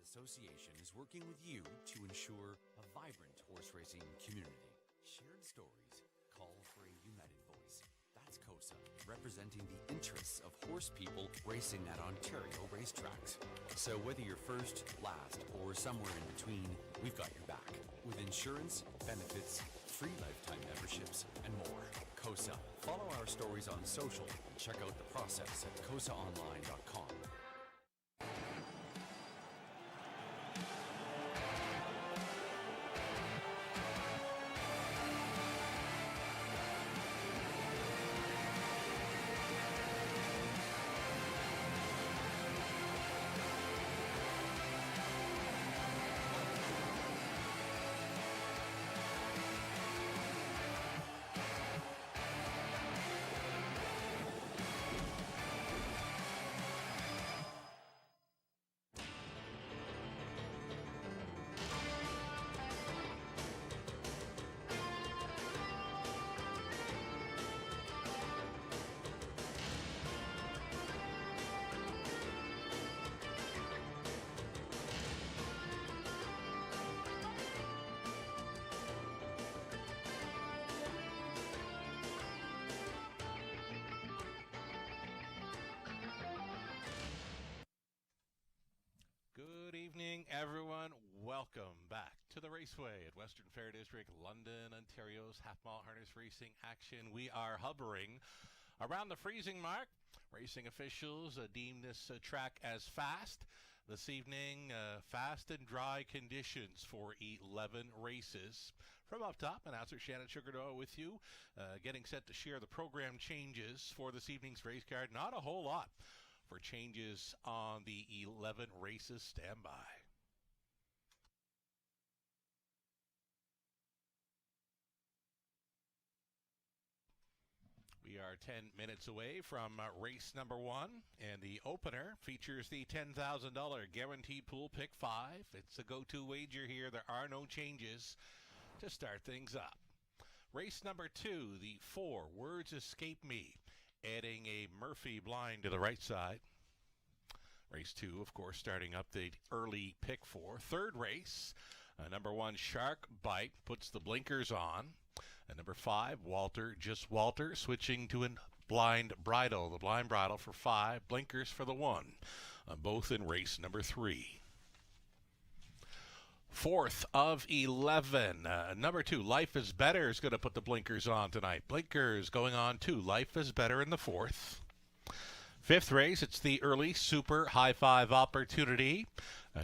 Association is working with you to ensure a vibrant horse racing community. Shared stories call for a united voice. That's COSA, representing the interests of horse people racing at Ontario racetracks. So whether you're first, last, or somewhere in between, we've got your back. With insurance, benefits, free lifetime memberships, and more. COSA. Follow our stories on social and check out the process at cosaonline.com. Good evening, everyone. Welcome back to the Raceway at Western Fair District, London, Ontario's half-mile harness racing action. We are hovering around the freezing mark. Racing officials deem this track as fast. This evening, fast and dry conditions for 11 races. From up top, announcer Shannon Sugardoe with you, getting set to share the program changes for this evening's race card. Not a whole lot for changes on the 11 races. Stand by. We are 10 minutes away from race number 1, and the opener features the $10,000 guaranteed pool pick 5. It's a go-to wager here. There are no changes to start things up. Race number 2, the 4 Words Escape Me, adding a Murphy blind to the right side. Race 2, of course, starting up the early pick 4. Third race, number 1 Shark Bite puts the blinkers on. And number 5 Walter, Just Walter, switching to a blind bridle. The blind bridle for 5, blinkers for the 1. Both in race number 3. Fourth of 11, number 2 Life is Better is going to put the blinkers on tonight. Blinkers going on too. Life is Better in the 4th. Fifth race, it's the early Super High Five opportunity.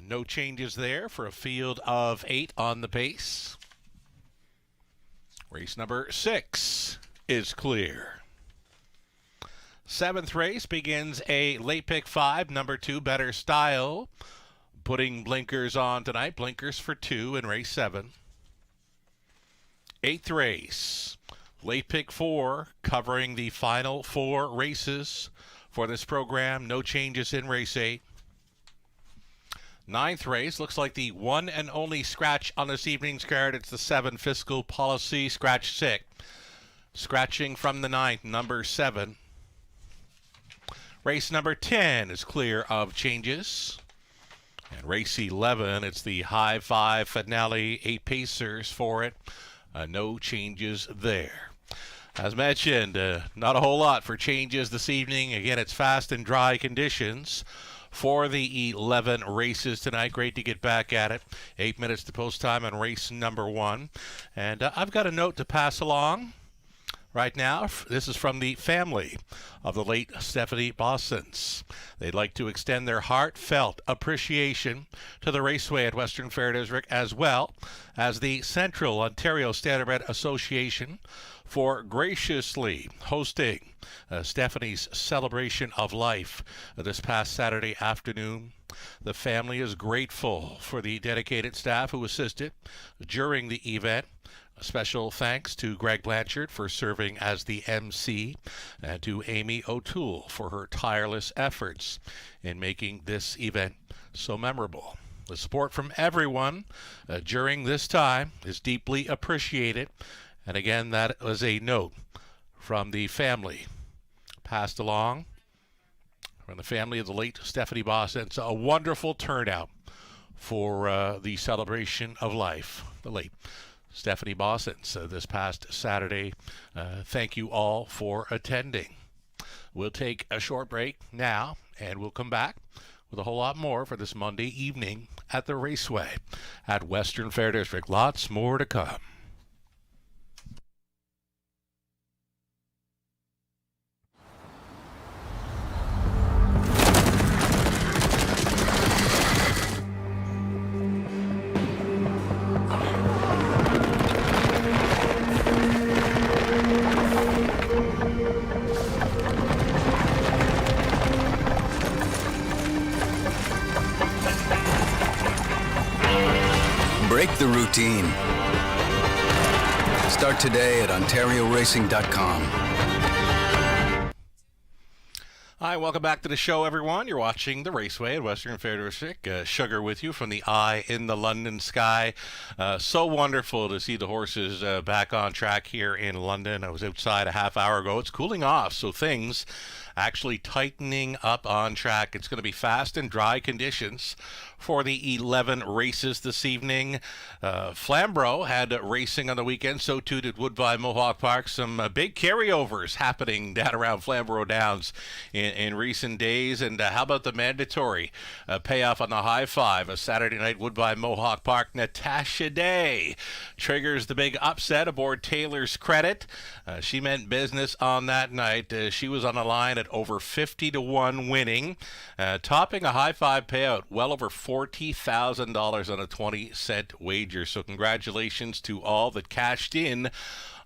No changes there for a field of 8 on the base. Race number 6 is clear. 7th race begins a late pick 5, number 2 Better Style, putting blinkers on tonight. Blinkers for 2 in race 7. 8th race, late pick 4, covering the final 4 races for this program. No changes in race 8. 9th race, looks like the one and only scratch on this evening's card. It's the 7 Fiscal Policy Scratch 6. Scratching from the 9th, number 7. Race number 10 is clear of changes. And race 11, it's the High Five Finale, 8 Pacers for it. No changes there. As mentioned, not a whole lot for changes this evening. Again, it's fast and dry conditions for the 11 races tonight. Great to get back at it. 8 minutes to post time on race number 1. And I've got a note to pass along right now. This is from the family of the late Stephanie Bossens. They'd like to extend their heartfelt appreciation to the Raceway at Western Fair District, as well as the Central Ontario Standardbred Association, for graciously hosting Stephanie's celebration of life this past Saturday afternoon. The family is grateful for the dedicated staff who assisted during the event. A special thanks to Greg Blanchard for serving as the MC, and to Amy O'Toole for her tireless efforts in making this event so memorable. The support from everyone during this time is deeply appreciated. And again, that was a note from the family passed along from the family of the late Stephanie Boss. It's a wonderful turnout for the celebration of life, the late Stephanie Bossens, this past Saturday. Thank you all for attending. We'll take a short break now, and we'll come back with a whole lot more for this Monday evening at the Raceway at Western Fair District. Lots more to come. Break the routine. Start today at OntarioRacing.com. Hi, welcome back to the show, everyone. You're watching the Raceway at Western Fair District. Sugar with you from the eye in the London sky. So wonderful to see the horses back on track here in London. I was outside a half hour ago. It's cooling off, so things actually tightening up on track. It's going to be fast and dry conditions for the 11 races this evening. Flamborough had racing on the weekend, so too did Woodbine Mohawk Park. Some big carryovers happening down around Flamborough Downs in recent days. And how about the mandatory payoff on the high five? A Saturday night Woodbine Mohawk Park. Natasha Day triggers the big upset aboard Taylor's Credit. She meant business on that night. She was on the line at over 50-1 winning, topping a high five payout well over $40,000 on a 20-cent wager. So congratulations to all that cashed in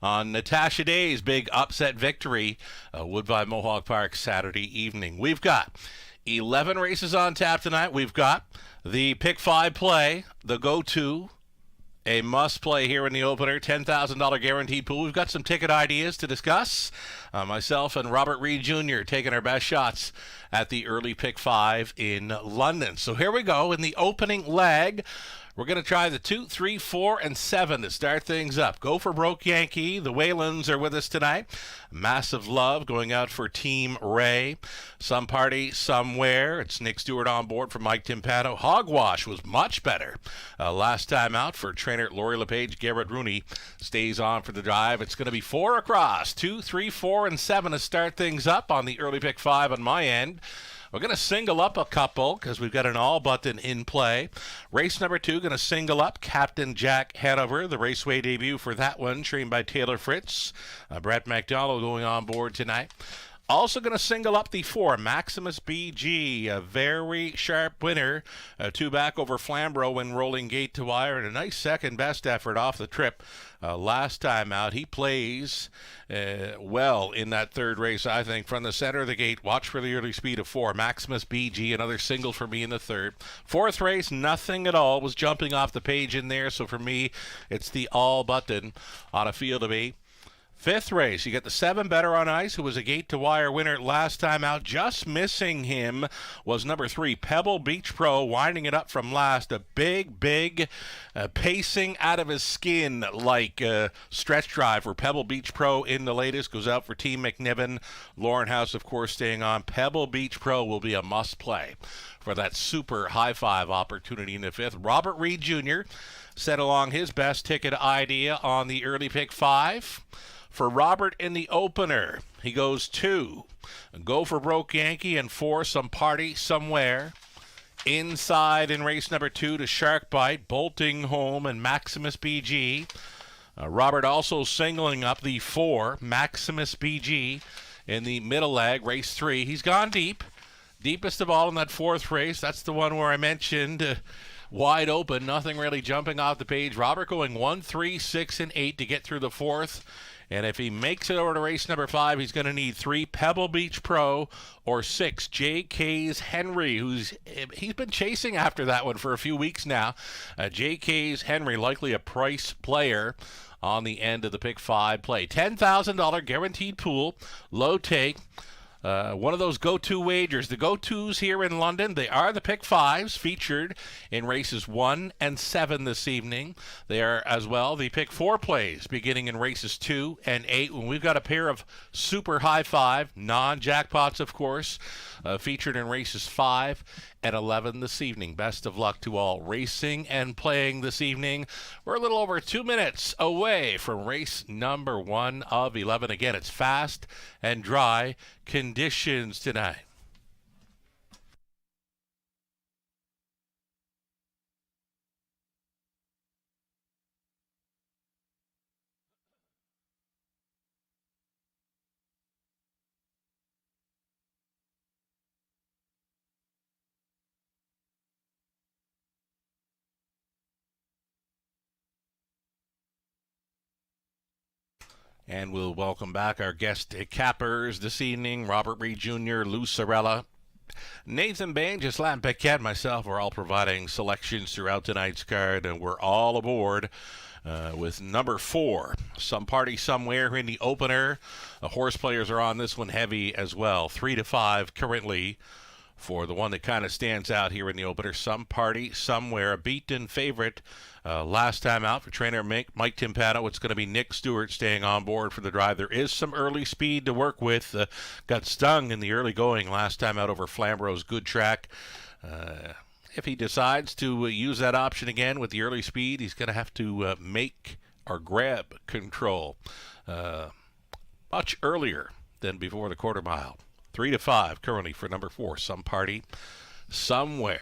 on Natasha Day's big upset victory, Woodbine Mohawk Park Saturday evening. We've got 11 races on tap tonight. We've got the Pick 5 play, the go-to, a must-play here in the opener, $10,000 guaranteed pool. We've got some ticket ideas to discuss. Myself and Robert Reed Jr. taking our best shots at the early Pick 5 in London. So here we go in the opening leg. We're going to try the 2, 3, 4, and 7 to start things up. Go for Broke Yankee. The Whalens are with us tonight. Massive love going out for Team Ray. Some Party Somewhere. It's Nick Stewart on board for Mike Timpano. Hogwash was much better last time out for trainer Lori LePage. Garrett Rooney stays on for the drive. It's going to be 4 across. 2, 3, 4, and 7 to start things up on the early Pick 5 on my end. We're going to single up a couple because we've got an all button in play. Race number 2, going to single up Captain Jack Hanover, the Raceway debut for that one, trained by Taylor Fritz. Brett McDonald going on board tonight. Also going to single up the 4, Maximus BG, a very sharp winner, 2 back over Flamborough when rolling gate to wire, and a nice second best effort off the trip last time out. He plays well in that third race, I think, from the center of the gate. Watch for the early speed of 4, Maximus BG, another single for me in the third. Fourth race, nothing at all, was jumping off the page in there, so for me, it's the all button on a field of 8. Fifth race, you get the 7 Better on Ice, who was a gate-to-wire winner last time out. Just missing him was number 3, Pebble Beach Pro, winding it up from last. A big pacing out of his skin like stretch drive for Pebble Beach Pro in the latest. Goes out for Team McNiven. Lauren House, of course, staying on. Pebble Beach Pro will be a must-play for that super high-five opportunity in the 5th. Robert Reed Jr. set along his best ticket idea on the early Pick 5. For Robert in the opener, he goes 2, Go for Broke Yankee, and 4, Some Party Somewhere. Inside in race number 2 to Shark Bite, Bolting Home, and Maximus BG. Robert also singling up the 4, Maximus BG, in the middle leg, race 3. He's gone deep. Deepest of all in that 4th race. That's the one where I mentioned wide open, nothing really jumping off the page. Robert going 1, 3, 6, and 8 to get through the 4th. And if he makes it over to race number 5, he's going to need 3 Pebble Beach Pro or 6 JK's Henry, he's been chasing after that one for a few weeks now. JK's Henry, likely a price player on the end of the Pick 5 play. $10,000 guaranteed pool, low take. One of those go-to wagers. The go-tos here in London, they are the Pick 5s featured in races 1 and 7 this evening. They are as well the Pick 4 plays beginning in races 2 and 8. When we've got a pair of super high 5, non-jackpots of course, featured in races 5 and 11 this evening. Best of luck to all racing and playing this evening. We're a little over 2 minutes away from race number 1 of 11. Again, it's fast and dry conditions tonight. And we'll welcome back our guest cappers this evening, Robert Reed Jr., Lou Sorella, Nathan Bain, Gislain Paquette, myself. We're all providing selections throughout tonight's card, and we're all aboard with number 4, Some Party Somewhere in the opener. The horse players are on this one heavy as well. 3-5 currently for the one that kind of stands out here in the opener, Some Party Somewhere, a beaten favorite last time out for trainer Mike Timpano. It's going to be Nick Stewart staying on board for the drive. There is some early speed to work with. Got stung in the early going last time out over Flamboro's good track. If he decides to use that option again with the early speed, he's going to have to make or grab control much earlier than before the quarter mile. 3-5 currently for number 4, Some Party Somewhere.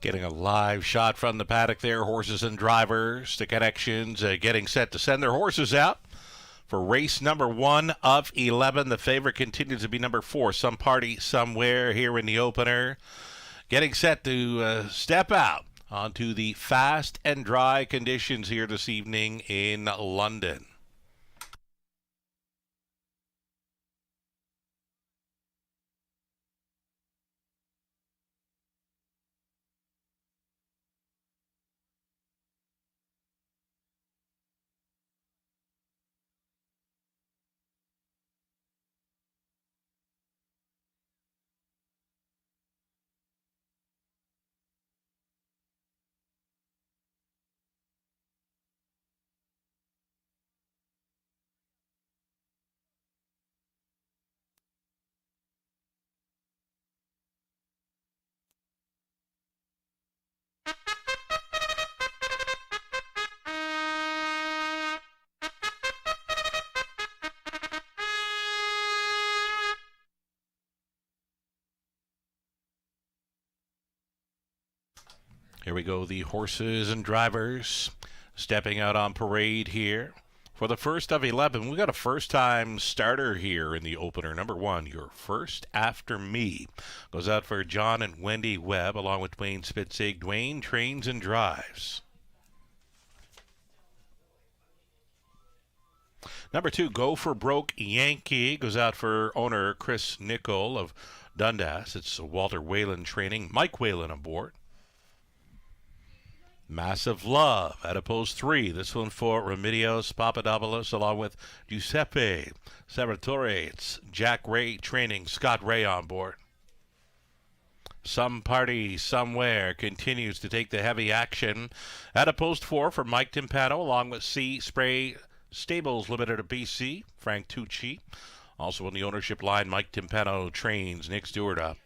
Getting a live shot from the paddock there. Horses and drivers, the connections, getting set to send their horses out for race number 1 of 11. The favorite continues to be number 4, Some Party Somewhere here in the opener. Getting set to step out onto the fast and dry conditions here this evening in London. Here we go, the horses and drivers stepping out on parade here. For the first of 11, we got a first-time starter here in the opener. Number 1, Your First After Me, goes out for John and Wendy Webb, along with Dwayne Spitzig. Dwayne trains and drives. Number 2, Go for Broke Yankee, goes out for owner Chris Nickel of Dundas. It's Walter Whalen training. Mike Whalen aboard. Massive Love at a post 3. This one for Remedios Papadopoulos along with Giuseppe Salvatore. It's Jack Ray training. Scott Ray on board. Some Party Somewhere continues to take the heavy action at a post 4 for Mike Timpano along with Sea Spray Stables Limited of BC, Frank Tucci. Also on the ownership line, Mike Timpano trains. Nick Stewart up.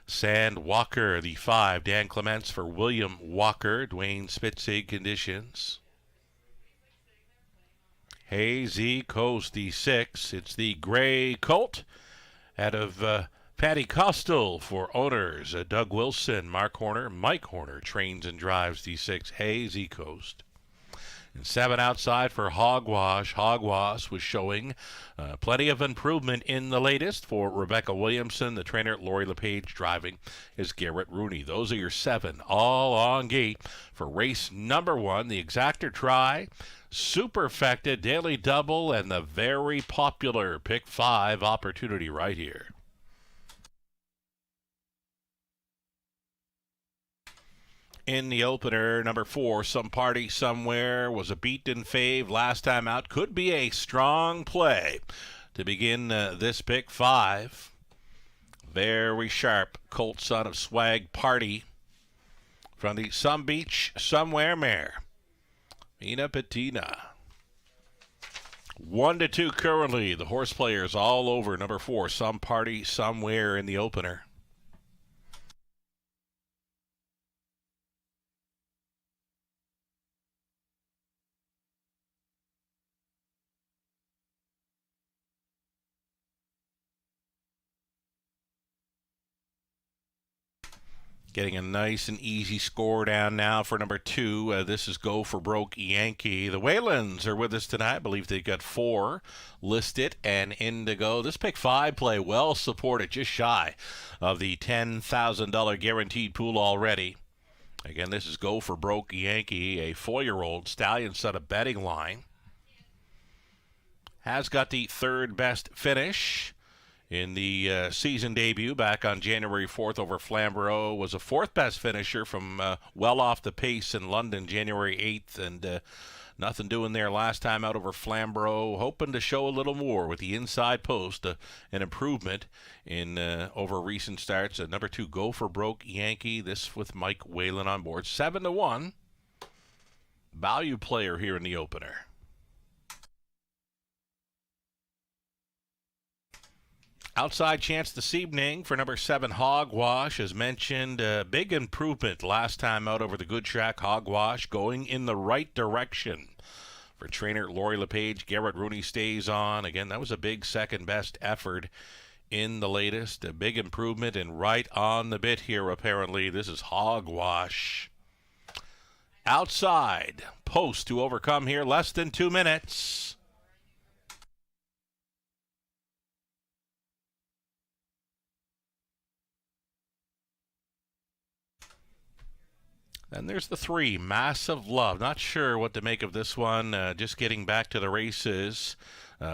Sand Walker, the 5. Dan Clements for William Walker. Dwayne Spitzig conditions. Hazy Coast, the 6. It's the Gray Colt out of Patty Costal for owners. Doug Wilson, Mark Horner, Mike Horner trains and drives the 6. Hazy Coast. And 7 outside for Hogwash. Hogwash was showing plenty of improvement in the latest for Rebecca Williamson. The trainer, Lori LePage, driving is Garrett Rooney. Those are your 7 all on gate for race number 1. The Exactor Try, Superfecta, Daily Double, and the very popular Pick 5 opportunity right here. In the opener, number 4, Some Party Somewhere, was a beaten fave last time out. Could be a strong play to begin this pick 5. Very sharp Colt son of Swag Party from the Some Beach Somewhere mare. Mina Patina. 1-2 currently. The horse players all over number 4, Some Party Somewhere in the opener. Getting a nice and easy score down now for number 2. This is Go for Broke Yankee. The Whalens are with us tonight. I believe they've got 4 listed and Indigo. This pick 5 play well supported, just shy of the $10,000 guaranteed pool already. Again, this is Go for Broke Yankee, a 4-year-old stallion set of betting line. Has got the 3rd best finish in the season debut back on January 4th over Flamborough. Was a 4th best finisher from well off the pace in London January 8th, and nothing doing there last time out over Flamborough. Hoping to show a little more with the inside post, an improvement in over recent starts. Number 2, Go for Broke Yankee. This with Mike Whalen on board. 7-1. Value player here in the opener. Outside chance this evening for number 7, Hogwash. As mentioned, big improvement last time out over the Good Track. Hogwash going in the right direction. For trainer Lori LePage, Garrett Rooney stays on. Again, that was a big second-best effort in the latest. A big improvement and right on the bit here, apparently. This is Hogwash. Outside post to overcome here. Less than 2 minutes. And there's the 3, Massive Love. Not sure what to make of this one. Just getting back to the races.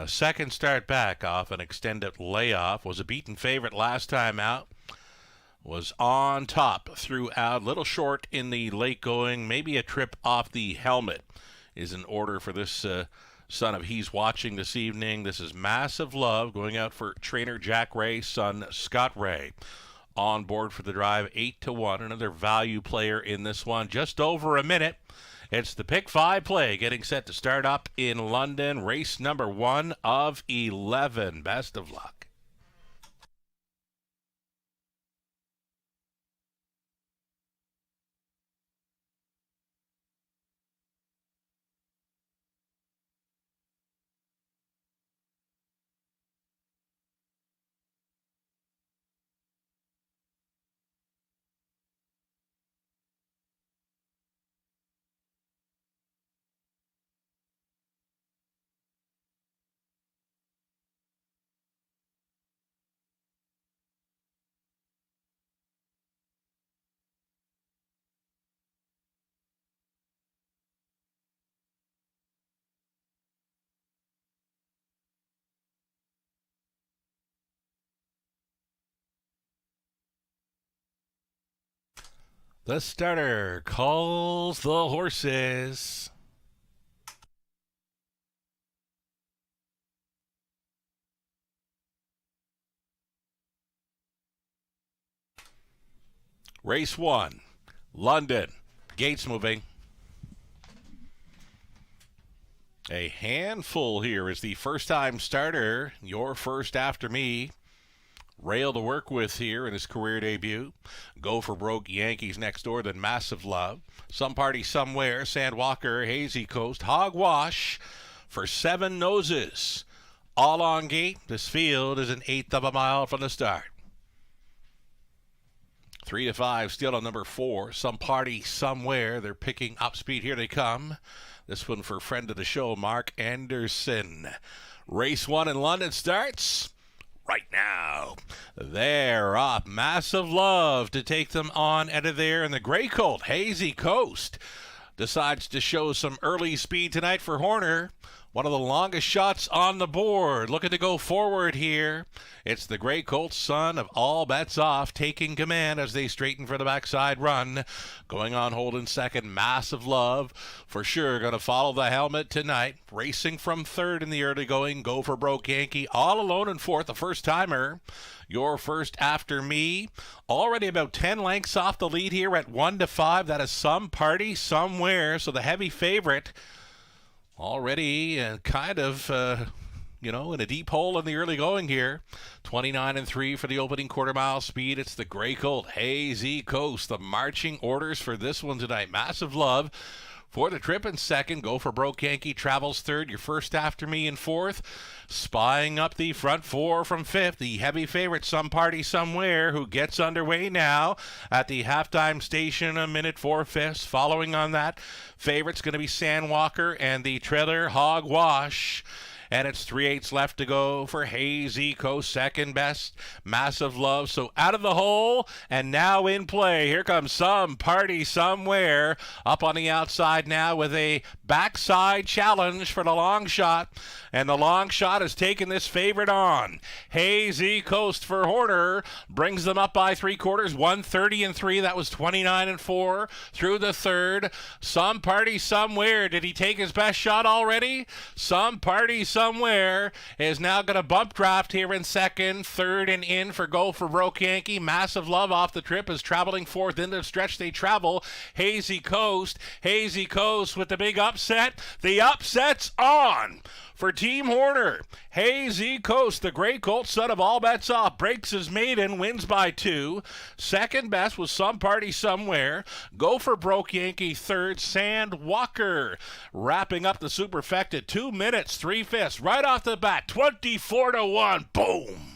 Second start back off an extended layoff. Was a beaten favorite last time out. Was on top throughout. Little short in the late going. Maybe a trip off the helmet is in order for this son of He's Watching this evening. This is Massive Love going out for trainer Jack Ray, son Scott Ray. On board for the drive, 8-1. Another value player in this one. Just over a minute. It's the pick 5 play getting set to start up in London. Race number 1 of 11. Best of luck. The starter calls the horses. Race 1, London. Gates moving. A handful here is the first-time starter, your first after me. Rail to work with here in his career debut. Go for Broke Yankees next door, then Massive Love. Some Party Somewhere, Sandwalker, Hazy Coast, Hogwash for 7 noses. All on gate. This field is an eighth of a mile from the start. 3 to 5 still on number 4. Some Party Somewhere. They're picking up speed. Here they come. This one for friend of the show, Mark Anderson. Race 1 in London starts right now. They're off. Massive Love to take them on out of there. And the Grey Colt, Hazy Coast, decides to show some early speed tonight for Horner. One of the longest shots on the board. Looking to go forward here. It's the Grey Colt, son of All Bets Off, taking command as they straighten for the backside run. Going on hold in second, Massive Love. For sure, going to follow the helmet tonight. Racing from third in the early going. Go for Broke Yankee. All alone in fourth, the first timer. Your first after me. Already about 10 lengths off the lead here at 1 to 5. That is Some Party Somewhere. So the heavy favorite already kind of, in a deep hole in the early going here. 29 and 3 for the opening quarter mile speed. It's the Grey Colt, Hazy Coast. The marching orders for this one tonight. Massive Love for the trip in second. Go for Broke Yankee travels third. Your first after me in fourth. Spying up the front 4 from fifth. The heavy favorite, Some Party Somewhere, who gets underway now at the halftime station, a minute 4/5. Following on that, favorite's going to be Sandwalker and the trailer Hogwash. And it's 3/8 left to go for Hazy Coast, second best. Massive Love, so out of the hole and now in play. Here comes Some Party Somewhere up on the outside now with a backside challenge for the long shot. And the long shot has taken this favorite on. Hazy Coast for Horner brings them up by 3/4, 130 and 3. That was 29 and 4 through the third. Some Party Somewhere. Did he take his best shot already? Some Party Somewhere is now going to bump draft here in second. Third and in for Go for Broke Yankee. Massive Love off the trip is traveling fourth. Into the stretch they travel. Hazy Coast with the big upset. The upset's on for Team Horner. Hazy Coast, the Grey Colt, son of All Bets Off, breaks his maiden, wins by 2. Second best was Some Party Somewhere. Go for Broke Yankee third. Sandwalker wrapping up the superfecta. 2 minutes, 3/5 right off the bat. 24 to 1. Boom.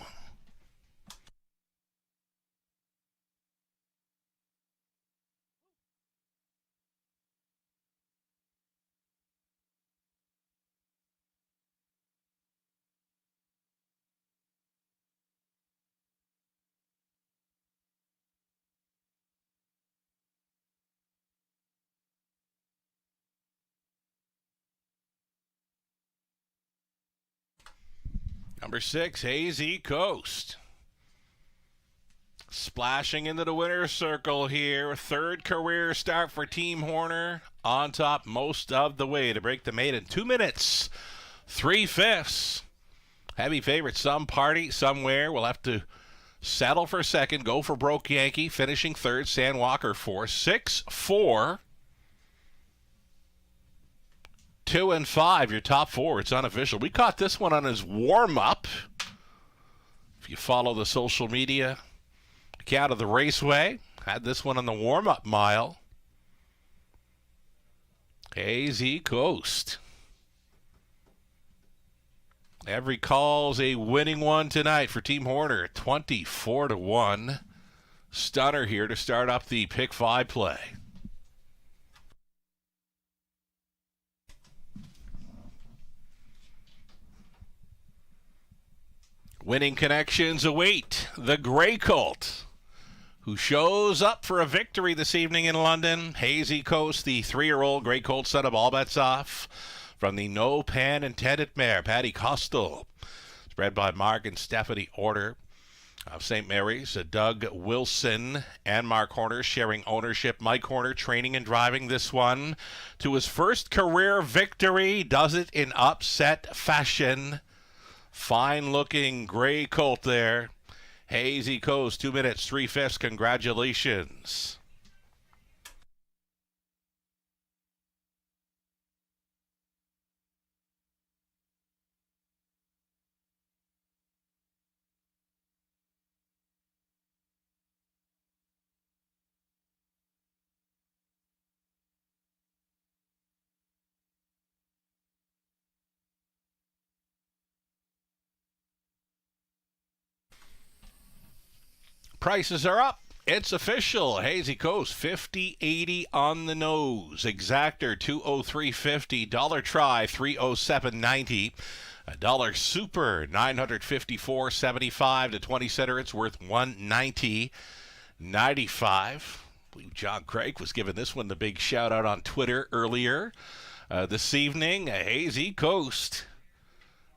Number 6, Hazy Coast. Splashing into the winner's circle here. Third career start for Team Horner. On top most of the way to break the maiden. 2 minutes, 3/5. Heavy favorite, Some Party Somewhere. We'll have to settle for second. Go for Broke Yankee. Finishing third. Sandwalker 4. 6, 4. 2 and 5, your top 4. It's unofficial. We caught this one on his warm-up. If you follow the social media account of the Raceway, had this one on the warm-up mile. Hazy Coast. Every call's a winning one tonight for Team Horner. 24 to 1. Stunner here to start up the pick 5 play. Winning connections await the Grey Colt, who shows up for a victory this evening in London. Hazy Coast, the 3-year-old Grey Colt, son of All Bets Off, from the No Pan Intended mare, Paddy Costal. It's bred by Mark and Stephanie Order. of St. Mary's, Doug Wilson and Mark Horner sharing ownership. Mike Horner training and driving this one to his first career victory. Does it in upset fashion. Fine-looking gray colt there. Hazy Coast, 2 minutes, 3/5. Congratulations. Prices are up. It's official. Hazy Coast, 50.80 on the nose. Exactor, 203.50. Dollar Try, 307.90. A dollar Super, 954.75. The 20 center, it's worth 190.95. I believe John Craig was giving this one the big shout out on Twitter earlier this evening. A Hazy Coast.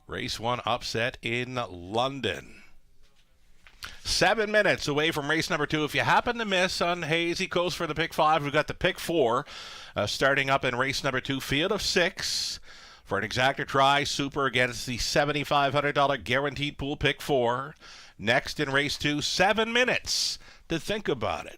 Race 1 upset in London. 7 minutes away from race number 2. If you happen to miss on Hazy Coast for the pick 5, we've got the pick 4 starting up in race number 2. Field of 6 for an Exactor Try Super. Again, it's the $7,500 guaranteed pool pick 4. Next in race 2, 7 minutes to think about it.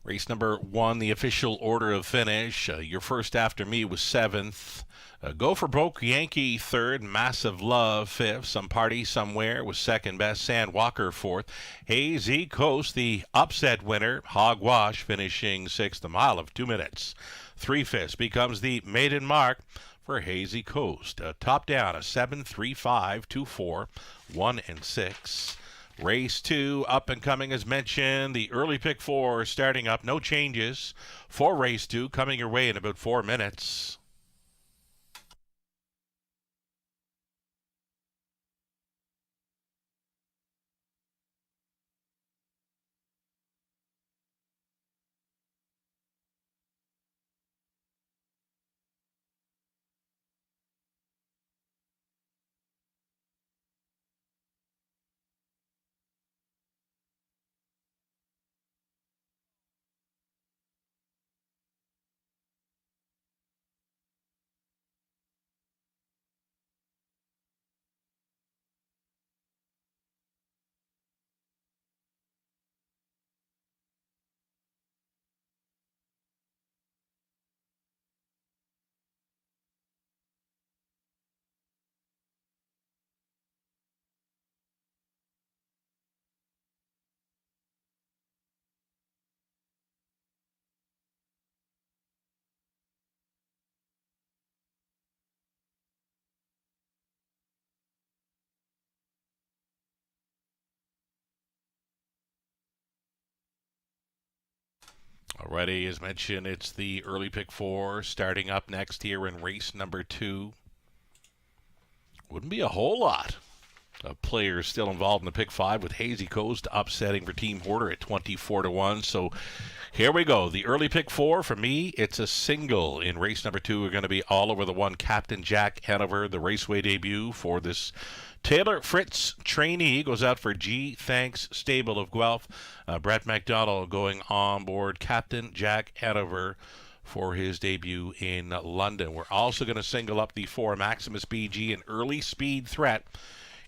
Race number 1, the official order of finish. Your first after me was 7th. Go for Broke Yankee 3rd. Massive Love 5th. Some Party Somewhere was 2nd best. Sand Walker 4th. Hazy Coast, the upset winner. Hogwash finishing 6th. A mile of 2 minutes. 3/5 becomes the maiden mark for Hazy Coast. Top down, a 7.3524, 1 and 6. Race 2, up and coming as mentioned. The early pick 4 starting up. No changes for race 2, coming your way in about 4 minutes. Already, as mentioned, it's the early pick 4 starting up next here in race number 2. Wouldn't be a whole lot of players still involved in the pick 5, with Hazy Coast upsetting for Team Hoarder at 24-1. So here we go. The early pick 4, for me, it's a single. In race number 2, we're going to be all over the one. Captain Jack Hanover, the raceway debut for this Taylor Fritz trainee, goes out for G Thanks Stable of Guelph. Brett McDonald going on board Captain Jack Hanover for his debut in London. We're also going to single up the 4 Maximus BG, an early speed threat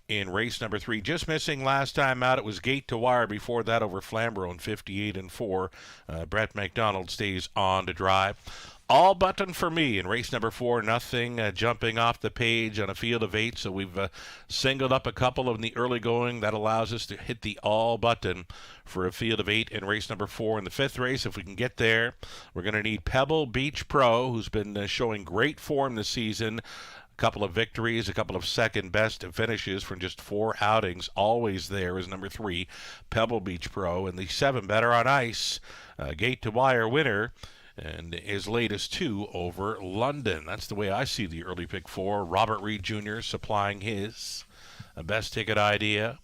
in race number 3. Just missing last time out, it was Gate to Wire. Before that, over Flamborough in 58-4. Brett McDonald stays on to drive. All button for me in race number 4. Nothing jumping off the page on a field of 8. So we've singled up a couple in the early going. That allows us to hit the all button for a field of 8 in race number 4. In the 5th race, if we can get there, we're going to need Pebble Beach Pro, who's been showing great form this season. A couple of victories, a couple of second-best finishes from just 4 outings. Always there is number 3, Pebble Beach Pro. And the 7, Better on Ice, Gate to Wire winner, and his latest 2 over London. That's the way I see the early pick 4. Robert Reed Jr. supplying his best ticket idea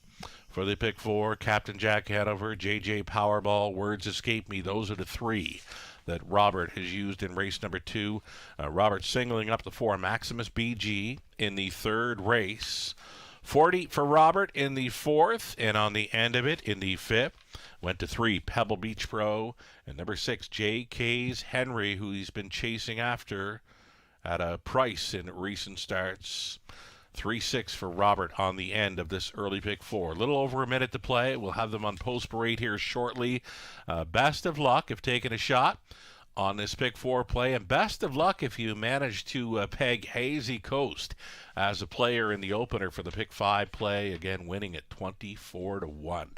for the pick 4. Captain Jack Hanover, JJ Powerball, Words Escape Me. Those are the 3 that Robert has used in race number 2. Robert singling up the 4 Maximus BG in the 3rd race. 40 for Robert in the 4th, and on the end of it in the 5th, went to 3 Pebble Beach Pro, and number 6 J.K.'s Henry, who he's been chasing after at a price in recent starts. 3-6 for Robert on the end of this early pick 4. A little over a minute to play. We'll have them on post parade here shortly. Best of luck if taking a shot on this pick 4 play, and best of luck if you manage to peg Hazy Coast as a player in the opener for the pick 5 play, again winning at 24-1.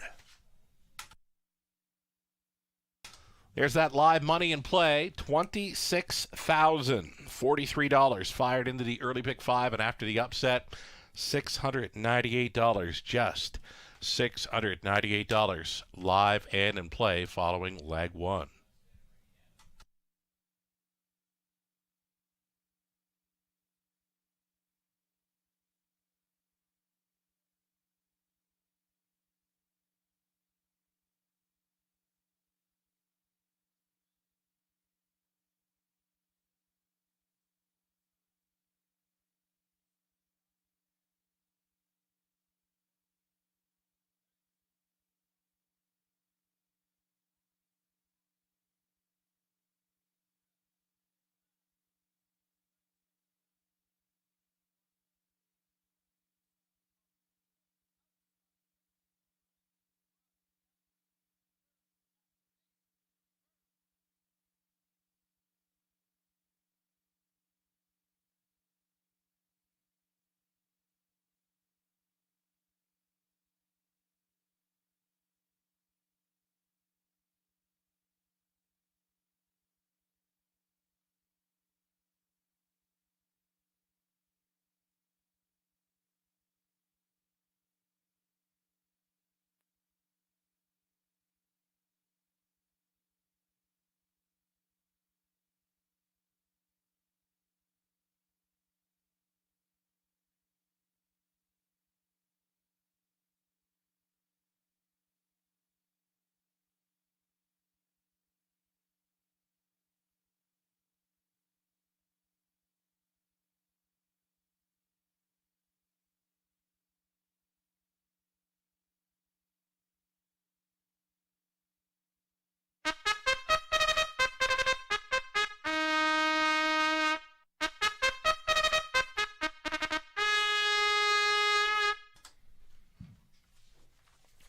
There's that live money in play, $26,043 fired into the early pick 5, and after the upset, $698, just $698 live and in play following leg 1.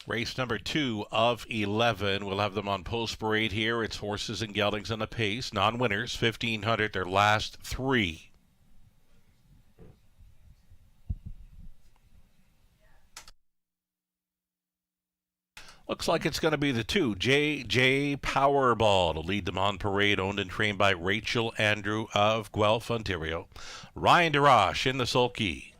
Race number 2 of 11. We'll have them on post parade here. It's horses and geldings on the pace. Non-winners, 1,500, their last 3. Looks like it's going to be the 2, JJ Powerball, to lead them on parade, owned and trained by Rachel Andrew of Guelph, Ontario. Ryan DeRoche in the sulky.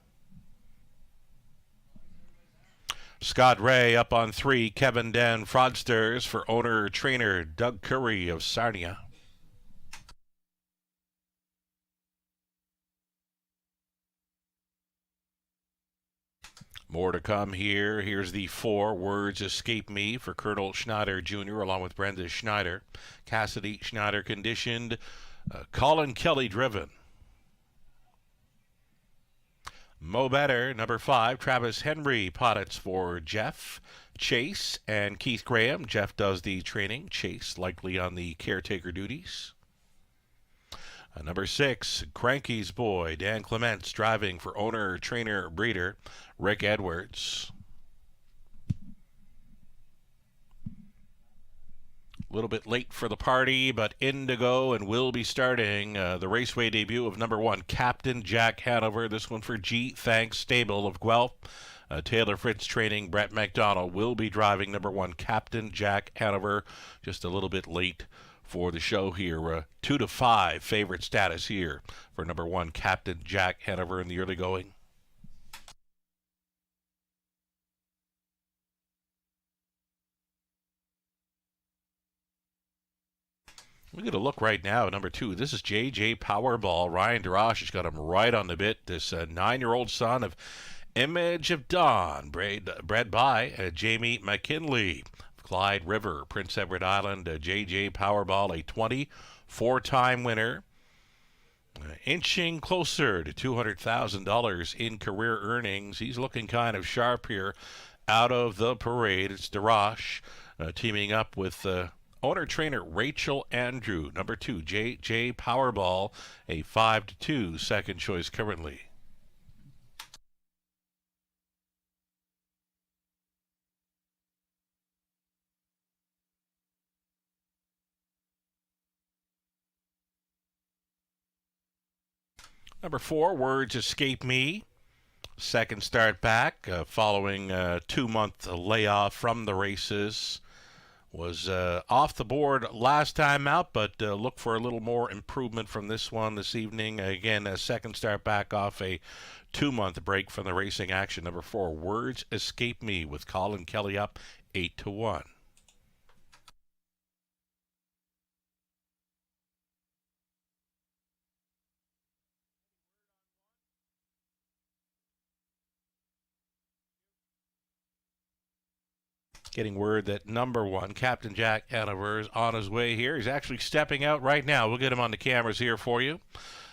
Scott Ray up on 3. Kevin Dan Fraudsters for owner-trainer Doug Curry of Sarnia. More to come here. Here's the 4 Words Escape Me for Colonel Schneider Jr. along with Brenda Schneider. Cassidy Schneider conditioned. Colin Kelly driven. Mo Better, number 5. Travis Henry Pottets for Jeff. Chase and Keith Graham. Jeff does the training. Chase likely on the caretaker duties. Number 6, Cranky's boy, Dan Clements, driving for owner, trainer, breeder, Rick Edwards. A little bit late for the party, but in to go and will be starting the Raceway debut of number 1, Captain Jack Hanover. This one for G. Thanks Stable of Guelph. Taylor Fritz training. Brett McDonald will be driving number 1, Captain Jack Hanover. Just a little bit late for the show here. 2 to 5 favorite status here for number 1, Captain Jack Hanover in the early going. We're going to look right now at number 2. This is JJ Powerball. Ryan Darash has got him right on the bit. This 9-year-old son of Image of Dawn, bred by Jamie McKinley. Clyde River, Prince Edward Island, JJ Powerball, a 24-time winner. Inching closer to $200,000 in career earnings. He's looking kind of sharp here out of the parade. It's Darash teaming up with owner-trainer Rachel Andrew. Number 2, JJ Powerball, a 5-2 second choice currently. Number 4, Words Escape Me. Second start back following a 2-month layoff from the races. Was off the board last time out, but look for a little more improvement from this one this evening. Again, a second start back off a 2-month break from the racing action. Number 4, Words Escape Me with Colin Kelly up 8-1. Getting word that number 1, Captain Jack Hanover, is on his way here. He's actually stepping out right now. We'll get him on the cameras here for you.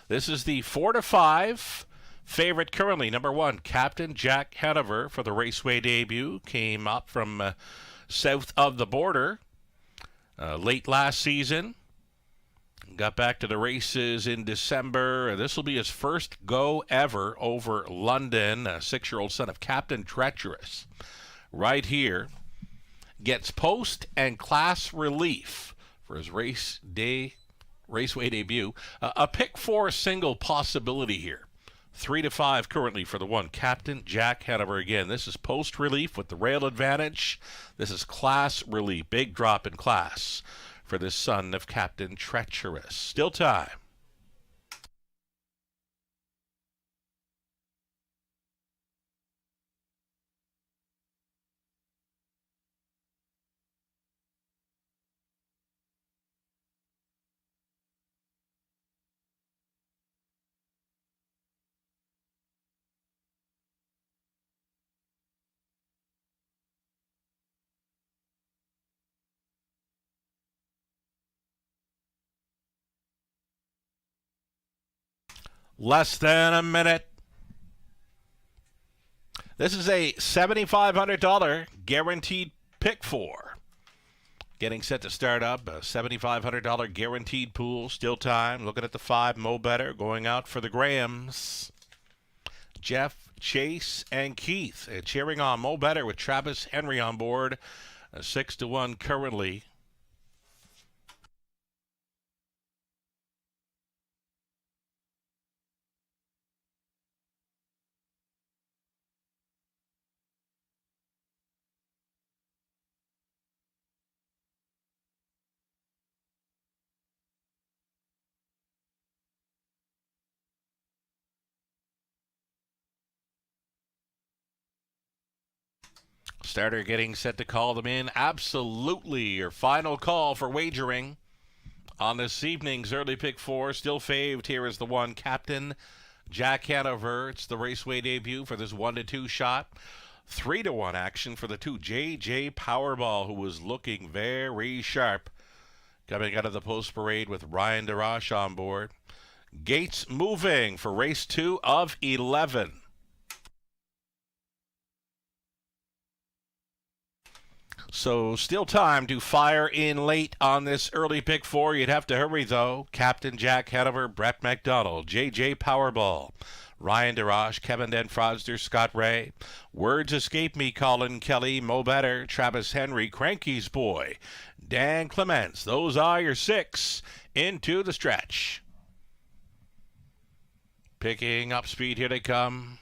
This is the 4 to 5 favorite currently. Number 1, Captain Jack Hanover for the Raceway debut. Came up from south of the border late last season. Got back to the races in December. This will be his first go ever over London. A 6-year-old son of Captain Treacherous. Right here. Gets post and class relief for his Raceway debut. A pick 4 single possibility here. 3 to 5 currently for the 1, Captain Jack Hanover. Again, this is post relief with the rail advantage. This is class relief. Big drop in class for this son of Captain Treacherous. Still time. Less than a minute. This is a $7,500 guaranteed pick 4. Getting set to start up. A $7,500 guaranteed pool. Still time. Looking at the 5, Mo Better going out for the Grahams. Jeff, Chase, and Keith cheering on Mo Better with Travis Henry on board. 6-1 currently. Starter getting set to call them in. Absolutely your final call for wagering on this evening's early pick four. Still faved here is the one, Captain Jack Hanover. It's the Raceway debut for this 1-2 shot. 3-1 action for the two, JJ Powerball, who was looking very sharp coming out of the post parade with Ryan DeRoche on board. Gates moving for race 2 of 11. So still time to fire in late on this early pick four. You'd have to hurry, though. Captain Jack Hanover, Brett McDonald, JJ Powerball, Ryan DeRoche, Kevin Denfrodster, Scott Ray. Words Escape Me, Colin Kelly, Mo Better, Travis Henry, Cranky's Boy, Dan Clements. Those are your 6 into the stretch. Picking up speed, here they come.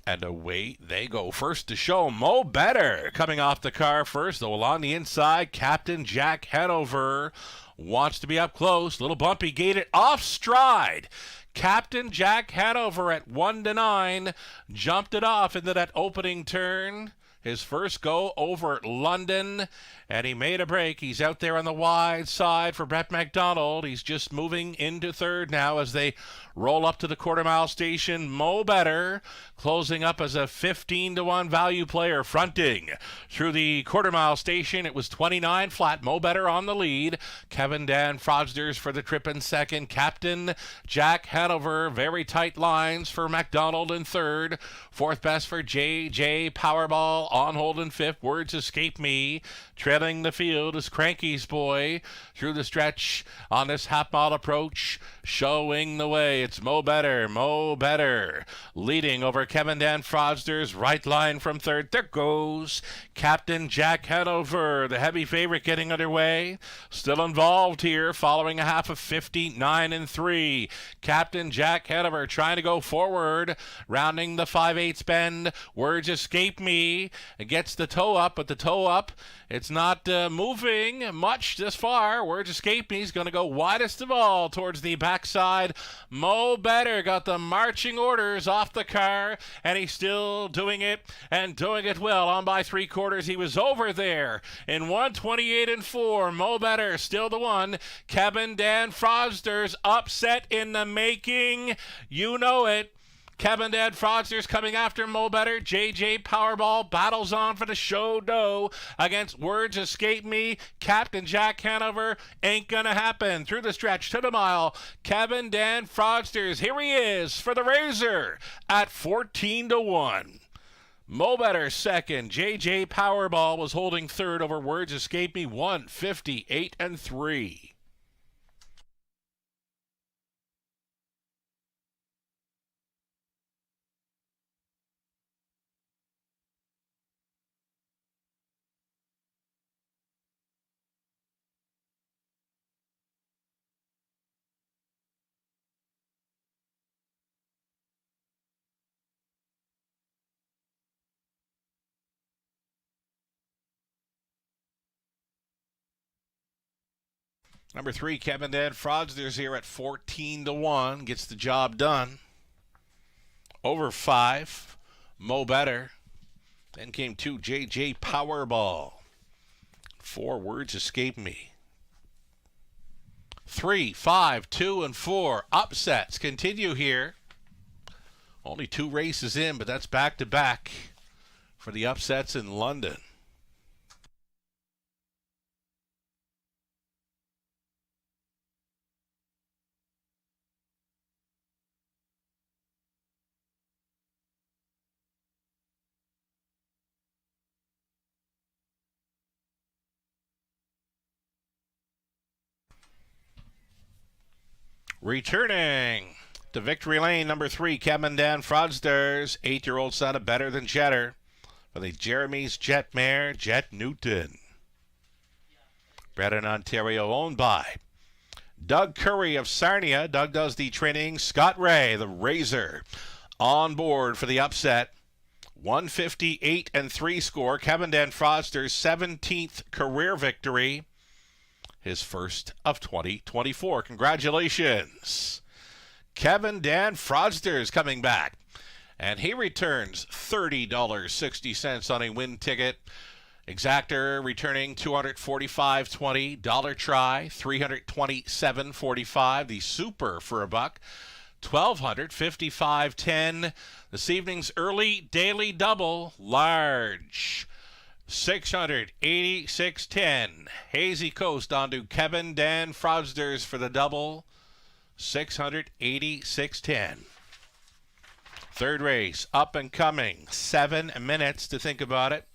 And away they go. First to show, Mo Better coming off the car first, though on the inside, Captain Jack Hanover wants to be up close. Little bumpy, gated off stride. Captain Jack Hanover at 1-9 jumped it off into that opening turn. His first go over at London, and he made a break. He's out there on the wide side for Brett McDonald. He's just moving into third now as they roll up to the quarter-mile station. Mo Better closing up as a 15-1 value player, fronting through the quarter-mile station. It was 29 flat. Mo Better on the lead. Kevin Dan Frodsters for the trip in second. Captain Jack Hanover, very tight lines for McDonald in third. Fourth best for JJ Powerball on hold in fifth. Words Escape Me. Trailing the field is Cranky's Boy through the stretch on this half-mile approach. Showing the way, it's Mo Better leading over Kevin Dan Frodsters. Right line from third. There goes Captain Jack Hanover, the heavy favorite, getting underway. Still involved here following a half of 59-3. Captain Jack Hanover trying to go forward, rounding the 5/8 bend. Words Escape Me. It gets the toe up, but the toe up, it's not moving much this far. Words Escape Me is going to go widest of all towards the backside. Mo Better got the marching orders off the car, and he's still doing it, and doing it well. On by 3/4, he was over there in 1:28-4. Mo Better still the one. Kevin Dan Frodsters upset in the making. You know it. Kevin Dan Frodsters coming after Mo Better. JJ Powerball battles on for the show dough against Words Escape Me. Captain Jack Hanover ain't gonna happen. Through the stretch to the mile, Kevin Dan Frodsters, here he is for the Razor at 14-1. Mo Better second. JJ Powerball was holding third over Words Escape Me, 158-3. Number 3, Kevin Dan Frodsters here at 14-1. Gets the job done. Over 5, Mo Better. Then came 2, JJ Powerball. 4, Words Escape Me. 3, 5, 2, and 4. Upsets continue here. Only 2 races in, but that's back-to-back for the upsets in London. Returning to victory lane, number 3, Kevin Dan Frodsters, 8-year-old son of Better Than Cheddar, for the Jeremy's Jet Mare, Jet Newton. Bred in Ontario, owned by Doug Curry of Sarnia. Doug does the training. Scott Ray, the Razor, on board for the upset. 158-3 score. Kevin Dan Frodsters' 17th career victory. His first of 2024. Congratulations. Kevin Dan Frodsters coming back And he returns $30.60 on a win ticket. Exactor returning $245.20. Dollar try $327.45. The super for a buck $1,255.10. This evening's early daily double large $686.10. Hazy Coast on to Kevin Dan Fraudsters for the double $686.10. Third race up and coming. 7 minutes to think about it.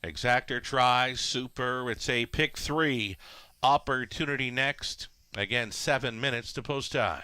Exactor try, super. It's a pick 3 opportunity next. Again, 7 minutes to post time.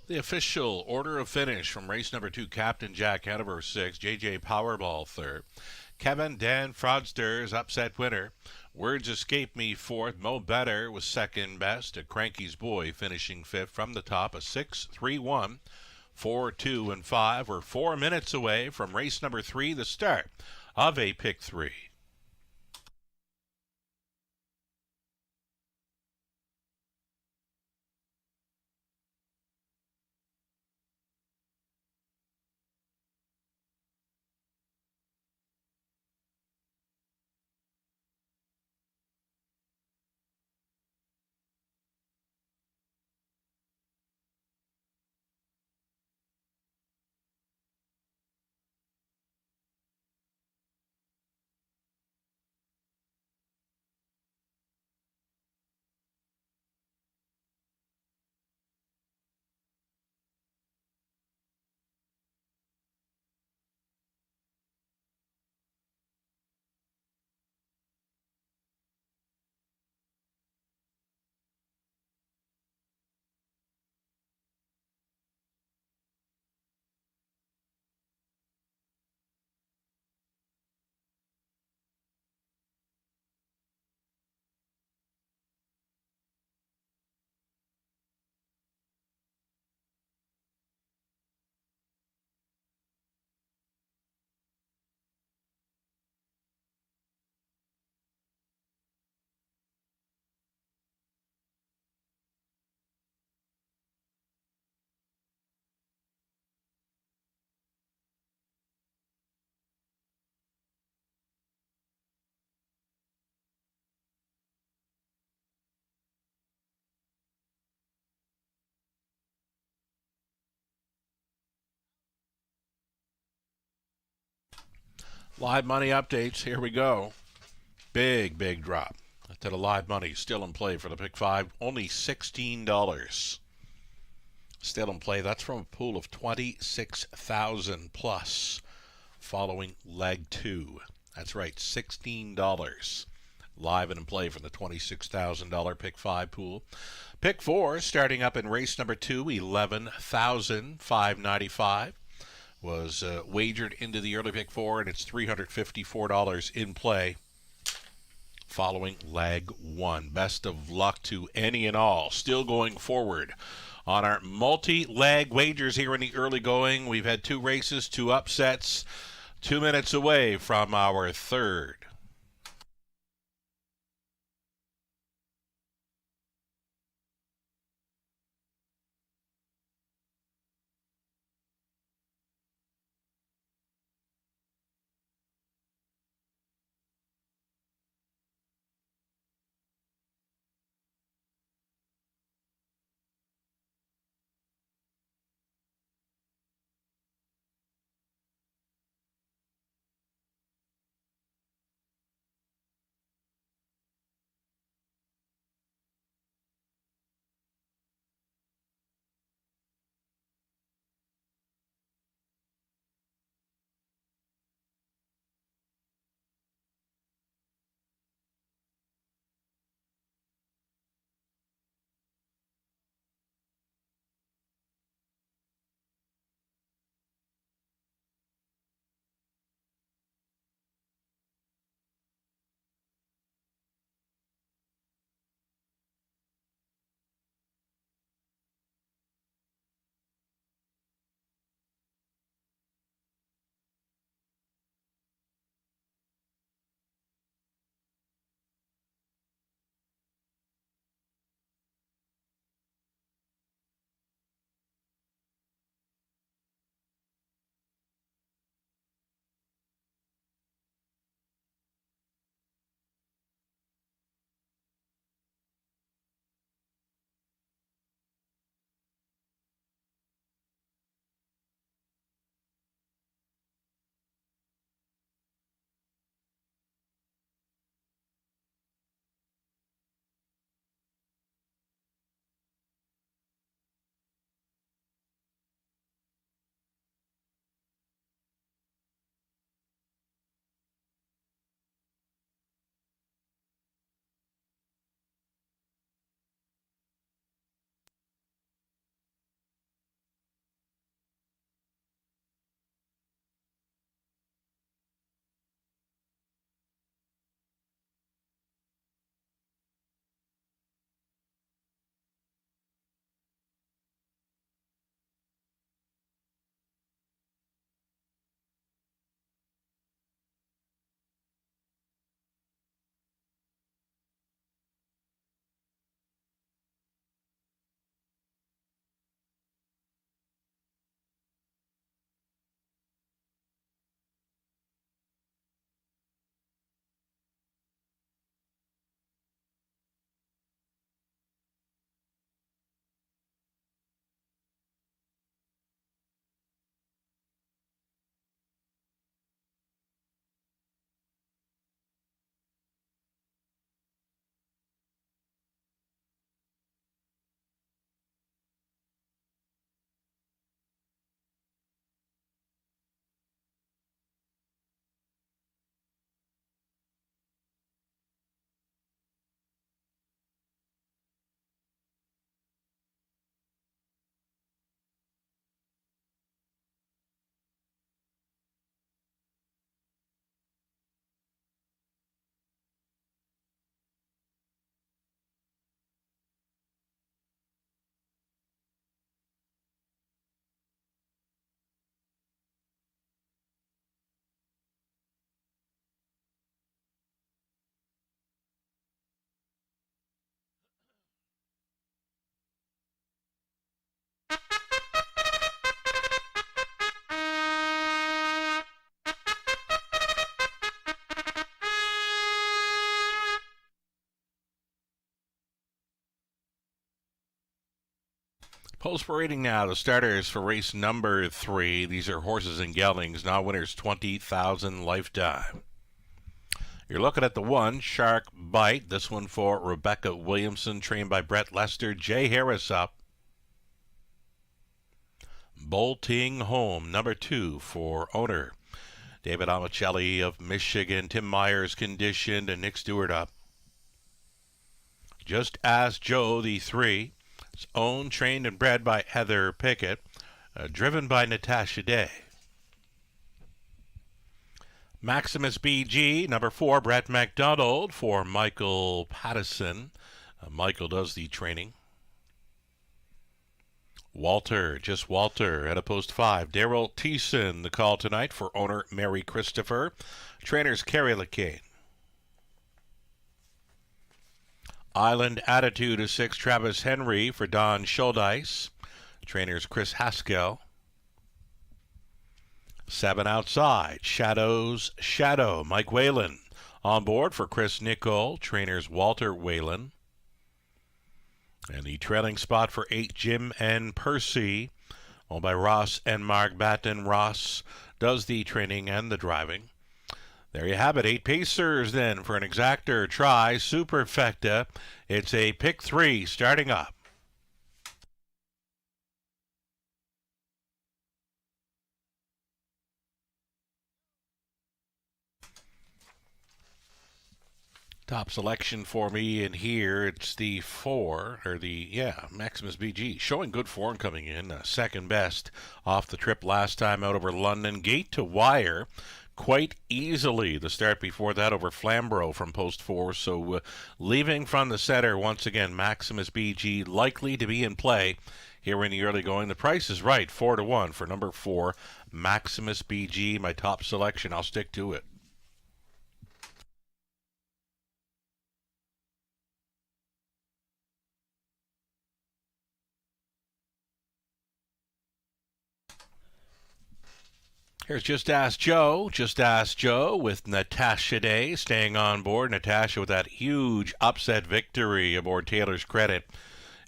The official order of finish from race number 2, Captain Jack Hanover 6, JJ Powerball 3rd, Kevin Dan Fraudsters upset winner, Words Escape Me 4th, Mo Better was second best, a Cranky's Boy finishing 5th from the top, a 6-3-1, 4-2 and 5. We're 4 minutes away from race number 3, the start of a pick 3. Live money updates. Here we go. Big drop. To the live money. Still in play for the pick 5. Only $16. Still in play. That's from a pool of 26,000 plus following leg 2. That's right, $16 live and in play for the $26,000 pick 5 pool. Pick 4 starting up in race number 2, $11,595 was wagered into the early pick 4, and it's $354 in play following leg 1. Best of luck to any and all still going forward on our multi-leg wagers here in the early going. We've had 2 races, 2 upsets, 2 minutes away from our third. Post parading now. The starters for race number 3. These are horses and geldings. Now winners 20,000 lifetime. You're looking at the 1, Shark Bite. This one for Rebecca Williamson, trained by Brett Lester. Jay Harris up. Bolting Home, number 2 for owner David Amicelli of Michigan. Tim Myers conditioned, and Nick Stewart up. Just Ask Joe, the 3. It's owned, trained, and bred by Heather Pickett. Driven by Natasha Day. Maximus BG, number 4, Brett McDonald for Michael Pattison. Michael does the training. Walter, just Walter, at a post 5. Daryl Thiessen, the call tonight for owner Mary Christopher. Trainers Kerry LeCain. Island Attitude is 6. Travis Henry for Don Schuldice. Trainers Chris Haskell. 7 Outside. Shadows Shadow. Mike Whalen on board for Chris Nicol. Trainers Walter Whalen. And the trailing spot for 8, Jim and Percy, owned by Ross and Mark Batten. Ross does the training and the driving. There you have it. 8 pacers then for an exactor try. Superfecta. It's a pick 3 starting up. Top selection for me in here, it's the 4, Maximus BG, showing good form coming in, second best off the trip last time out over London. Gate to wire quite easily. The start before that over Flamborough from post 4, so leaving from the center once again, Maximus BG likely to be in play here in the early going. The price is right, 4-1 for number 4, Maximus BG, my top selection. I'll stick to it. Here's Just Ask Joe. Just Ask Joe with Natasha Day staying on board. Natasha with that huge upset victory aboard Taylor's Credit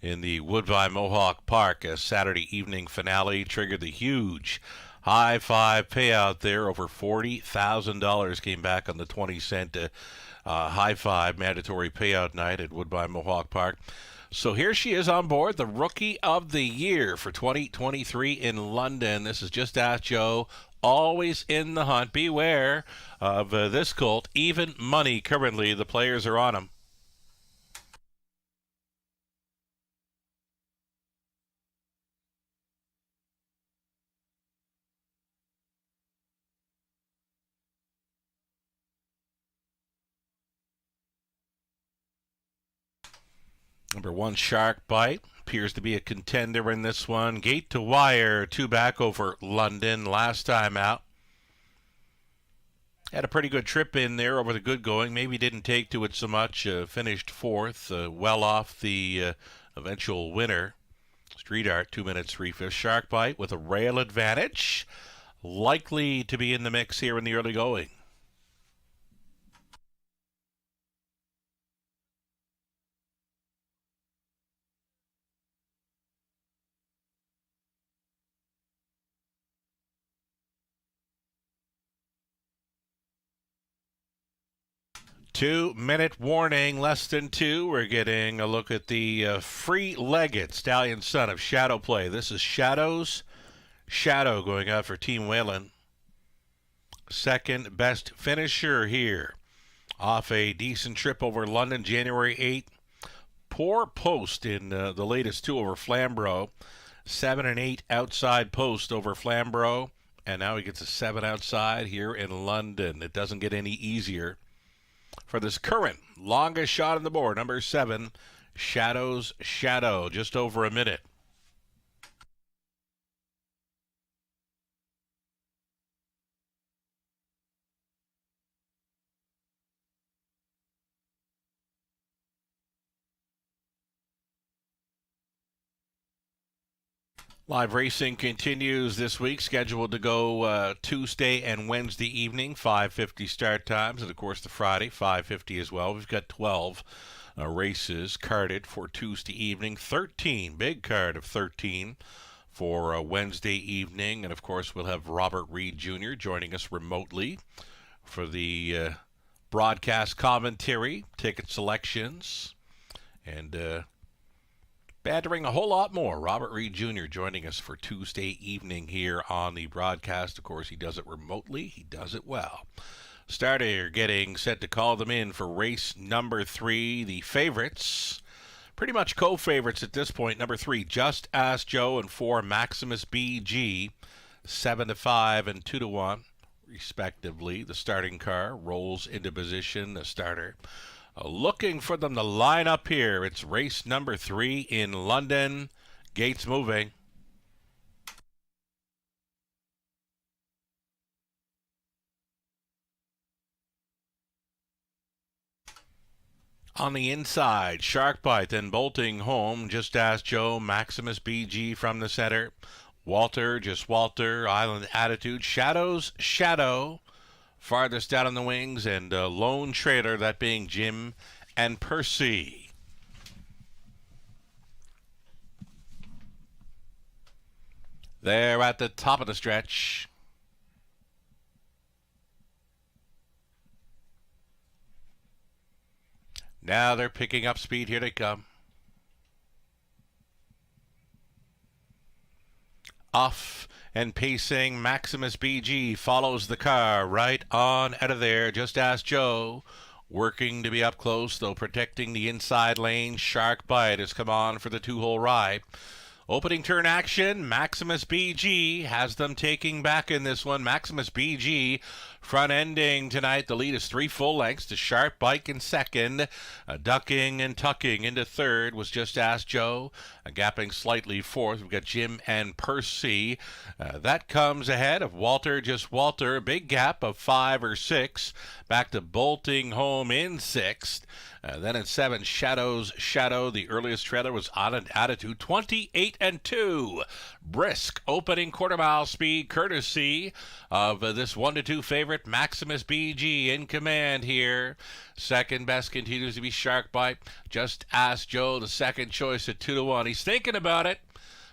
in the Woodbine Mohawk Park. A Saturday evening finale triggered the huge high 5 payout there. Over $40,000 came back on the 20-cent high 5 mandatory payout night at Woodbine Mohawk Park. So here she is on board, the Rookie of the Year for 2023 in London. This is Just Ask Joe. Always in the hunt. Beware of this colt. Even money currently. The players are on him. Number 1, Shark Bite. Appears to be a contender in this one. Gate to wire, 2 back over London last time out. Had a pretty good trip in there over the good going. Maybe didn't take to it so much. Finished 4th, well off the eventual winner. Street Art, 2 minutes 3/5. Shark Bite with a rail advantage. Likely to be in the mix here in the early going. Two-minute warning, less than 2. We're getting a look at the free-legged Stallion Son of Shadow Play. This is Shadows Shadow going out for Team Whalen. Second best finisher here. Off a decent trip over London, January 8th. Poor post in the latest 2 over Flamborough. 7 and 8 outside post over Flamborough. And now he gets a 7 outside here in London. It doesn't get any easier for this current longest shot on the board, number 7, Shadows Shadow, just over a minute. Live racing continues this week, scheduled to go Tuesday and Wednesday evening, 5:50 start times, and of course the Friday, 5:50 as well. We've got 12 races carded for Tuesday evening, 13, big card of 13 for Wednesday evening, and of course we'll have Robert Reed Jr. joining us remotely for the broadcast commentary, ticket selections, and bantering a whole lot more. Robert Reed Jr. joining us for Tuesday evening here on the broadcast. Of course, he does it remotely. He does it well. Starter getting set to call them in for race number 3. The favorites, pretty much co-favorites at this point. Number 3, Just Ask Joe, and 4, Maximus BG, 7-5 and 2-1, respectively. The starting car rolls into position. The starter looking for them to line up here. It's race number 3 in London. Gates moving. On the inside, Shark Bite, then bolting home. Just Ask Joe, Maximus BG from the center. Walter, Just Walter, Island Attitude. Shadows, Shadow, farthest down on the wings, and Lone Trailer, that being Jim and Percy. They're at the top of the stretch. Now they're picking up speed. Here they come. Off and pacing, Maximus BG follows the car right on out of there. Just Ask Joe, working to be up close, though protecting the inside lane. Shark Bite has come on for the 2-hole ride. Opening turn action, Maximus BG has them taking back in this one. Maximus BG front-ending tonight. The lead is 3 full lengths to Shark Bite in second. Ducking and tucking into third was Just Ask Joe. Gapping slightly fourth, we've got Jim and Percy. That comes ahead of Walter, Just Walter. A big gap of 5 or 6. Back to bolting home in sixth. Then in 7, Shadows Shadow. The earliest trailer was Island Attitude, 28 and 2. Brisk opening quarter-mile speed, courtesy of this 1-2 favorite, Maximus BG, in command here. Second best continues to be Shark Bite. Just Ask Joe, the second choice at 2-1. He's thinking about it.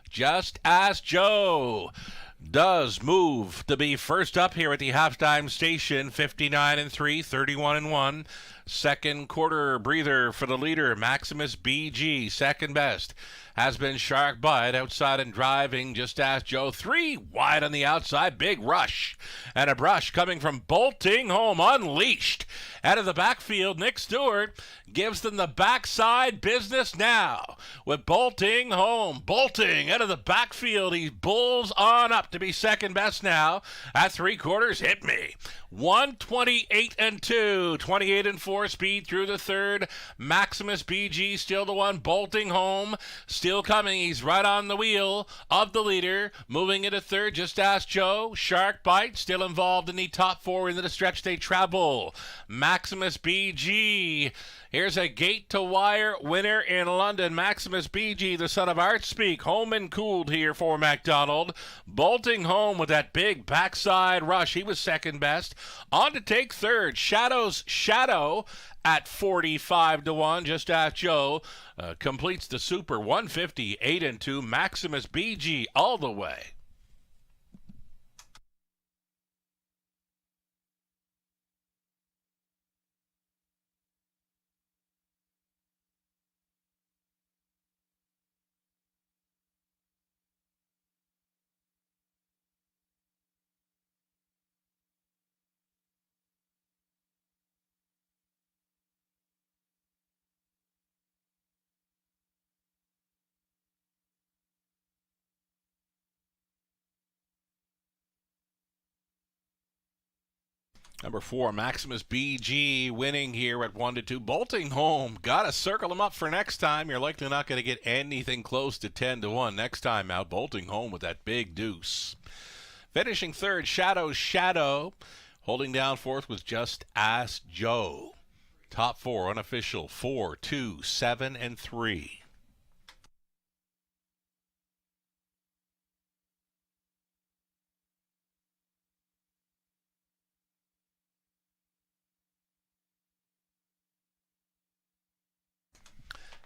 Just Ask Joe does move to be first up here at the halftime station, 59 and 3, 31 and 1. Second quarter breather for the leader, Maximus BG. Second best has been Shark Bite. Outside and driving, Just Ask Joe. 3 wide on the outside. Big rush and a brush coming from bolting home. Unleashed out of the backfield. Nick Stewart gives them the backside business now with bolting home. Bolting out of the backfield. He bulls on up to be second best now at 3/4. Hit me. 128 and 2, 28 and 4 speed through the third. Maximus BG still the one bolting home, still coming. He's right on the wheel of the leader, moving into third. Just Ask Joe. Shark Bite still involved in the top 4 into the stretch they travel. Maximus BG. Here's a gate-to-wire winner in London. Maximus BG, the son of Art Speak, home and cooled here for MacDonald. Bolting home with that big backside rush. He was second best. On to take third. Shadows Shadow at 45-1. Just Ask Joe completes the super 158 and 2. Maximus BG all the way. Number 4, Maximus BG winning here at 1-2. Bolting home. Got to circle him up for next time. You're likely not going to get anything close to 10-1 next time out. Bolting home with that big deuce. Finishing third, Shadow Shadow. Holding down fourth was Just Ask Joe. Top 4 unofficial, 4, 2, 7, and 3.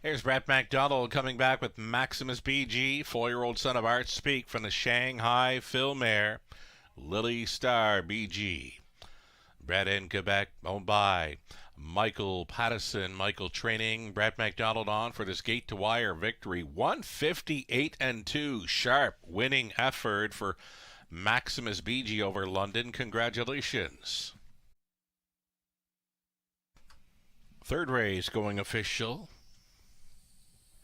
Here's Brett McDonald coming back with Maximus BG, 4-year-old son of Art Speak from the Shanghai Phil Mare, Lily Star BG. Brett in Quebec, owned by Michael Pattison. Michael training Brett McDonald on for this gate to wire victory. 158-2. Sharp winning effort for Maximus BG over London. Congratulations. Third race going official.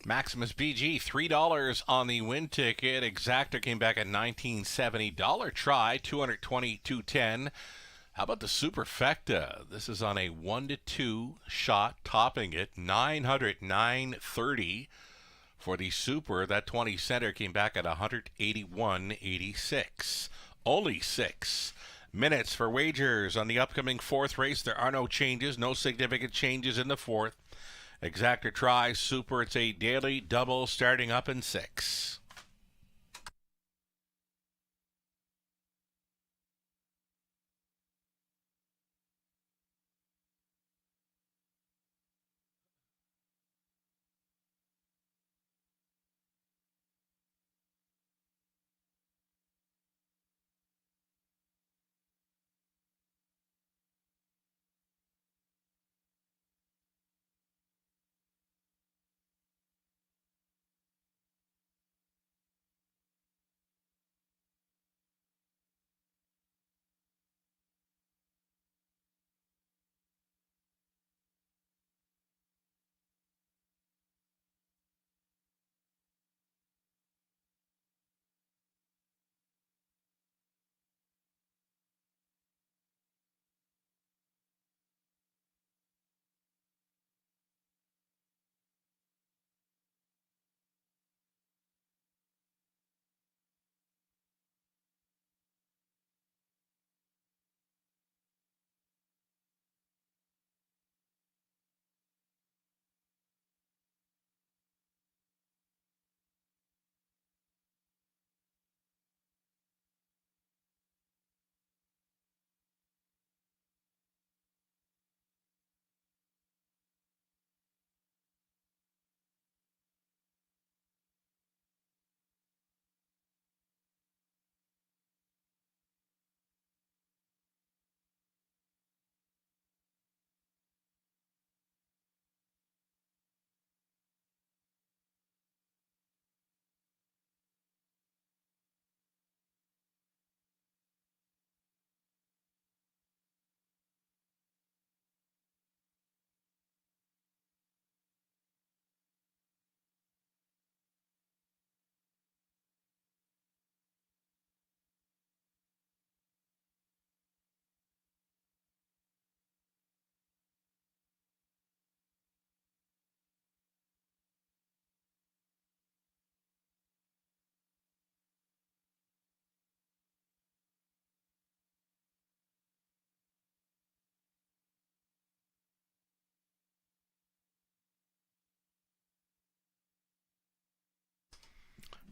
Maximus BG, $3 on the win ticket. Exacta came back at $19.70. $1 try, $220-210. How about the Superfecta? This is on a 1-2 shot, topping it, $900-930 for the Super. That 20 center came back at $181.86. Only 6 minutes for wagers on the upcoming fourth race. There are no changes, no significant changes in the fourth. Exacta try, Super, it's a daily double starting up in 6.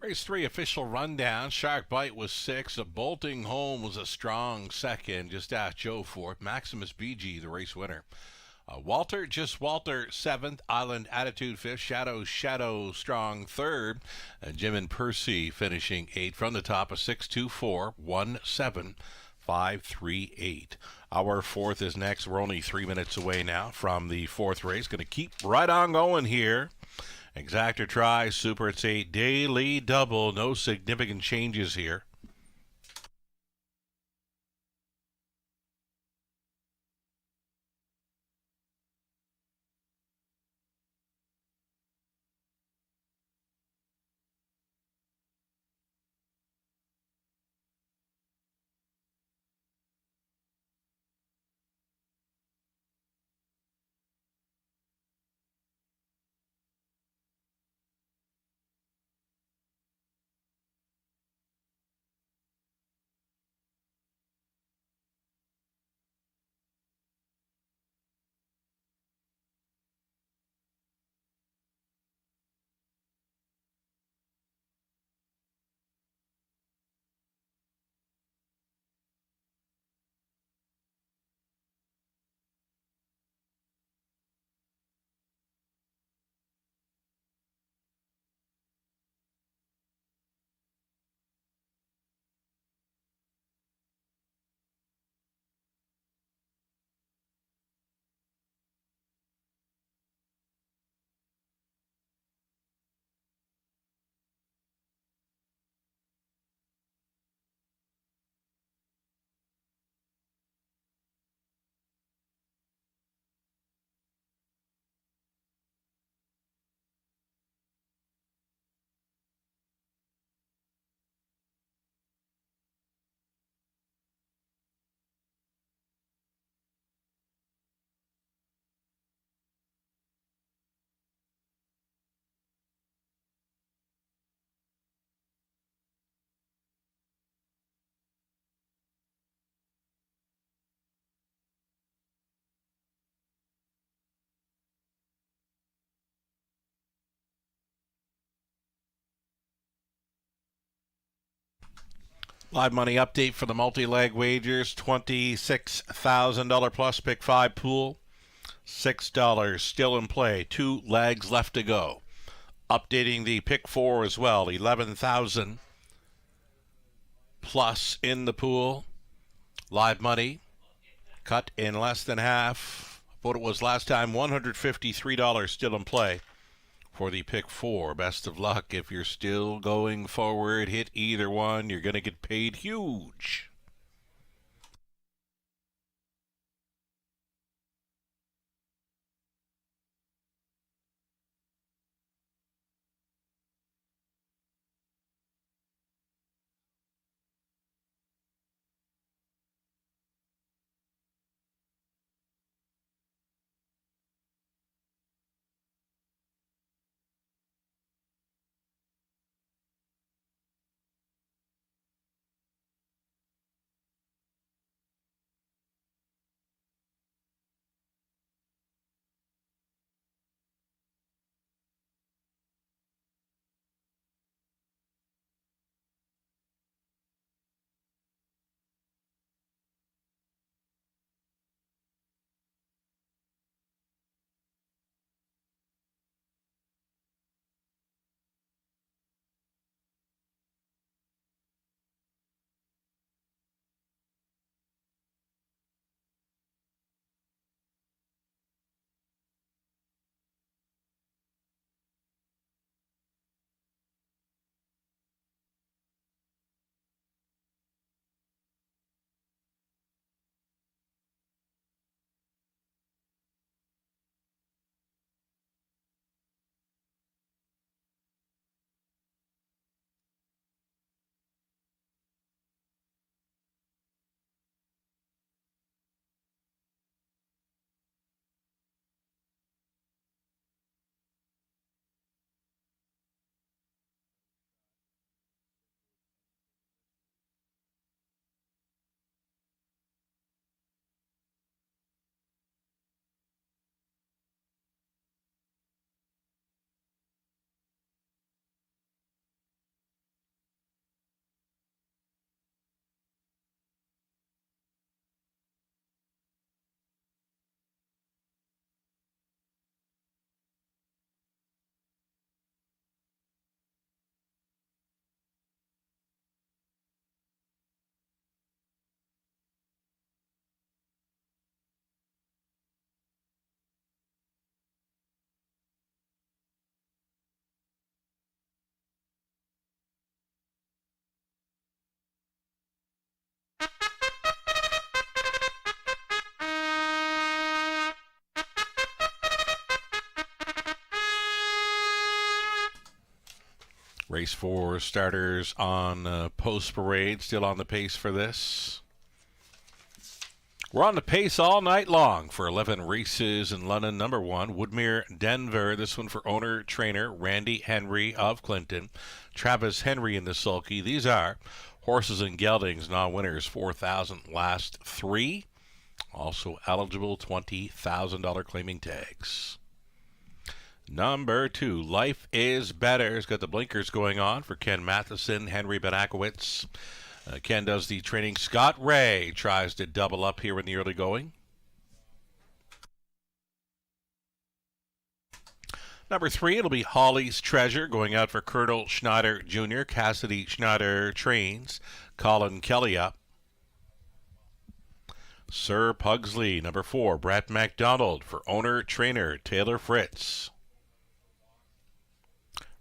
Race 3 official rundown. Shark Bite was 6. A Bolting Home was a strong second. Just ask Joe for it. Maximus BG, the race winner. Walter, just Walter, 7th. Island Attitude, 5th. Shadow, strong, 3rd. Jim and Percy finishing 8th. From the top, a 6-2-4-1-7-5-3-8. Our fourth is next. We're only 3 minutes away now from the fourth race. Going to keep right on going here. Exacta try, Super, it's a daily double. No significant changes here. Live money update for the multi-leg wagers. $26,000 plus pick 5 pool. $6 still in play. 2 legs left to go. Updating the pick 4 as well. 11,000 plus in the pool. Live money cut in less than half what it was last time. $153 still in play for the pick 4. Best of luck if you're still going forward. Hit either one. You're going to get paid huge. Race 4 starters on post parade, still on the pace for this. We're on the pace all night long for 11 races in London. Number 1, Woodmere, Denver. This one for owner-trainer Randy Henry of Clinton. Travis Henry in the sulky. These are horses and geldings, non-winners, 4,000 last 3. Also eligible, $20,000 claiming tags. Number 2, Life is Better. It's got the blinkers going on for Ken Matheson, Henry Benakowitz. Ken does the training. Scott Ray tries to double up here in the early going. Number 3, it'll be Holly's Treasure, going out for Colonel Schneider Jr. Cassidy Schneider trains. Colin Kelly up. Sir Pugsley, number 4, Brett MacDonald for owner-trainer Taylor Fritz.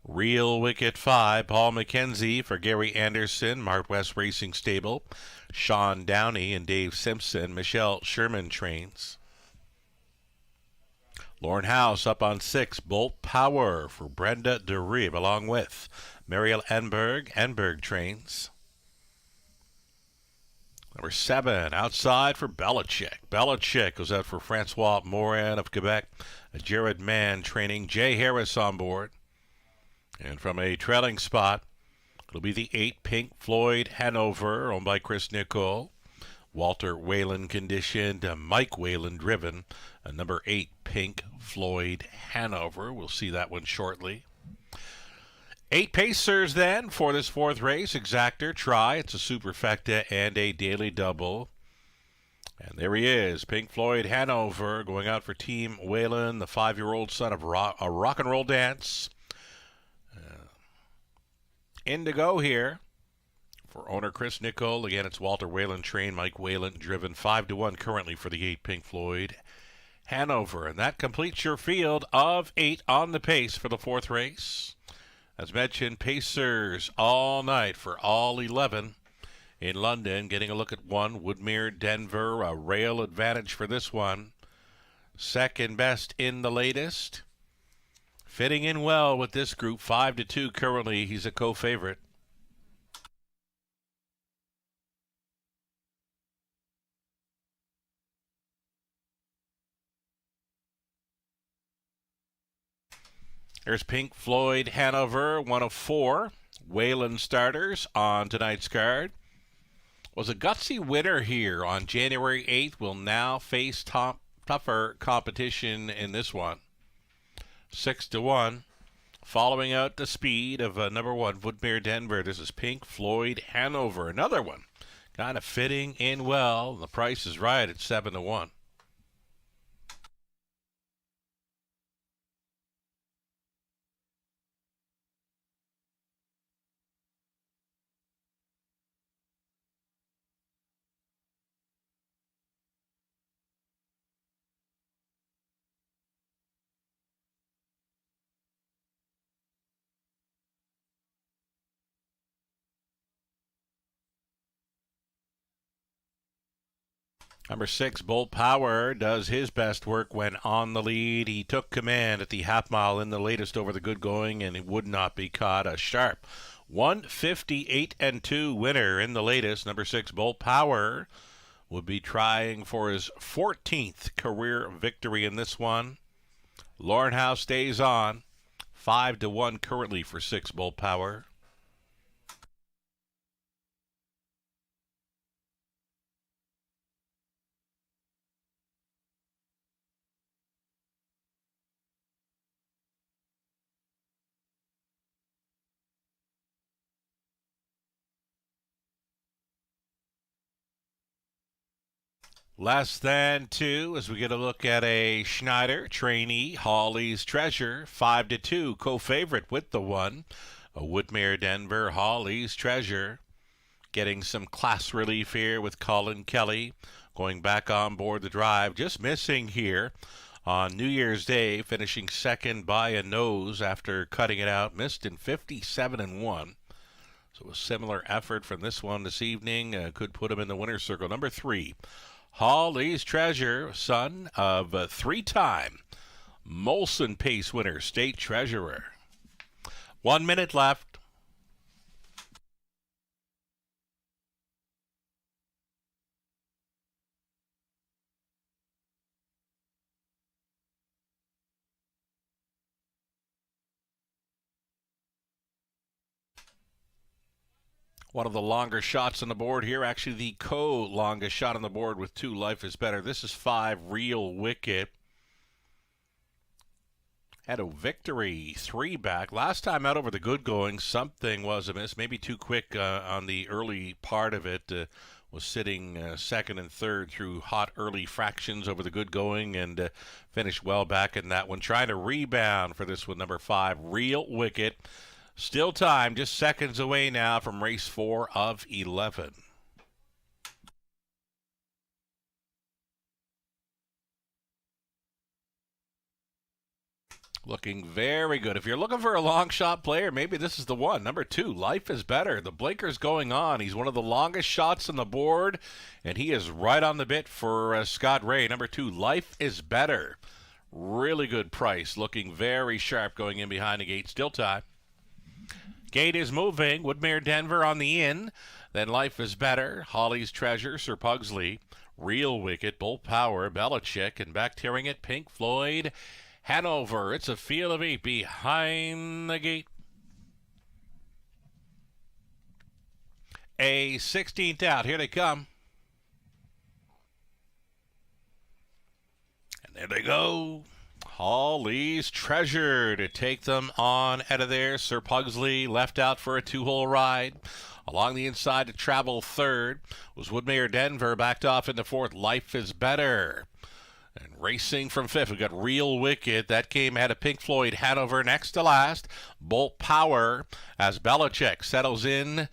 Real Wicket 5, Paul McKenzie for Gary Anderson, Mart West Racing Stable. Sean Downey and Dave Simpson, Michelle Sherman trains. Lorne House up on 6, Bolt Power for Brenda DeRive, along with Mariel Enberg trains. Number 7, Outside for Belichick. Belichick goes out for Francois Morin of Quebec. Jared Mann training. Jay Harris on board. And from a trailing spot, it'll be the 8, Pink Floyd Hanover, owned by Chris Nicole. Walter Whalen conditioned, Mike Whalen driven. Number 8, Pink Floyd Hanover. We'll see that one shortly. 8 pacers then for this fourth race. Exactor, try. It's a superfecta and a daily double. And there he is, Pink Floyd Hanover, going out for Team Whalen, the 5-year-old son of a rock and roll dance. Indigo here for owner Chris Nichol. Again, it's Walter Whalen trained, Mike Whalen driven. 5-1 currently for the 8 Pink Floyd Hanover. And that completes your field of 8 on the pace for the fourth race. As mentioned, pacers all night for all 11 in London. Getting a look at one, Woodmere, Denver, a rail advantage for this one. Second best in the latest. Fitting in well with this group, 5-2 currently. He's a co-favorite. There's Pink Floyd Hanover, one of 4 Whalen starters on tonight's card. Was a gutsy winner here on January 8th. Will now face tougher competition in this one. 6-1. Following out the speed of number 1, Woodmere, Denver. This is Pink Floyd Hanover. Another one. Kind of fitting in well. The price is right at 7-1. Number 6, Bolt Power, does his best work when on the lead. He took command at the half mile in the latest over the good going, and it would not be caught. A sharp 158-2 winner in the latest. Number 6, Bolt Power, would be trying for his 14th career victory in this one. Lornhouse stays on. 5-1 currently for 6, Bolt Power. Less than 2 as we get a look at a Schneider trainee, Hawley's Treasure, 5-2, co-favorite with the 1. A Woodmere, Denver, Hawley's Treasure, getting some class relief here with Colin Kelly going back on board the drive. Just missing here on New Year's Day, finishing second by a nose after cutting it out. Missed in 57-1. So a similar effort from this one this evening could put him in the winner's circle. Number 3. Hawley's Treasure, son of a 3-time Molson Pace winner, state treasurer. 1 minute left. One of the longer shots on the board here, actually the co-longest shot on the board with 2, Life is Better. This is 5, Real Wicket. Had a victory 3 back. Last time out over the good going, something was amiss. Maybe too quick on the early part of it. Was sitting second and third through hot early fractions over the good going and finished well back in that one. Trying to rebound for this one, number 5, Real Wicket. Still time, just seconds away now from race 4 of 11. Looking very good. If you're looking for a long shot player, maybe this is the one. Number 2, Life is Better. The blinker's going on. He's one of the longest shots on the board, and he is right on the bit for Scott Ray. Number 2, Life is Better. Really good price. Looking very sharp going in behind the gate. Still time. Gate is moving. Woodmere, Denver on the in. Then Life is Better. Hawley's Treasure, Sir Pugsley. Real Wicket, Bolt Power, Belichick, and back tearing it, Pink Floyd Hanover. It's a field of 8 behind the gate. A 16th out. Here they come. And there they go. Holly's Treasure to take them on out of there. Sir Pugsley left out for a 2-hole ride. Along the inside to travel third was Woodmere Denver, backed off into fourth. Life is Better. And racing from fifth, we got Real Wicked. That game had a Pink Floyd Hanover next to last. Bolt Power as Belichick settles in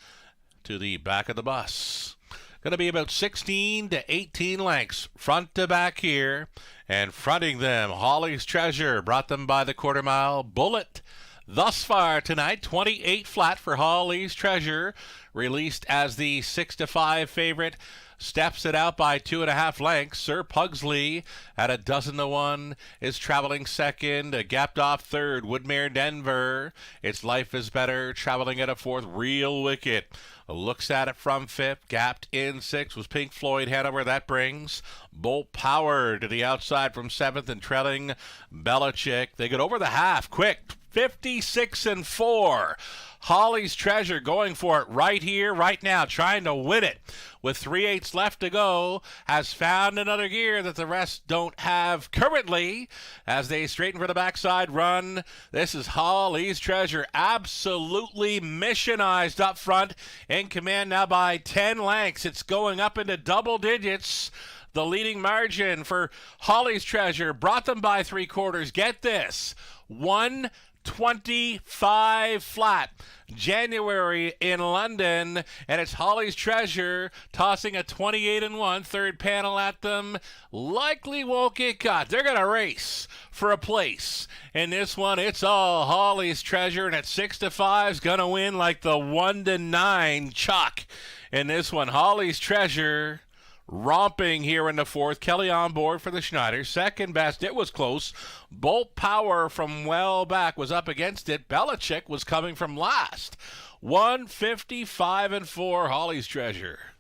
to the back of the bus. Going to be about 16 to 18 lengths front to back here. And fronting them, Holly's Treasure, brought them by the quarter mile Bullet. Thus far tonight, 28 flat for Holly's Treasure, released as the 6-5 favorite. Steps it out by 2.5 lengths. Sir Pugsley at 12-1 is traveling second. Gapped off third. Woodmere Denver. Its Life is Better traveling at a fourth. Real Wicked looks at it from fifth. Gapped in sixth was Pink Floyd Hanover. That brings Bolt Power to the outside from seventh and trailing Belichick. They get over the half quick. 56-4. Holly's Treasure going for it right here, right now, trying to win it. With 3/8 left to go, has found another gear that the rest don't have currently as they straighten for the backside run. This is Holly's Treasure, absolutely missionized up front, in command now by 10 lengths. It's going up into double digits. The leading margin for Holly's Treasure, brought them by 3/4. Get this, 125 flat. January in London, and it's Holly's Treasure tossing a 28-1. Third panel at them. Likely won't get caught. They're going to race for a place. In this one, it's all Holly's Treasure, and at 6-5 is going to win like the 1-9 chalk. In this one, Holly's Treasure romping here in the fourth. Kelly on board for the Schneider. Second best. It was close. Bolt Power from well back was up against it. Belichick was coming from last. 155-4. Holly's Treasure.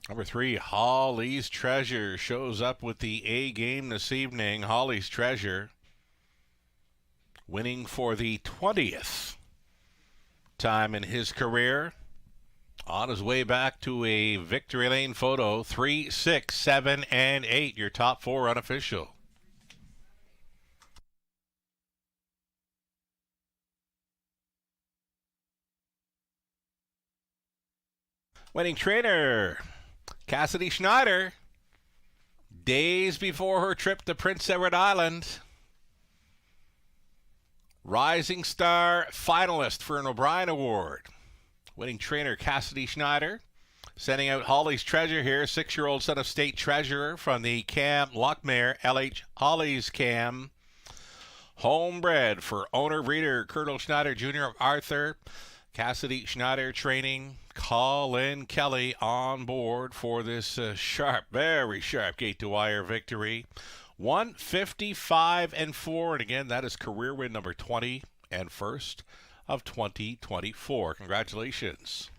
Number 3, Holly's Treasure shows up with the A game this evening. Holly's Treasure winning for the 20th time in his career. On his way back to a victory lane photo. 3, 6, 7, and 8. Your top 4 unofficial. Winning trainer, Cassidy Schneider, days before her trip to Prince Edward Island. Rising Star finalist for an O'Brien Award. Winning trainer Cassidy Schneider, sending out Holly's Treasure here, 6-year-old son of state treasurer from the Cam Lockmare LH Holly's Cam. Homebred for owner breeder Colonel Schneider Jr. of Arthur. Cassidy Schneider training Colin Kelly on board for this sharp, very sharp gate-to-wire victory. 155-4, and again, that is career win number 20 and first of 2024. Congratulations.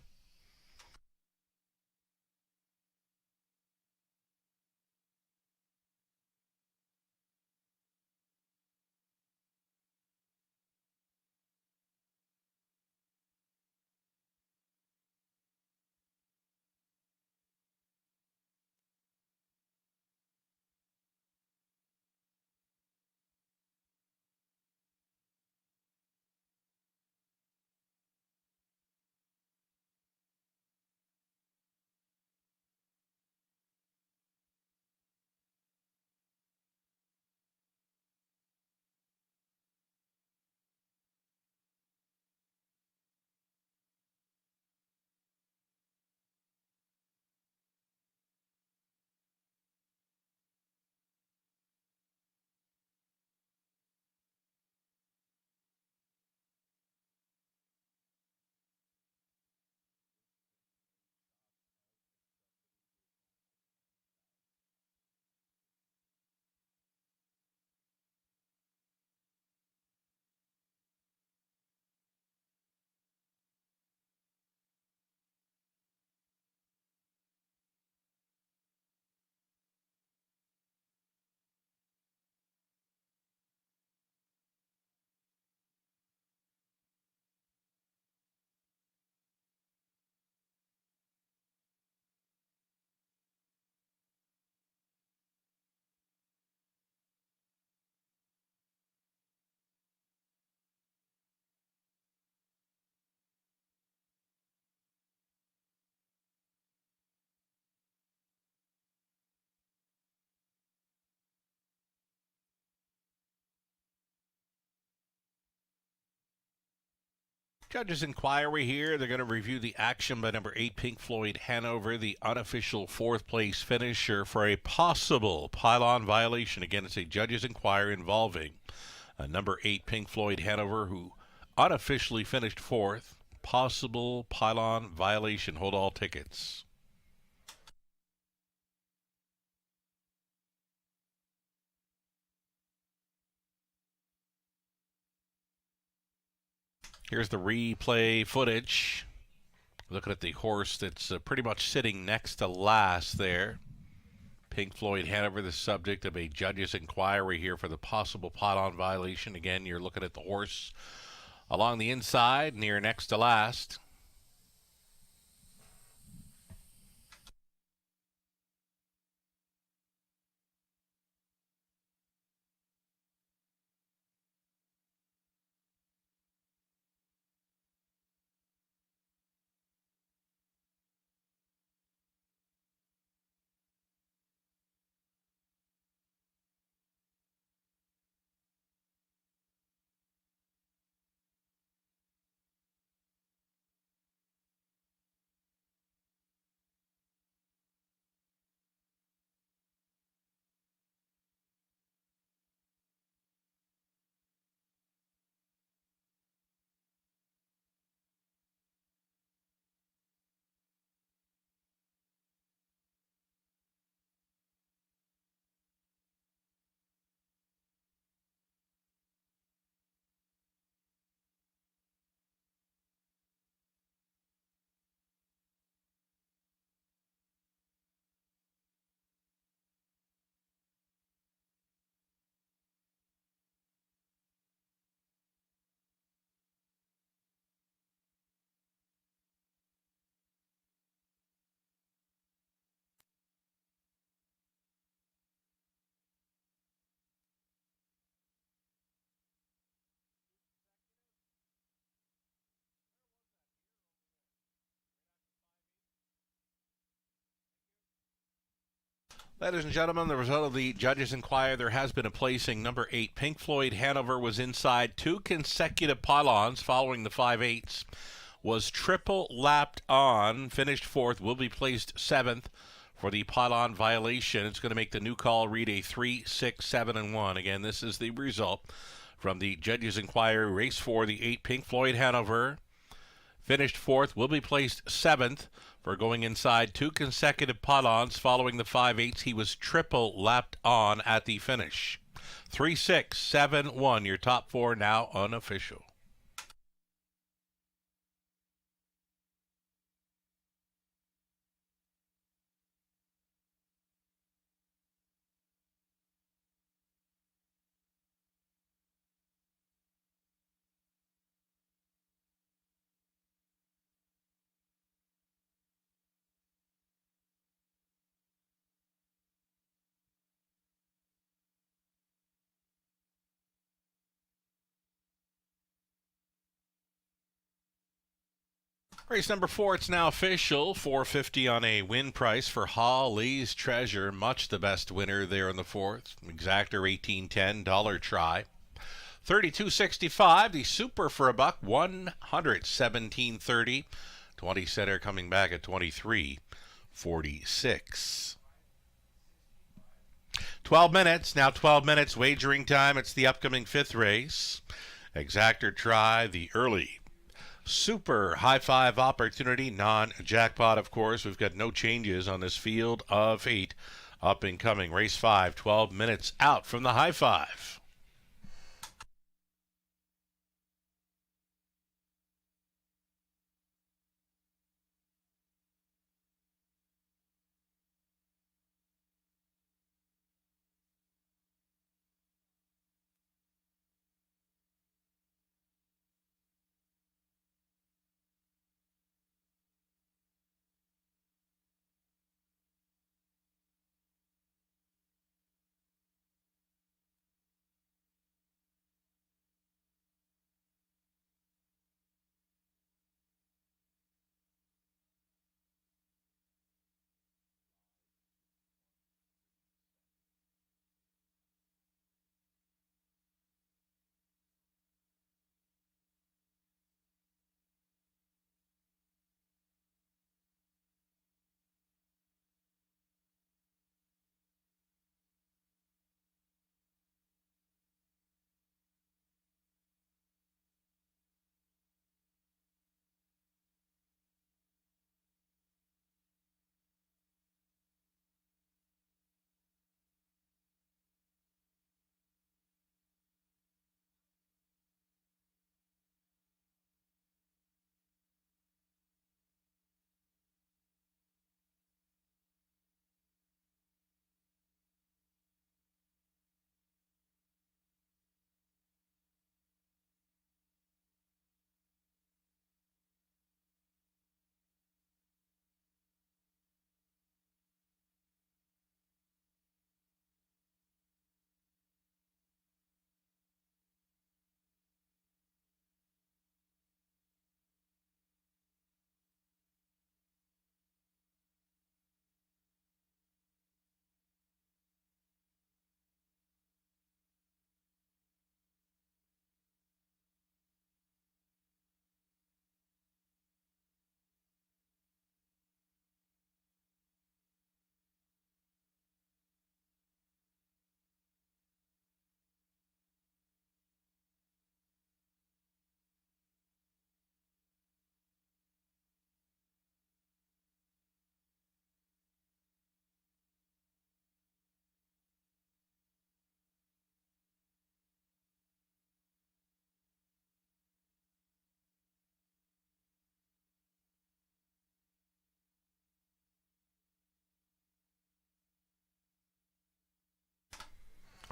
Judges' inquiry here. They're going to review the action by number 8, Pink Floyd Hanover, the unofficial fourth-place finisher, for a possible pylon violation. Again, it's a judges' inquiry involving number 8, Pink Floyd Hanover, who unofficially finished fourth. Possible pylon violation. Hold all tickets. Here's the replay footage. Looking at the horse that's pretty much sitting next to last there. Pink Floyd Hanover, the subject of a judge's inquiry here for the possible pylon violation. Again, you're looking at the horse along the inside, near next to last. Ladies and gentlemen, the result of the judges' inquiry, there has been a placing. Number 8, Pink Floyd Hanover, was inside 2 consecutive pylons following the 5/8s. Was triple lapped on, finished fourth, will be placed 7th for the pylon violation. It's going to make the new call read a 3, 6, 7, and 1. Again, this is the result from the judges' inquiry. Race 4, the 8, Pink Floyd Hanover, finished fourth, will be placed 7th for going inside 2 consecutive pylons following the 5/8s. He was triple lapped on at the finish. 3, 6, 7, 1. Your top 4 now unofficial. Race number 4, it's now official. $4.50 on a win price for Holly's Treasure. Much the best winner there in the fourth. Exactor $18.10, dollar try. $32.65, the super for a buck, $117.30. 20 center coming back at $23.46. 12 minutes, now 12 minutes wagering time. It's the upcoming 5th race. Exactor try, the early super high five opportunity, non-jackpot, of course. We've got no changes on this field of 8 up and coming. Race 5, 12 minutes out from the high five.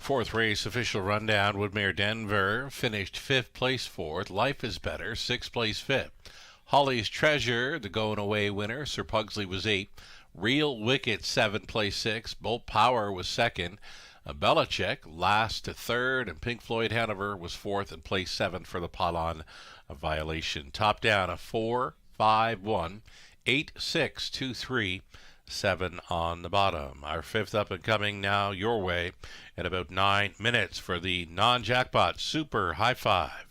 Fourth race official rundown. Woodmere Denver finished 5th, place 4th. Life is Better, 6th, place 5th. Holly's Treasure, the going away winner. Sir Pugsley was 8th. Real Wicket, 7th, place 6th. Bolt Power was 2nd. Belichick last to 3rd, and Pink Floyd Hanover was 4th and place 7th for the Pylon violation. Top down a 4-5-1, 8-6-2-3, 7 on the bottom. Our fifth up and coming now your way in about 9 minutes for the non-jackpot Super High Five.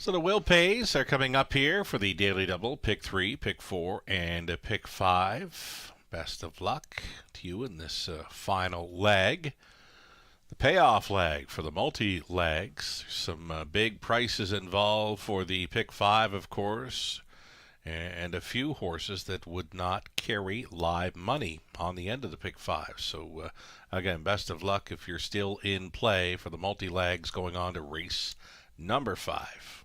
So the will pays are coming up here for the Daily Double. Pick 3, Pick 4, and Pick 5. Best of luck to you in this final leg. The payoff leg for the multi-legs. Some big prices involved for the Pick 5, of course, and a few horses that would not carry live money on the end of the Pick 5. So, again, best of luck if you're still in play for the multi-legs going on to race number 5.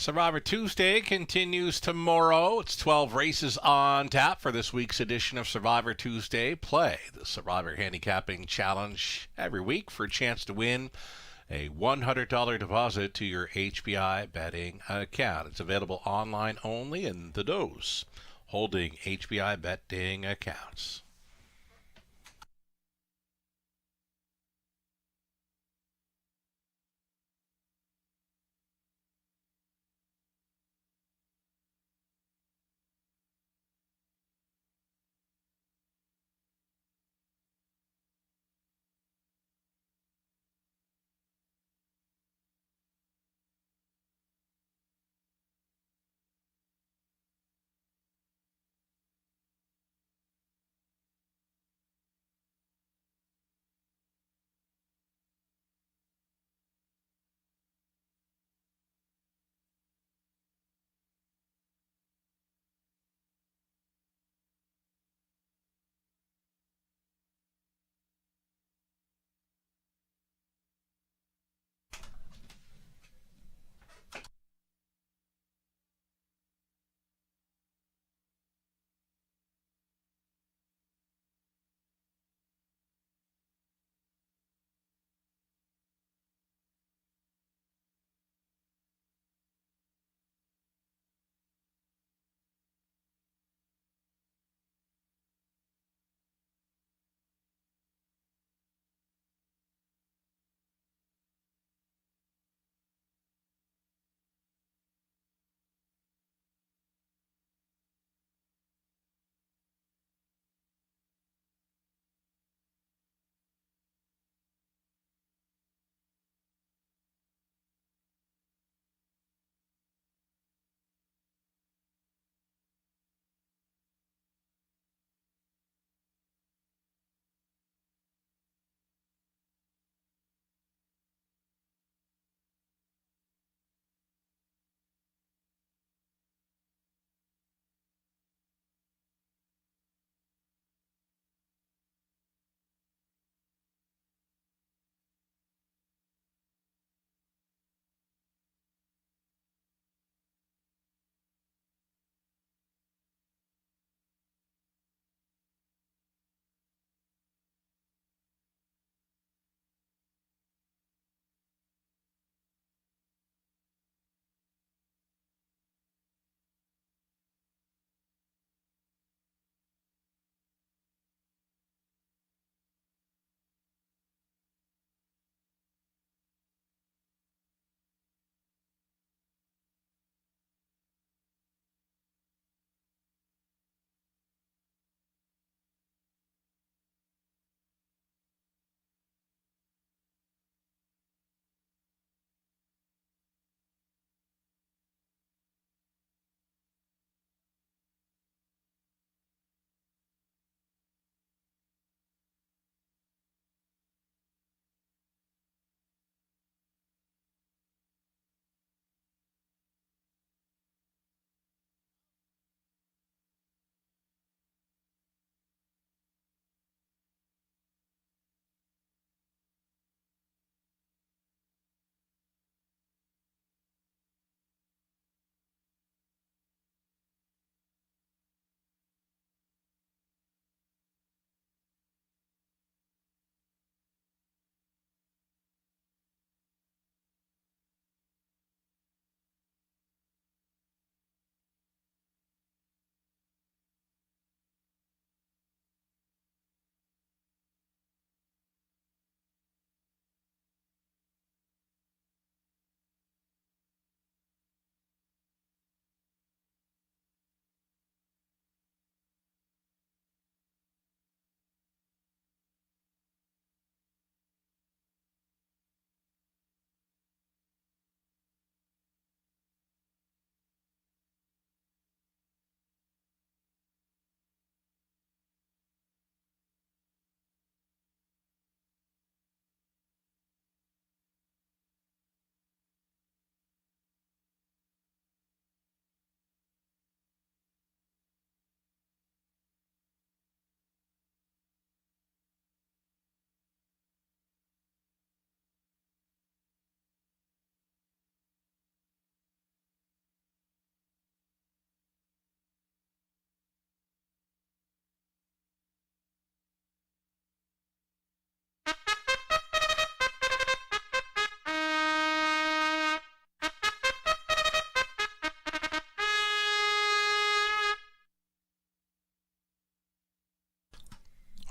Survivor Tuesday continues tomorrow. It's 12 races on tap for this week's edition of Survivor Tuesday. Play the Survivor Handicapping Challenge every week for a chance to win a $100 deposit to your HBI betting account. It's available online only in the those holding HBI betting accounts.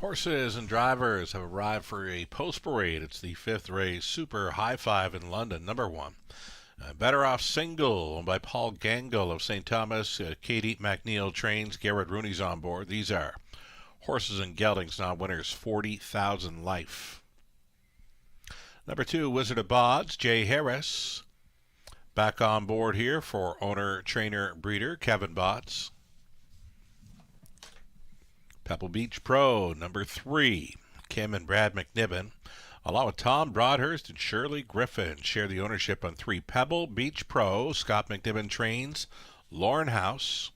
Horses and drivers have arrived for a post parade. It's the 5th race, Super High Five in London, number 1. Better Off Single, owned by Paul Gangle of St. Thomas. Katie McNeil trains. Garrett Rooney's on board. These are horses and geldings, now winners, 40,000 life. Number 2, Wizard of Bods, Jay Harris. Back on board here for owner, trainer, breeder, Kevin Bods. Pebble Beach Pro, number 3, Kim and Brad McNiven, along with Tom Broadhurst and Shirley Griffin, share the ownership on 3. Pebble Beach Pro, Scott McNiven trains. Lauren House.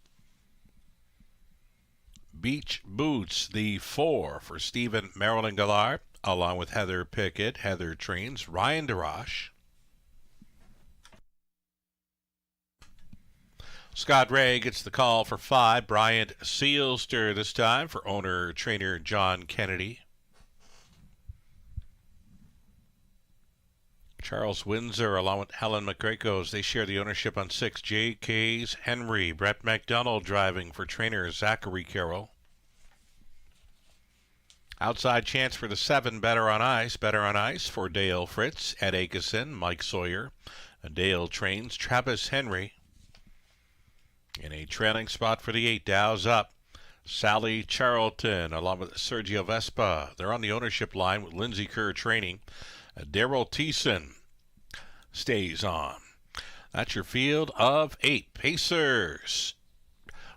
Beach Boots, the 4 for Stephen Marilyn Gallard, along with Heather Pickett. Heather trains. Ryan DeRoche. Scott Ray gets the call for 5. Bryant Sealster this time for owner-trainer John Kennedy. Charles Windsor along with Helen McGregos. They share the ownership on 6. J.K.'s Henry. Brett McDonald driving for trainer Zachary Carroll. Outside chance for the 7. Better on Ice. Better on Ice for Dale Fritz, Ed Akison, Mike Sawyer. Dale trains Travis Henry. In a trailing spot for the 8, Dow's Up. Sally Charlton along with Sergio Vespa. They're on the ownership line with Lindsay Kerr training. Daryl Thiessen stays on. That's your field of 8 Pacers.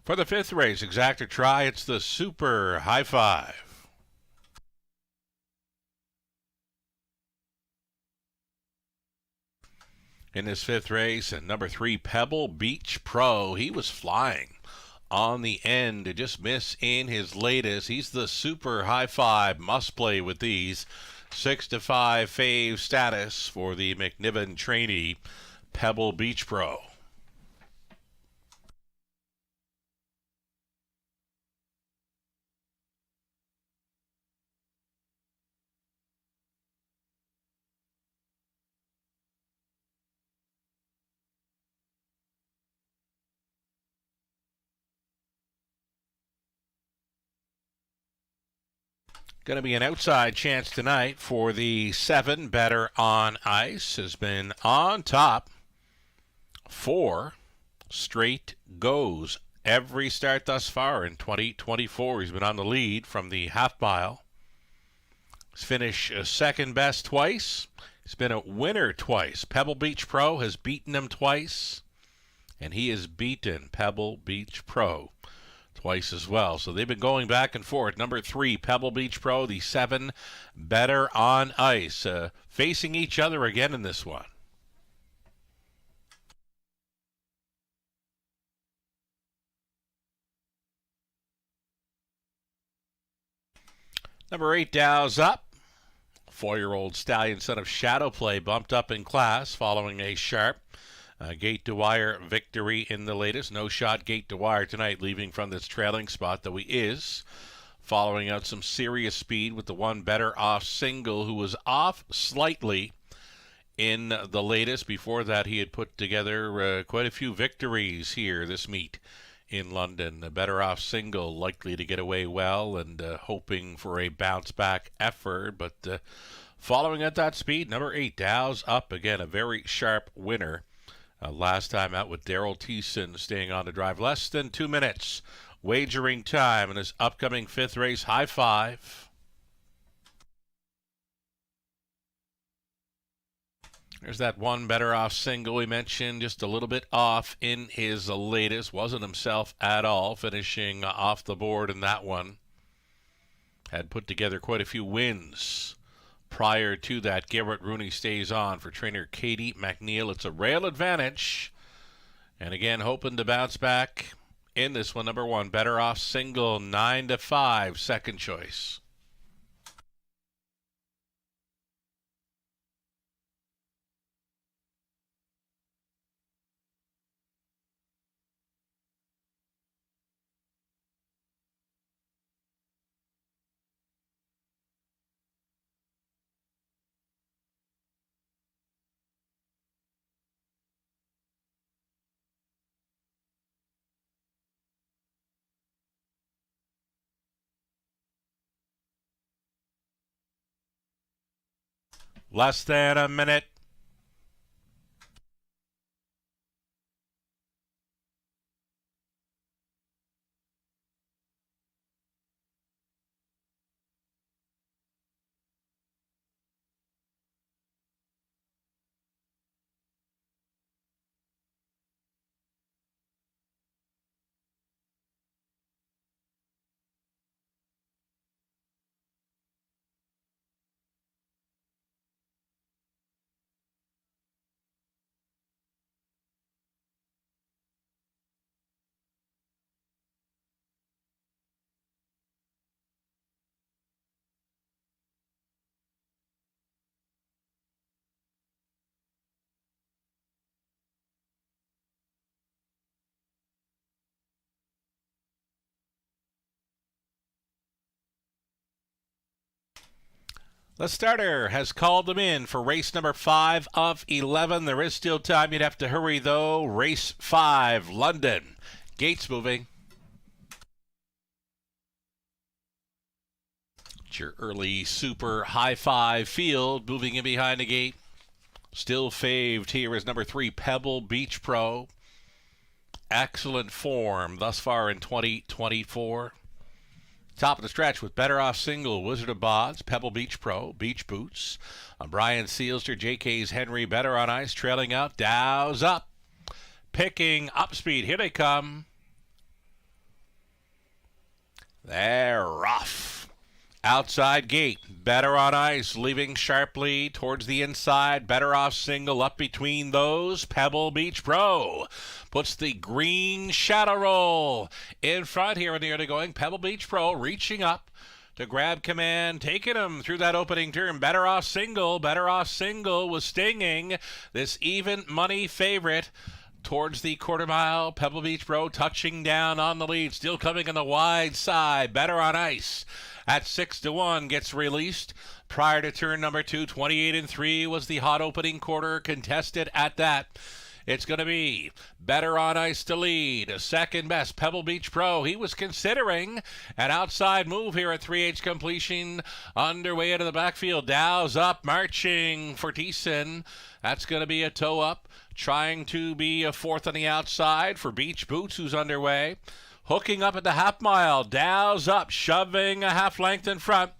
For the 5th race, exacta try, it's the Super High Five. In this 5th race, and number 3, Pebble Beach Pro. He was flying on the end to just miss in his latest. He's the Super High Five. Must play with these. 6-5 fave status for the McNiven trainee, Pebble Beach Pro. Going to be an outside chance tonight for the 7. Better on Ice. Has been on top 4 straight goes. Every start thus far in 2024. He's been on the lead from the half mile. He's finished second best twice. He's been a winner twice. Pebble Beach Pro has beaten him twice. And he has beaten Pebble Beach Pro twice as well. So they've been going back and forth. Number 3, Pebble Beach Pro, the 7, Better on Ice, facing each other again in this one. Number 8, Dow's Up. 4-year-old stallion, son of Shadow Play, bumped up in class following a sharp Gate Dwyer victory in the latest. No shot Gate Dwyer tonight, leaving from this trailing spot, though he is following out some serious speed with the 1 Better Off Single, who was off slightly in the latest. Before that, he had put together quite a few victories here this meet in London. The Better Off Single likely to get away well and hoping for a bounce-back effort, but following at that speed, number 8, Dow's Up. Again, a very sharp winner. Last time out with Daryl Thiessen staying on to drive. Less than 2 minutes wagering time in his upcoming 5th race, High Five. There's that 1 Better Off Single we mentioned, just a little bit off in his latest. Wasn't himself at all, finishing off the board in that one. Had put together quite a few wins. Prior to that, Garrett Rooney stays on for trainer Katie McNeil. It's a rail advantage. And again, hoping to bounce back in this one. Number 1, Better Off Single, 9-5, second choice. Less than a minute. The starter has called them in for race number 5 of 11. There is still time. You'd have to hurry, though. Race 5, London. Gates moving. It's your early super high five field moving in behind the gate. Still faved here is number 3, Pebble Beach Pro. Excellent form thus far in 2024. Top of the stretch with Better Off Single, Wizard of Oz, Pebble Beach Pro, Beach Boots. Brian Sealster, JK's Henry, Better on Ice, trailing out. Dow's up. Picking up speed. Here they come. They're rough. Outside gate, Better on Ice, leaving sharply towards the inside. Better Off Single up between those. Pebble Beach Pro puts the green shadow roll in front here in the early going. Pebble Beach Pro reaching up to grab command, taking him through that opening turn. Better Off Single was stinging this even money favorite towards the quarter mile. Pebble Beach Pro touching down on the lead, still coming on the wide side. Better on Ice at 6-1 gets released prior to turn number 2. 28-3 was the hot opening quarter, contested at that. It's going to be Better on Ice to lead. Second best, Pebble Beach Pro. He was considering an outside move here at 3H completion. Underway into the backfield. Dow's up, marching for Thiessen. That's going to be a toe up. Trying to be a fourth on the outside for Beach Boots, who's underway. Hooking up at the half mile. Dow's up, shoving a half length in front.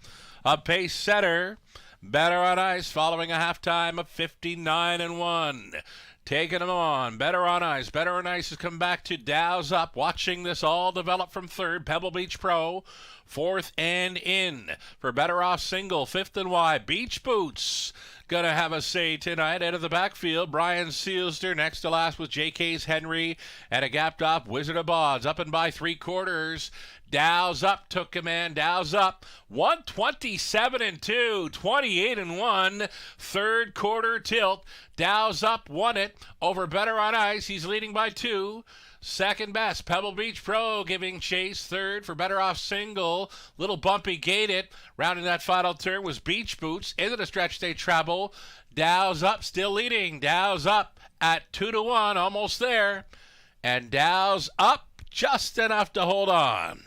A pace setter. Better on Ice following a halftime of 59-1. Taking him on. Better on Ice. Better on Ice has come back to Dow's up. Watching this all develop from third. Pebble Beach Pro. Fourth and in for Better Off Single. Fifth and wide. Beach Boots going to have a say tonight. Out of the backfield, Brian Sealster next to last with JK's Henry and a gapped off Wizard of Oz up and by 3/4. Dow's up, took command. Dow's up 127-2, 28-1. Third quarter tilt. Dow's up, won it over Better on Ice. He's leading by 2. Second best, Pebble Beach Pro giving chase. Third for Better Off Single. Little bumpy gate it. Rounding that final turn was Beach Boots. Into the stretch they travel. Dow's up, still leading. Dow's up at 2-1, almost there. And Dow's up just enough to hold on.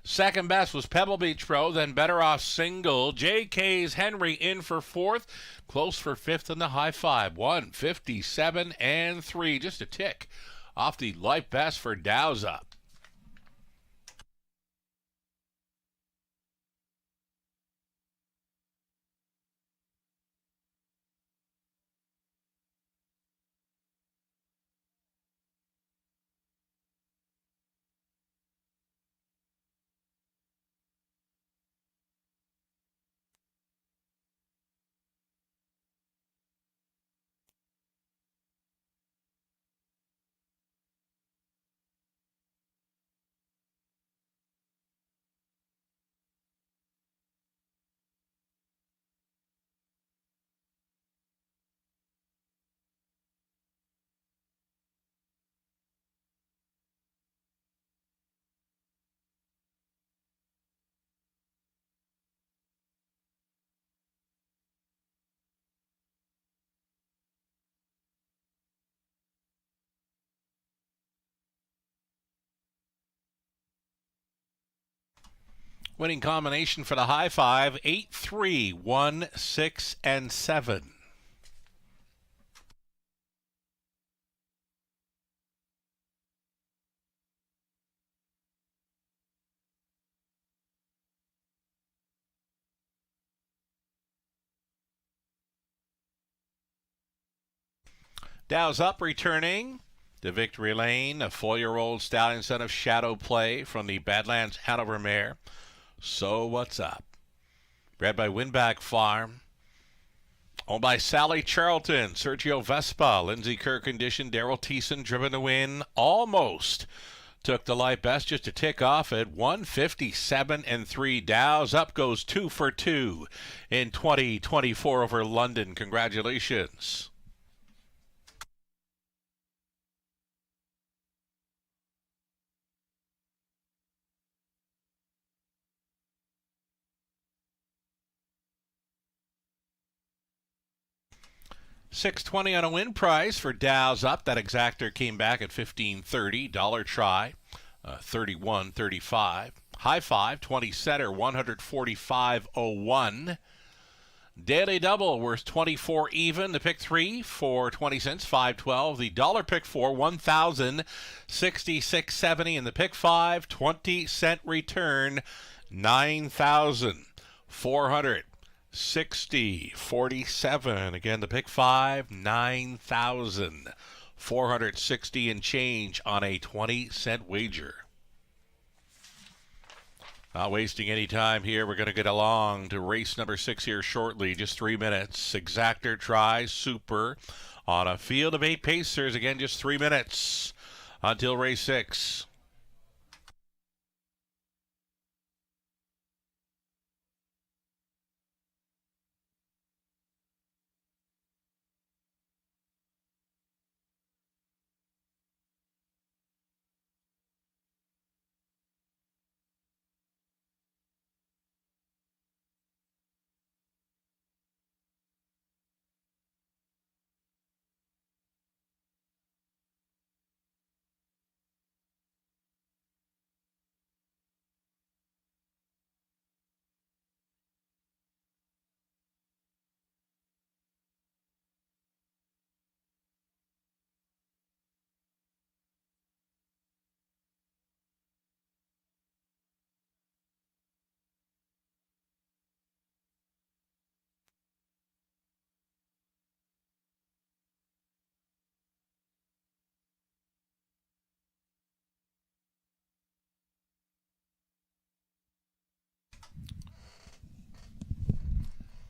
Second best was Pebble Beach Pro, then Better Off Single. JK's Henry in for fourth. Close for fifth in the high five. 157-3. Just a tick off the life best for Dow's up. Winning combination for the high five, 8, 3, 1, 6, and 7. Dow's up, returning to victory lane. A 4-year-old stallion son of Shadow Play from the Badlands Hanover mare. So what's up? Bred by Winback Farm. Owned by Sally Charlton, Sergio Vespa, Lindsay Kerr condition, Daryl Thiessen driven to win. Almost took the light best just to tick off at 157 and 3. Dow's up, goes 2 for 2 in 2024 over London. Congratulations. $6.20 on a win price for Dow's up. That exactor came back at $15.30. Dollar try, $31.35. High five, 20 setter, $145.01. Daily double worth 24 even. The pick 3 for 20 cents, $5.12. The dollar pick 4, $1,066.70. And the pick 5, 20-cent return, $9,460.47. Again, the pick 5, $9,460 and change on a 20-cent wager. Not wasting any time here. We're going to get along to race number 6 here shortly. Just 3 minutes. Exactor tries super on a field of 8 pacers. Again, just 3 minutes until race 6.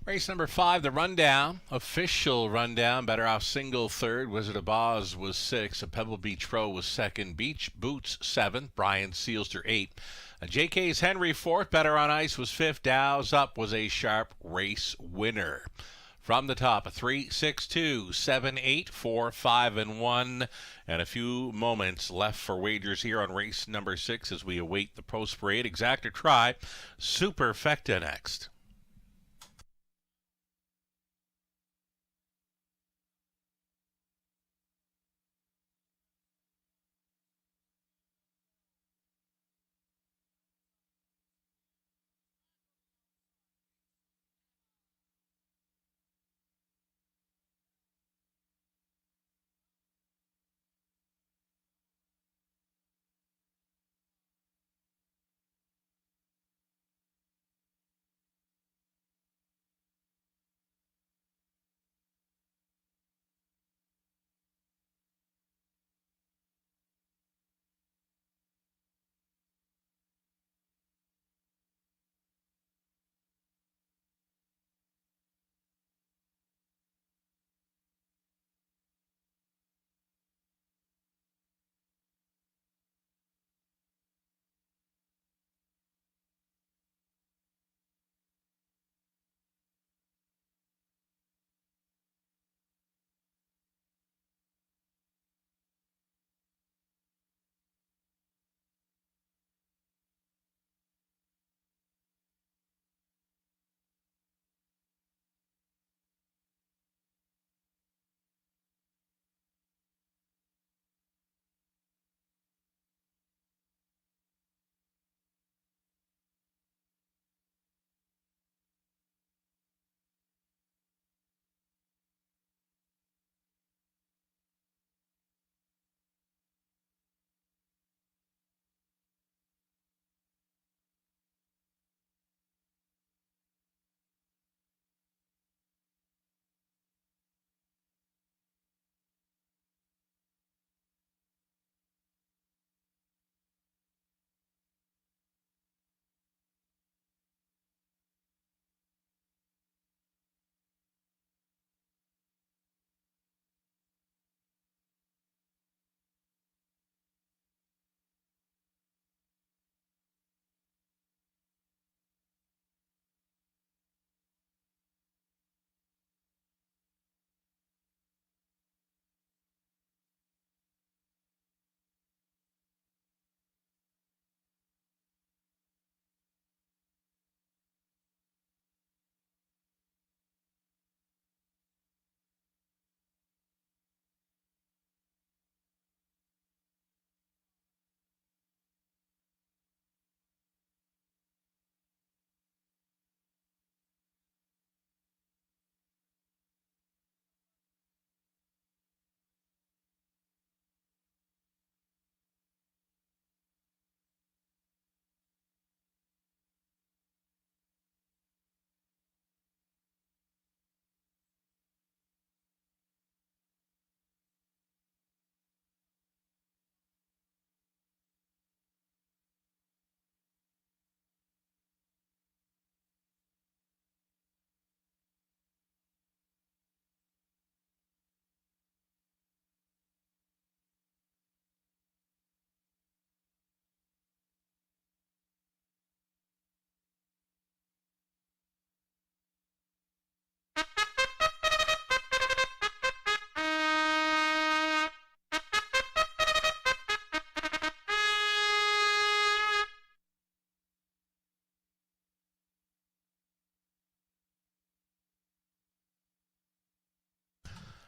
Race number 5, the rundown. Official rundown. Better Off Single third. Wizard of Oz was 6. A Pebble Beach Pro was second. Beach Boots 7th. Brian Sealster 8th. JK's Henry 4th. Better on Ice was 5th. Dow's Up was a sharp race winner. From the top, a 3, 6, 2, 7, 8, 4, 5, and 1. And a few moments left for wagers here on race number 6 as we await the post-parade. Exactor try. Superfecta next.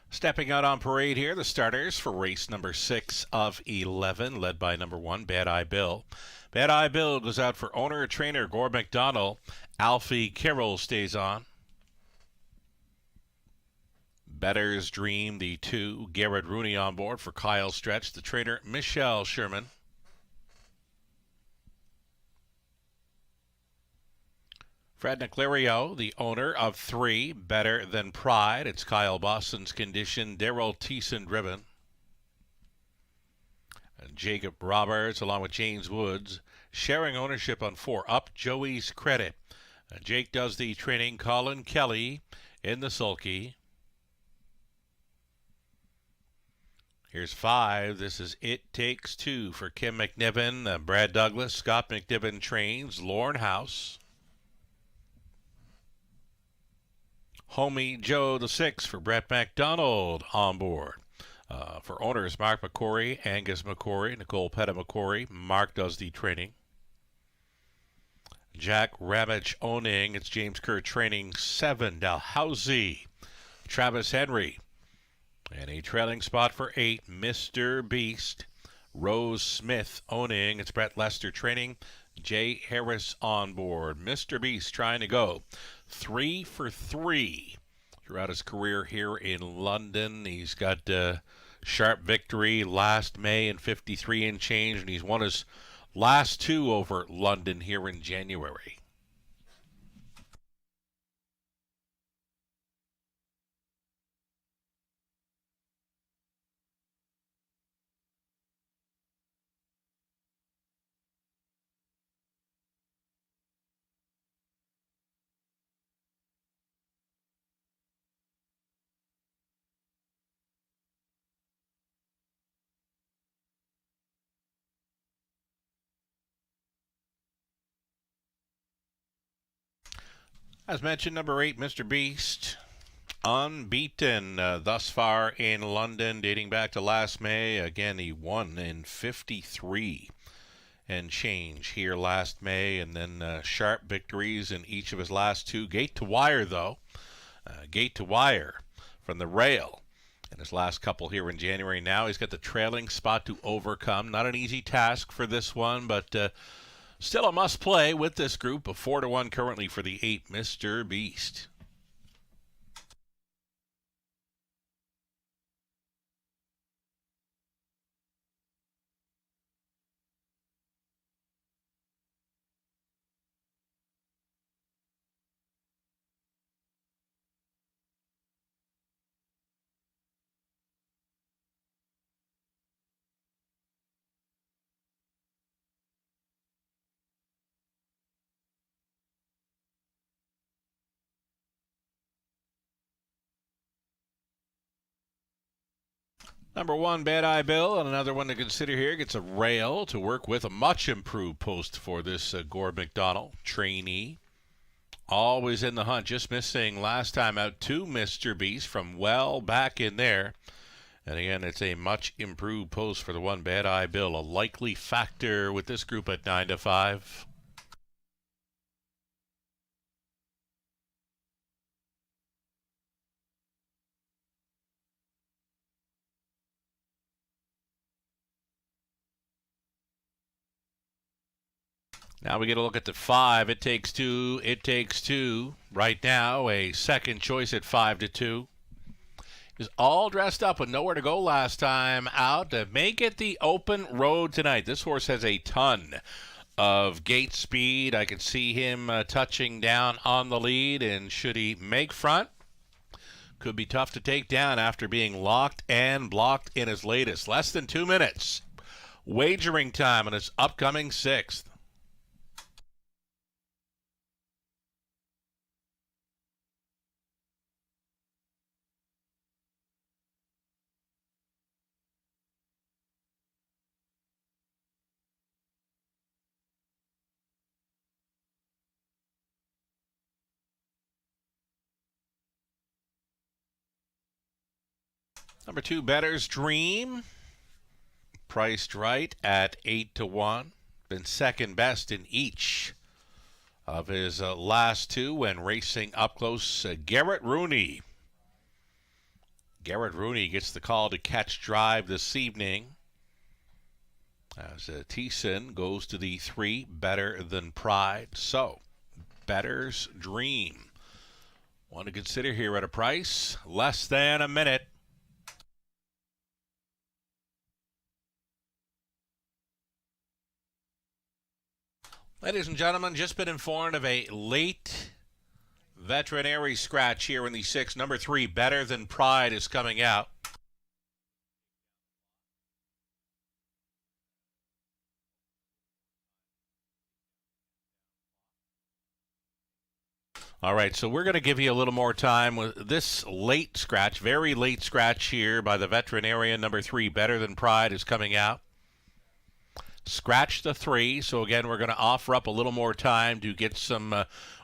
Stepping out on parade here, the starters for race number 6 of 11, led by number 1, Bad Eye Bill. Bad Eye Bill goes out for owner-trainer Gord McDonald. Alfie Carroll stays on. Better's Dream, the 2, Garrett Rooney on board for Kyle Stretch, the trainer Michelle Sherman. Fred Niclario, the owner of 3, Better Than Pride. It's Kyle Boston's condition, Daryl Thiessen driven. And Jacob Roberts, along with James Woods, sharing ownership on 4, Up Joey's Credit. Jake does the training, Colin Kelly in the sulky. Here's 5. This is It Takes 2 for Kim McNiven, Brad Douglas, Scott McNiven trains, Lorne House. Homie Joe the 6 for Brett McDonald on board. For owners, Mark McCory, Angus McCory, Nicole Petta McCory. Mark does the training. Jack Ramage owning. It's James Kerr training 7. Dalhousie, Travis Henry. And a trailing spot for 8, Mr. Beast. Rose Smith owning. It's Brett Lester training. Jay Harris on board. Mr. Beast trying to go 3 for 3 throughout his career here in London. He's got sharp victory last May in 53 and change, and he's won his last 2 over London here in January. As mentioned, number 8, Mr. Beast, unbeaten thus far in London, dating back to last May. Again, he won in 53 and change here last May, and then sharp victories in each of his last 2. Gate to wire, though. Gate to wire from the rail in his last couple here in January. Now he's got the trailing spot to overcome. Not an easy task for this one, but still a must-play with this group. A 4-1 currently for the 8, Mr. Beast. Number 1, Bad Eye Bill, and another one to consider here. Gets a rail to work with. A much improved post for this Gord McDonald trainee. Always in the hunt, just missing last time out 2, Mr. Beast from well back in there. And again, it's a much improved post for the 1, Bad Eye Bill. A likely factor with this group at 9 to 5. Now we get a look at the 5. It Takes 2. It Takes 2. Right now, a second choice at 5 to 2. Is all dressed up with nowhere to go last time out. To make it the open road tonight. This horse has a ton of gate speed. I can see him touching down on the lead, and should he make front, could be tough to take down after being locked and blocked in his latest. Less than 2 minutes. Wagering time on his upcoming 6th. Number 2, Better's Dream. Priced right at 8 to 1. Been second best in each of his last 2 when racing up close. Garrett Rooney. Garrett Rooney gets the call to catch drive this evening. As Thiessen goes to the 3, Better Than Pride. So, Better's Dream. One to consider here at a price less than a minute. Ladies and gentlemen, just been informed of a late veterinary scratch here in the 6. Number 3, Better Than Pride, is coming out. All right, so we're going to give you a little more time with this late scratch, very late scratch here by the veterinarian. Number 3, Better Than Pride, is coming out. Scratch the 3, so again, we're going to offer up a little more time to get some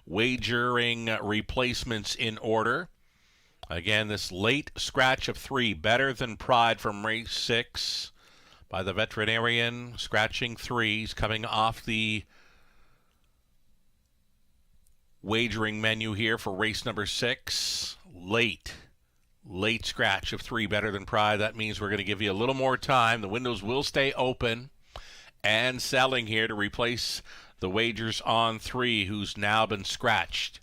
wagering replacements in order. Again, this late scratch of 3, Better Than Pride from race 6 by the veterinarian, scratching 3s, coming off the wagering menu here for race number 6. Late scratch of 3, Better Than Pride. That means we're going to give you a little more time. The windows will stay open and selling here to replace the wagers on 3, who's now been scratched.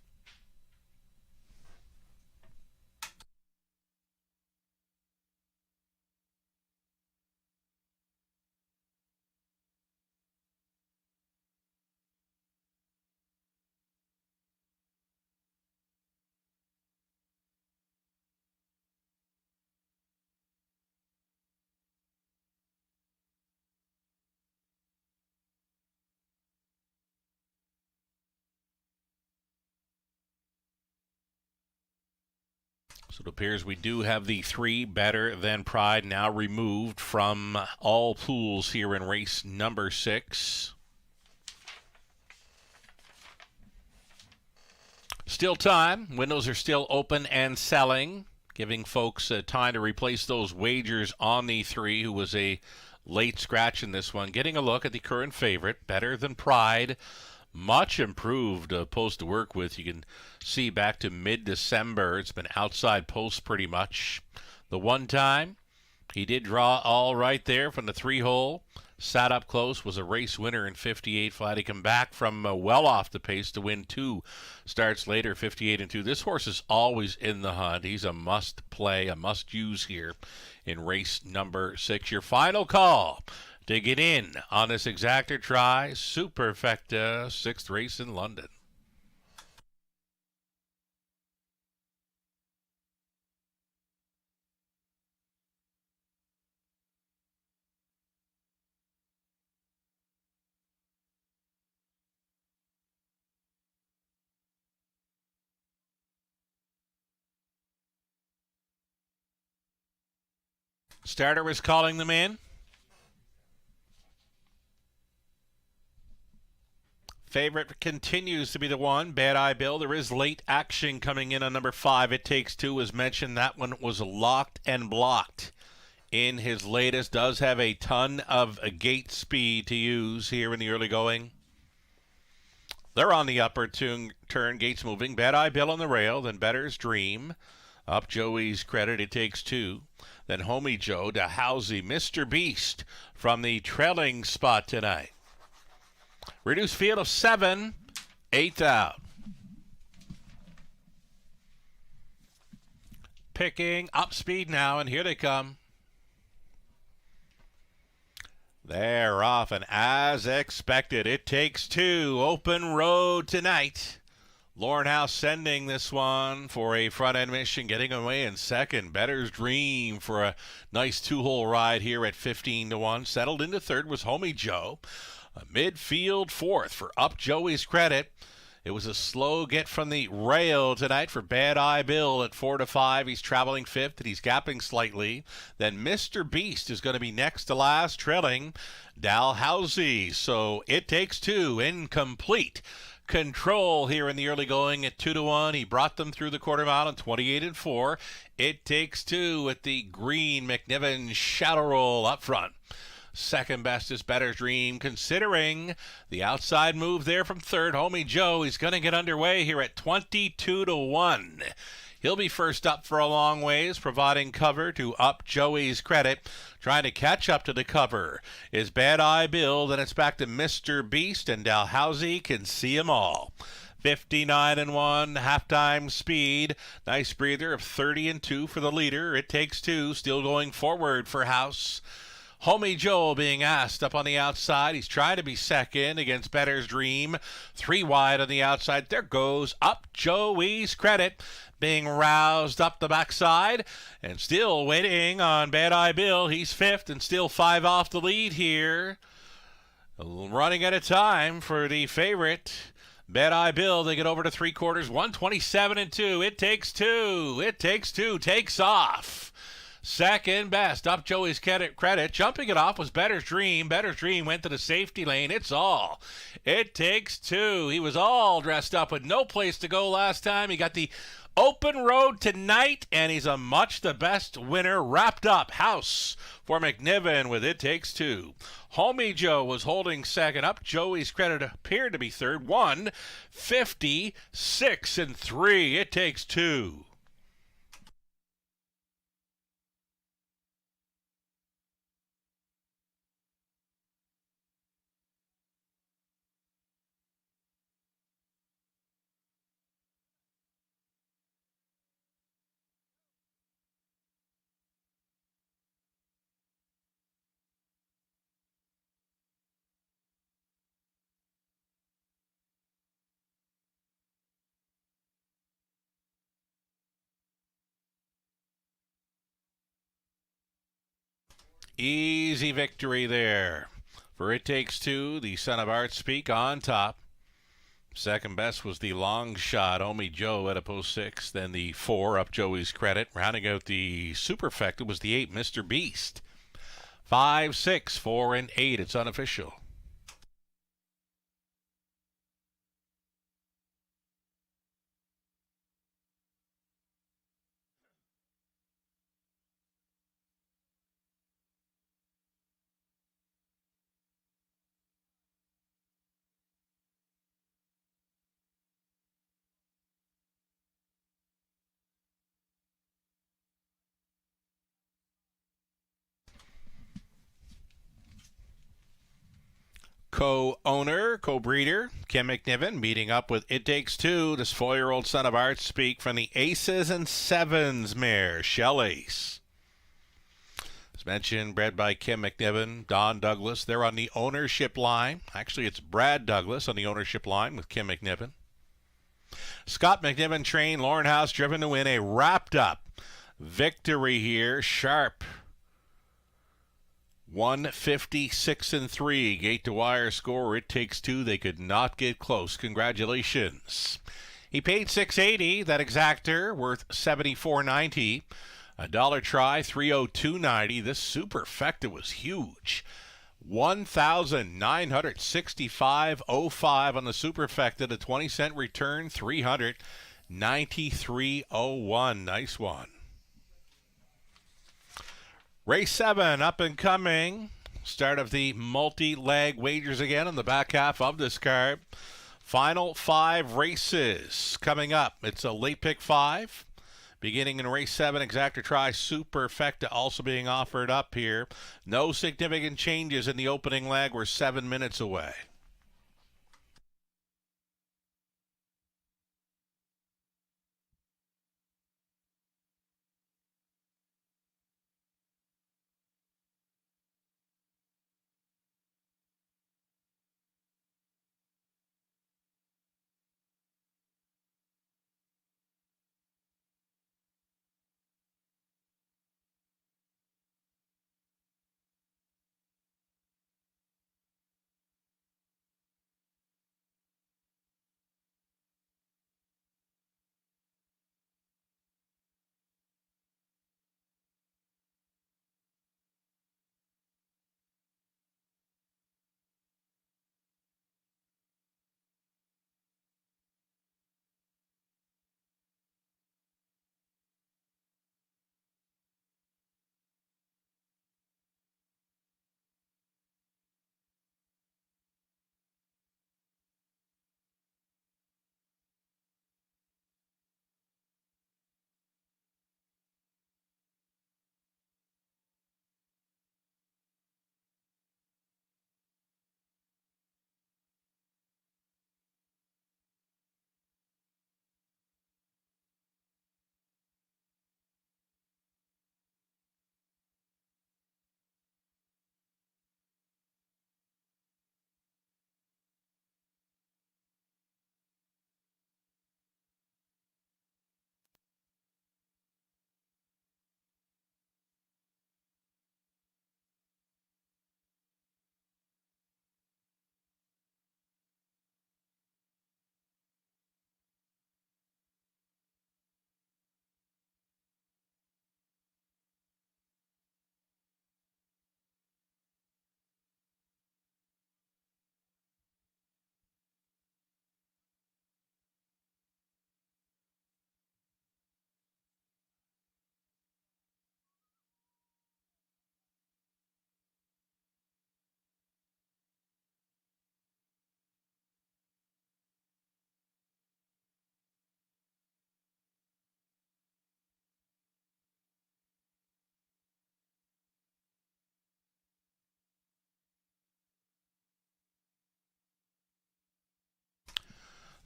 So it appears we do have the 3, Better Than Pride, now removed from all pools here in race number 6. Still time. Windows are still open and selling, giving folks time to replace those wagers on the 3, who was a late scratch in this one. Getting a look at the current favorite, Better Than Pride. Much improved post to work with. You can see back to mid-December. It's been outside post pretty much. The one time, he did draw all right there from the 3-hole. Sat up close, was a race winner in 58 flat. He come back from well off the pace to win 2 starts later, 58 and 2. This horse is always in the hunt. He's a must play, a must use here in race number 6. Your final call to get in on this exactor try, Superfecta, 6th race in London. Starter is calling them in. Favorite continues to be the 1, Bad Eye Bill. There is late action coming in on number 5. It Takes Two, as mentioned. That one was locked and blocked in his latest. Does have a ton of gate speed to use here in the early going. They're on the upper turn, gates moving. Bad Eye Bill on the rail, then Better's Dream. Up Joey's Credit, It Takes Two. Then Homie Joe, Dahousie, Mr. Beast from the trailing spot tonight. Reduced field of 7, 8th out. Picking up speed now, and here they come. They're off, and as expected, It Takes Two. Open road tonight. Lauren House sending this one for a front-end mission, getting away in second. Better's Dream for a nice 2-hole ride here at 15 to 1. Settled into third was Homie Joe. A midfield 4th for Up Joey's Credit. It was a slow get from the rail tonight for Bad Eye Bill at 4 to 5. He's traveling 5th, and he's gapping slightly. Then Mr. Beast is going to be next to last, trailing Dalhousie. So It Takes Two, incomplete control here in the early going at 2 to 1. He brought them through the quarter mile in 28 and 4. It Takes Two with the green McNiven shadow roll up front. Second best is Better's Dream, considering the outside move there from third. Homie Joe, he's going to get underway here at 22 to 1. He'll be first up for a long ways, providing cover to Up Joey's Credit. Trying to catch up to the cover is Bad Eye Bill. Then it's back to Mr. Beast, and Dalhousie can see 'em all. 59-1, halftime speed. Nice breather of 30-2 for the leader. It Takes Two, still going forward for House. Homie Joe being asked up on the outside. He's trying to be second against Better's Dream. 3 wide on the outside. There goes Up Joey's Credit, being roused up the backside. And still waiting on Bad Eye Bill. He's fifth and still 5 off the lead here. Running out of time for the favorite. Bad Eye Bill, they get over to 3/4, 127-2. It Takes Two. It Takes Two takes off. Second best, Up Joey's Credit. Jumping it off was Better's Dream. Better's Dream went to the safety lane. It's all. It Takes Two. He was all dressed up with no place to go last time. He got the open road tonight, and he's a much the best winner. Wrapped up House for McNiven with It Takes Two. Homie Joe was holding second. Up Joey's Credit appeared to be third. 156-3. It Takes Two. Easy victory there for It Takes Two. The Son of Art Speak on top. Second best was the long shot, Homie Joe at a post 6. Then the 4, Up Joey's Credit. Rounding out the superfecta was the 8, Mr. Beast. 5, 6, 4, and 8. It's unofficial. Co-owner, co-breeder, Kim McNiven meeting up with It Takes Two, this 4-year-old Son of Art Speak from the Aces and Sevens mare, Shell Ace. As mentioned, bred by Kim McNiven, Don Douglas. They're on the ownership line. Actually, it's Brad Douglas on the ownership line with Kim McNiven. Scott McNiven trained, Lauren House driven to win a wrapped-up victory here. Sharp. 156-3. Gate to wire score. It Takes Two. They could not get close. Congratulations. He paid $680. That exactor worth $74.90. $1 try, $302.90. This superfecta was huge. $1,965.05 on the superfecta. The 20-cent return, $393.01. Nice one. Race 7 up and coming. Start of the multi-leg wagers again on the back half of this card. Final 5 races coming up. It's a late pick 5. Beginning in race 7, exactor try superfecta also being offered up here. No significant changes in the opening leg. We're 7 minutes away.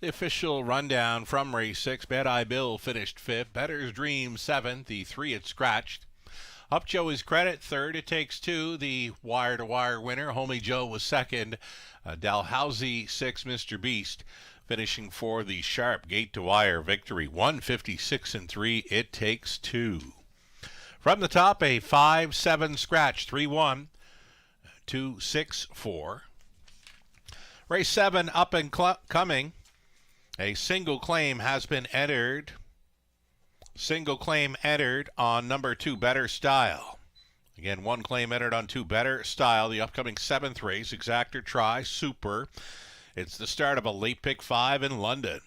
The official rundown from race 6. Bet I Bill finished 5th. Better's Dream 7th. The 3 it scratched. Up Joey's Credit 3rd. It Takes 2. The wire-to-wire winner. Homie Joe was 2nd. Dalhousie 6th. Mr. Beast finishing for the sharp gate-to-wire victory. 156 and 3. It Takes 2. From the top, a 5-7 scratch. 3-1. 2-6-4. Race 7 up and coming. A single claim has been entered. Single claim entered on number 2, Better Style. Again, one claim entered on 2, Better Style. The upcoming 7th race, Exactor Try Super. It's the start of a late pick 5 in London.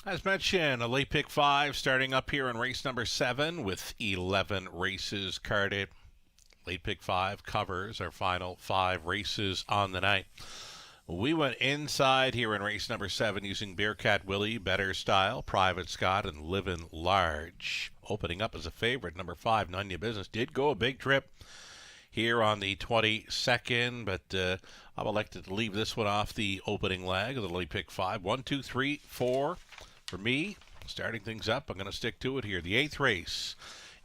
As mentioned, a late pick 5 starting up here in race number 7 with 11 races carded. Late pick 5 covers our final 5 races on the night. We went inside here in race number 7 using Bearcat Willie, Better Style, Private Scott, and Livin' Large. Opening up as a favorite, number 5, None Your Business. Did go a big trip here on the 22nd, but I've elected to leave this one off the opening leg of the late pick 5. 1, 2, 3, 4. For me, starting things up, I'm going to stick to it here. The 8th race,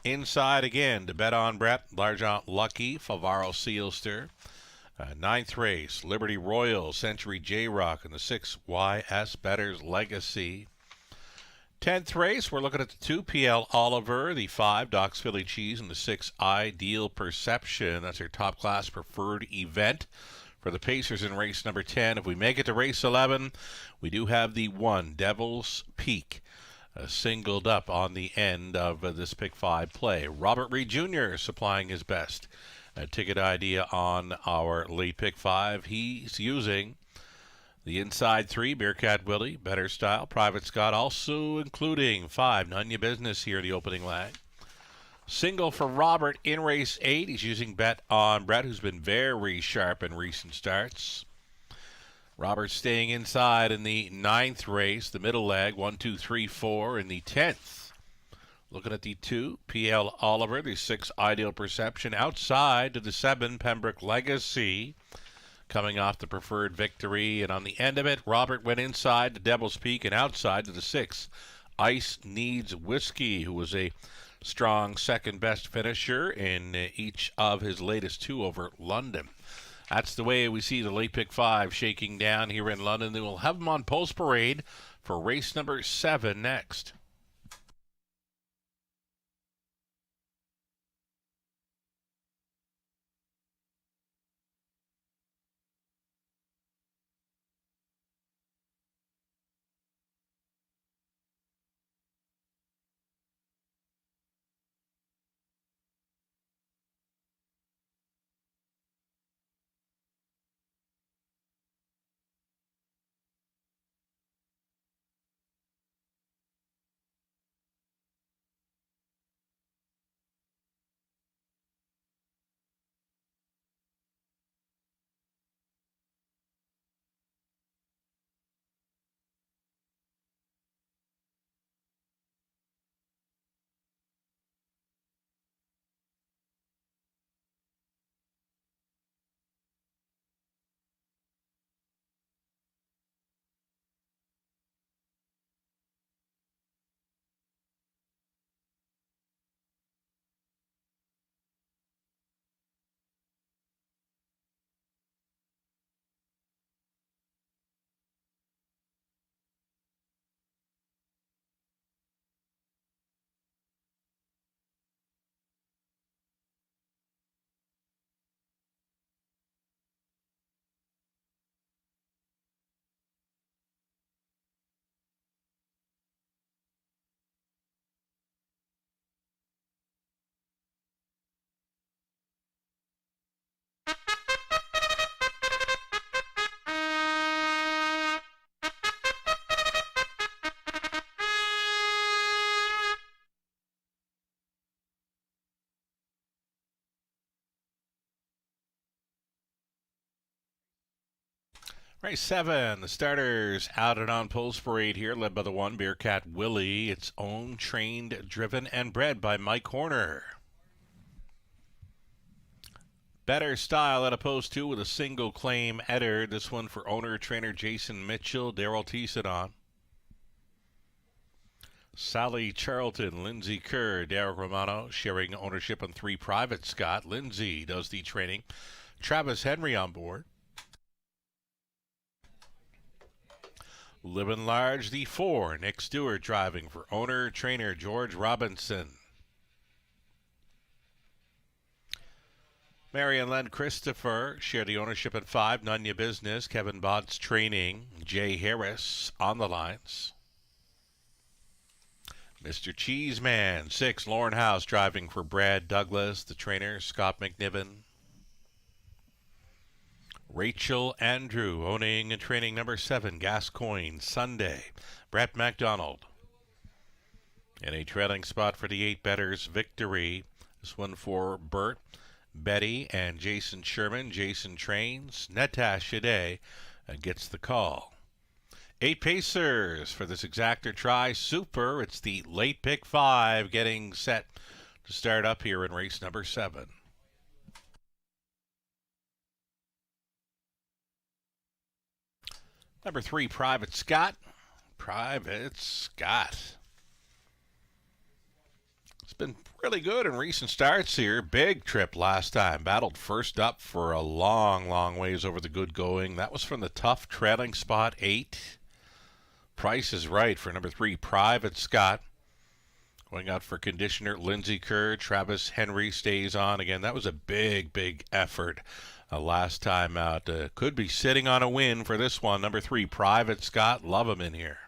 inside again to Bet on Brett, Largent Lucky, Favaro Sealster. 9th race, Liberty Royal, Century J-Rock, and the 6 YS Better's Legacy. 10th race, we're looking at the 2 PL Oliver, the 5 Doc's Philly Cheese, and the 6 Ideal Perception. That's our top class preferred event for the Pacers in race number 10. If we make it to race 11, we do have the 1 Devil's Peak singled up on the end of this pick 5 play. Robert Reed Jr. supplying his best ticket idea on our late pick 5. He's using the inside 3, Bearcat Willie, Better Style, Private Scott, also including 5 None Your Business here, the opening leg. Single for Robert in race 8. He's using Bet on Brett, who's been very sharp in recent starts. Robert staying inside in the 9th race, the middle leg, 1, 2, 3, 4 in the 10th. Looking at the 2, PL Oliver, the 6 Ideal Perception, outside to the 7 Pembroke Legacy, coming off the preferred victory. And on the end of it, Robert went inside to Devil's Peak and outside to the 6 Ice Needs Whiskey, who was a strong second-best finisher in each of his latest 2 over London. That's the way we see the late pick 5 shaking down here in London. They will have them on Post Parade for race number 7 next. Race 7, the starters out and on post parade here, led by the 1, Bearcat Willie. It's owned, trained, driven, and bred by Mike Horner. Better Style at a post 2 with a single claim header. This one for owner, trainer Jason Mitchell, Daryl Teesadon. Sally Charlton, Lindsay Kerr, Derek Romano sharing ownership on 3 Private Scott. Lindsay does the training. Travis Henry on board. Living Large, the 4, Nick Stewart driving for owner, trainer George Robinson. Mary and Len Christopher share the ownership at 5, None Ya Business, Kevin Botts training, Jay Harris on the lines. Mr. Cheeseman, 6, Lauren House driving for Brad Douglas, the trainer, Scott McNiven. Rachel Andrew owning and training number 7, Gascoigne, Sunday, Brett MacDonald. In a trailing spot for the 8 betters, Victory. This one for Bert, Betty, and Jason Sherman. Jason trains. Natasha Day gets the call. 8 pacers for this exactor try. Super. It's the late pick 5 getting set to start up here in race number 7. Number 3, Private Scott. Private Scott. It's been really good in recent starts here. Big trip last time. Battled first up for a long, long ways over the good going. That was from the tough trailing spot 8. Price is Right for number 3, Private Scott. Going out for conditioner Lindsay Kerr. Travis Henry stays on. Again, that was a big, big effort last time out. Could be sitting on a win for this one. Number 3, Private Scott. Love him in here.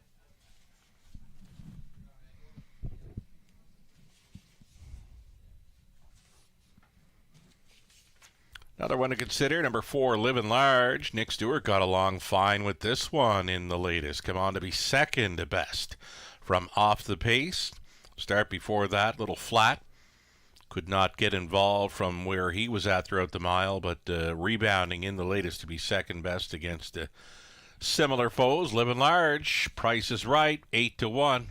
Another one to consider, number 4, Living Large. Nick Stewart got along fine with this one in the latest. Come on to be second best from off the pace. Start before that, little flat. Could not get involved from where he was at throughout the mile, but rebounding in the latest to be second best against similar foes. Living Large, Price is Right, 8-1.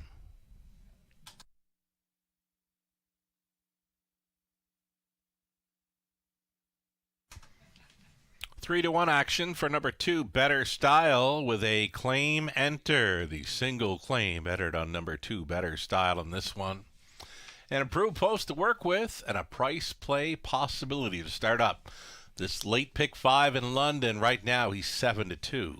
3-1 action for number 2, Better Style, with a claim enter. The single claim entered on number 2, Better Style in this one. An improved post to work with and a price play possibility to start up. This late pick 5 in London. Right now he's 7-2.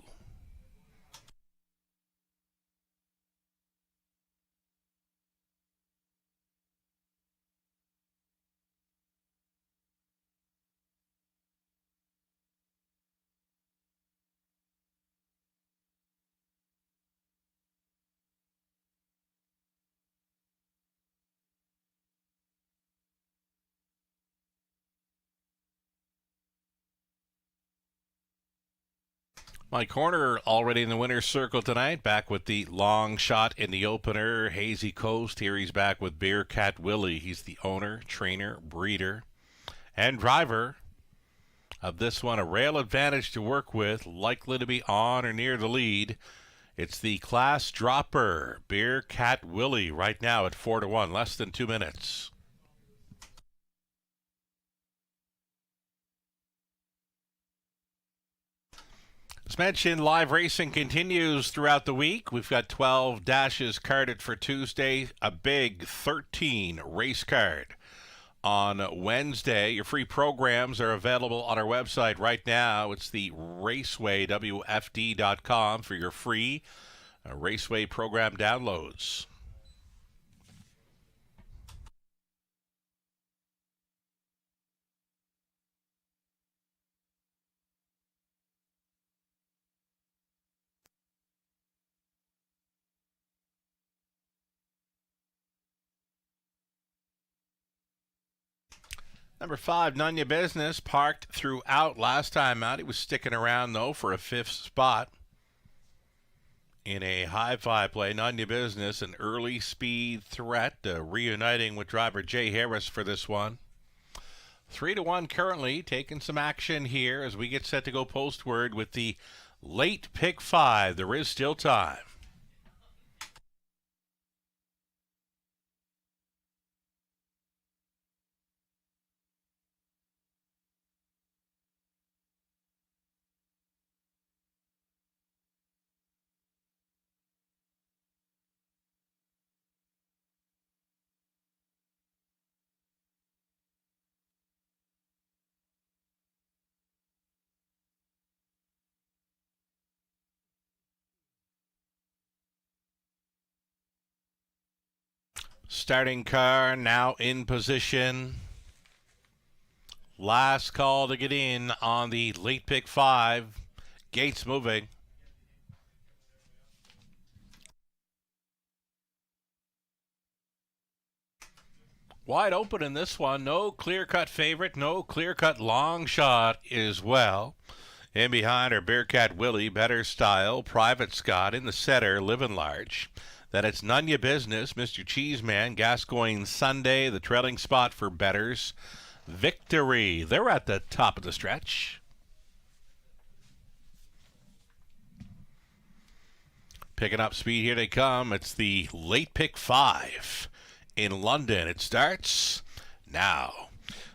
Mike Horner already in the winner's circle tonight, back with the long shot in the opener, Hazy Coast. Here he's back with Bearcat Willie. He's the owner, trainer, breeder, and driver of this one. A rail advantage to work with, likely to be on or near the lead. It's the class dropper, Bearcat Willie, right now at 4-1, less than 2 minutes. As mentioned, live racing continues throughout the week. We've got 12 dashes carded for Tuesday, a big 13 race card on Wednesday. Your free programs are available on our website right now. It's the racewaywfd.com for your free Raceway program downloads. Number 5, None Ya Business, parked throughout last time out. He was sticking around, though, for a 5th spot in a high-fi play. None Ya Business, an early speed threat, reuniting with driver Jay Harris for this one. 3-1 currently, taking some action here as we get set to go postward with the Late pick 5. There is still time. Starting car now in position. Last call to get in on the late pick 5. Gates moving. Wide open in this one. No clear-cut favorite. No clear-cut long shot as well. In behind are Bearcat Willie, Better Style, Private Scott. In the center, Living Large. Then it's None Ya Business, Mr. Cheeseman, Gascoigne Sunday, the trailing spot for betters. Victory. They're at the top of the stretch. Picking up speed, here they come. It's the late pick 5 in London. It starts now.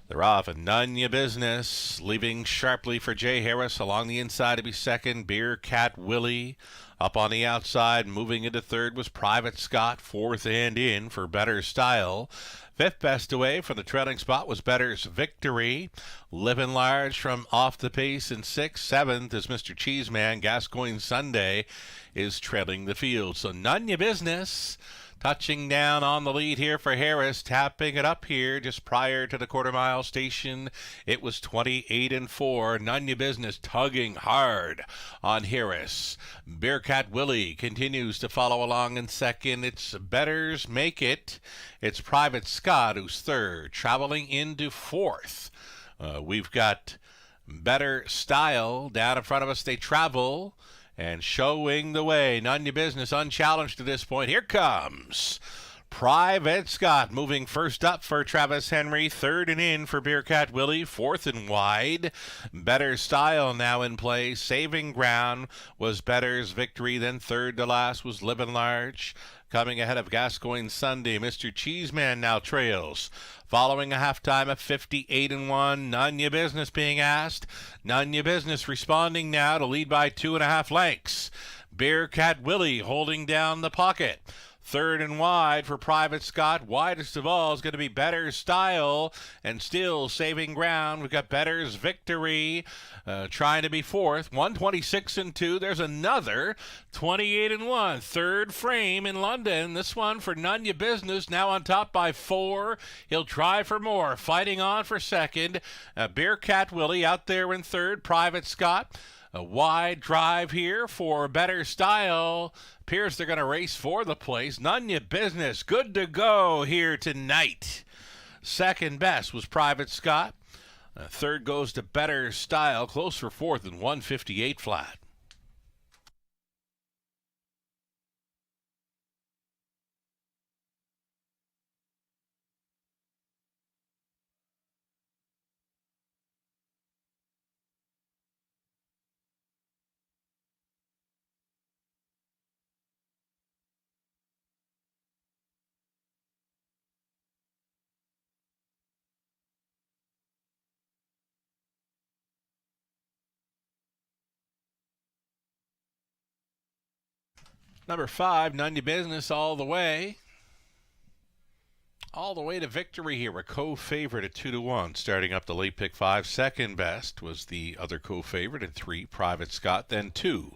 They're off and None Ya Business, leaving sharply for Jay Harris along the inside to be second. Bearcat Willie up on the outside, moving into third was Private Scott. Fourth and in for Better Style. Fifth best away from the trailing spot was Better's Victory. Living Large from off the pace in sixth. Seventh is Mr. Cheeseman. Gascoigne Sunday is trailing the field. So None Ya Business touching down on the lead here for Harris, tapping it up here just prior to the quarter-mile station. It was 28-4. None Ya Business tugging hard on Harris. Bearcat Willie continues to follow along in second. It's Betters Make It. It's Private Scott who's third. Traveling into fourth, we've got Better Style. Down in front of us they travel. And showing the way, None Ya Business unchallenged to this point. Here comes Private Scott moving first up for Travis Henry. Third and in for Bearcat Willie. Fourth and wide. Better Style now in play. Saving ground was Better's Victory. Then third to last was Living Large. Coming ahead of Gascoigne Sunday. Mr. Cheeseman now trails. Following a halftime of 58-1, None Ya Business being asked. None Ya Business responding now to lead by 2.5 lengths. Bearcat Willie holding down the pocket. Third and wide for Private Scott. Widest of all is going to be Better Style. And still saving ground, we've got Better's Victory trying to be fourth. 126-2. There's another 28-1. Third frame in London. This one for None Ya Business. Now on top by 4. He'll try for more. Fighting on for second. Bearcat Willie out there in third. Private Scott. A wide drive here for Better Style. Appears they're going to race for the place. None Ya Business, good to go here tonight. Second best was Private Scott. Third goes to Better Style, close for fourth and 158 flat. Number 5, None Ya Business all the way. All the way to victory here. A co-favorite at 2-1. Starting up the late pick 5. Second best was the other co-favorite at 3, Private Scott. Then 2,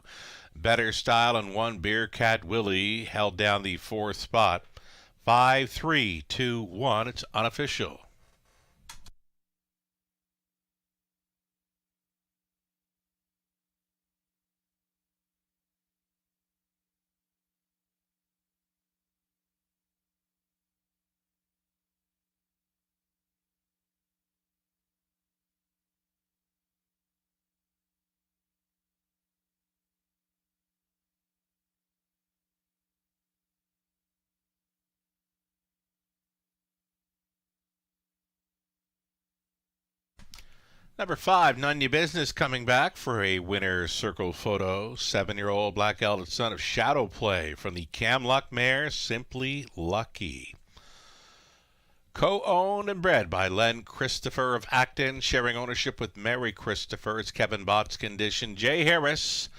Better Style, and 1, Bearcat Willie held down the fourth spot. 5, 3, 2, 1. It's unofficial. Number 5, None Your Business, coming back for a winner's circle photo. 7-year-old black-gelded son of Shadow Play from the Camluck mare, Simply Lucky. Co-owned and bred by Len Christopher of Acton, sharing ownership with Mary Christopher. It's Kevin Bott's condition. Jay Harris,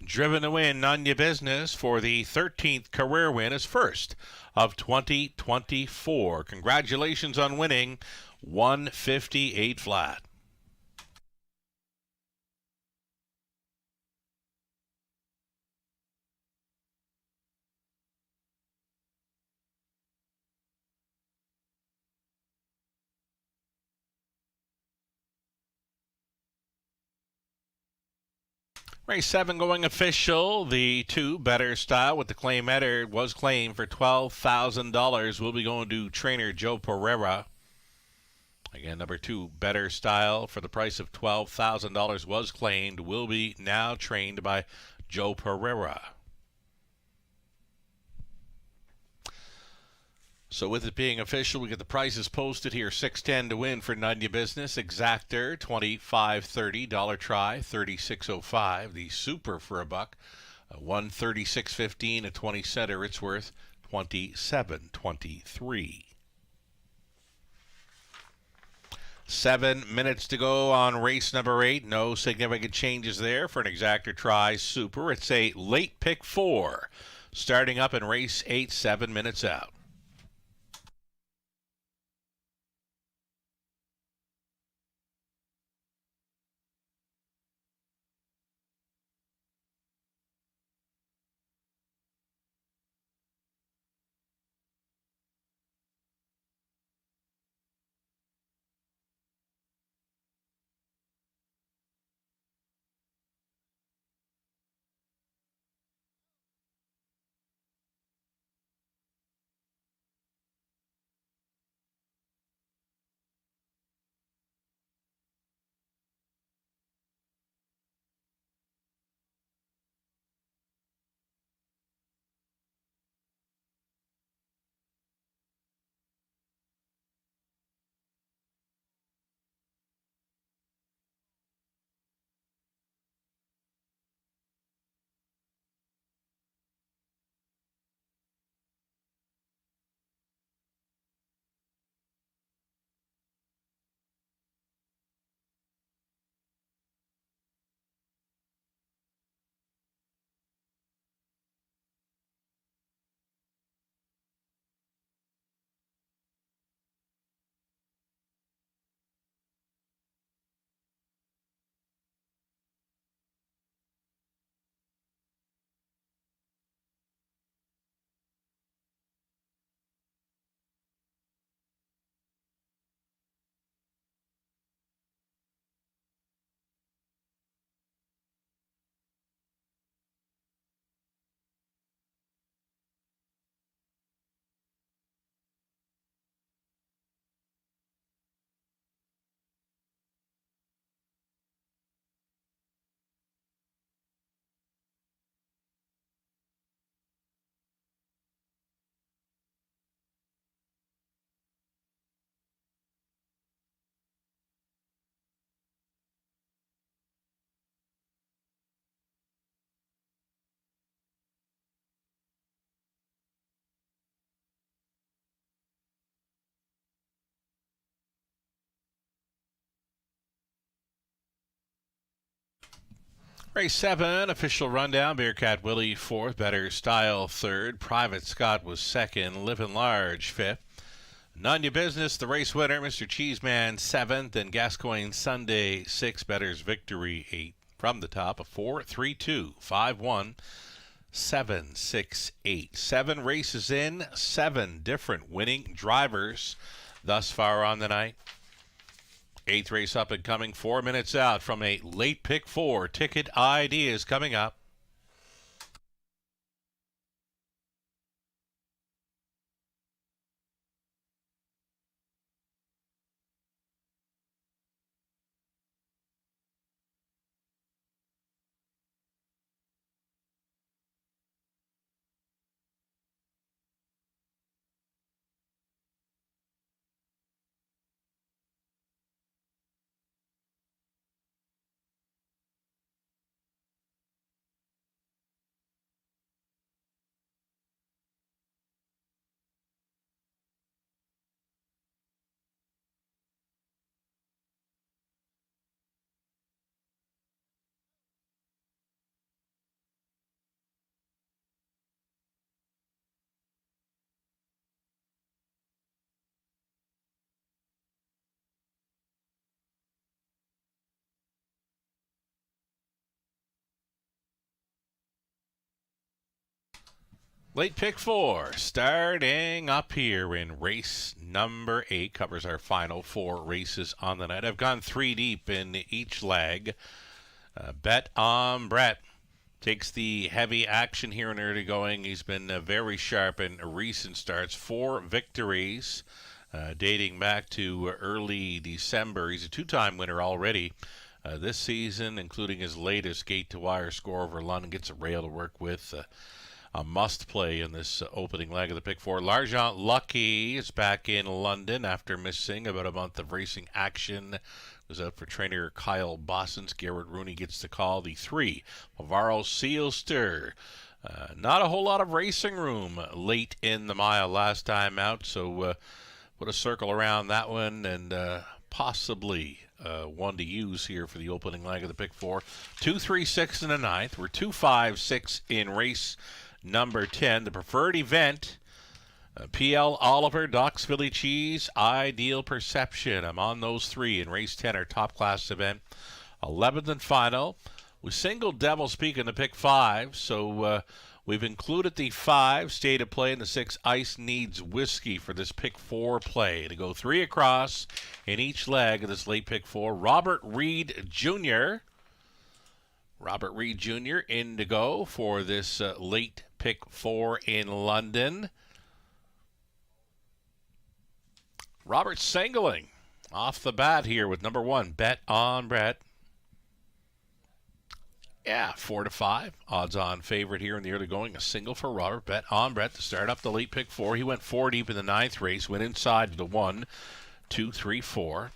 driven to win None Your Business for the 13th career win, his first of 2024. Congratulations on winning 158 flat. Race 7 going official. The 2 Better Style with the claim header was claimed for $12,000. Will be going to trainer Joe Pereira. Again, number 2 Better Style for the price of $12,000 was claimed. Will be now trained by Joe Pereira. So with it being official, we get the prices posted here. $6.10 to win for None Your Business. Exactor, $25.30. Dollar Try, $36.05. The Super for $1. $136.15. A 20 center, it's worth $27.23. 7 minutes to go on race number 8. No significant changes there for an Exactor Try Super. It's a late pick 4. Starting up in race 8, 7 minutes out. Race 7, official rundown. Bearcat Willie 4th, Better Style 3rd, Private Scott was 2nd, Livin' Large 5th. None Your Business, the race winner, Mr. Cheeseman 7th, and Gascoigne Sunday 6th, Better's Victory 8th. From the top, a 4-3-2-5-1. 7-6-8. 7 races in, 7 different winning drivers thus far on the night. 8th race up and coming, 4 minutes out from a late pick 4. Ticket ideas coming up. Late pick 4, starting up here in race number 8, covers our final 4 races on the night. I've gone 3 deep in each leg. Bet on Brett takes the heavy action here in early going. He's been very sharp in recent starts. 4 victories dating back to early December. He's a 2-time winner already this season, including his latest gate-to-wire score over London. Gets a rail to work with. A must-play in this opening leg of the pick 4. L'Argent Lucky is back in London after missing about a month of racing action. Was out for trainer Kyle Bossens. Garrett Rooney gets the call. The 3, Alvaro Sealster. Not a whole lot of racing room late in the mile last time out, so put a circle around that one and possibly one to use here for the opening leg of the pick 4. 2, 3, 6 in the 9th. We're 2, 5, 6 in race number 10. The preferred event, PL Oliver, Doc's Philly Cheese, Ideal Perception. I'm on those 3 in race 10, our top class event. 11th and final. We singled Devil's Peak in the pick 5, so we've included the 5 State of Play and the 6 Ice Needs Whiskey for this pick 4 play. To go 3 across in each leg of this late pick 4. Robert Reed Jr. In to go for this late pick 4 in London. Robert singling off the bat here with number 1, Bet on Brett. Yeah, 4 to 5. Odds-on favorite here in the early going. A single for Robert. Bet on Brett to start up the late pick 4. He went 4 deep in the 9th race. Went inside to the 1, 2, 3, 4.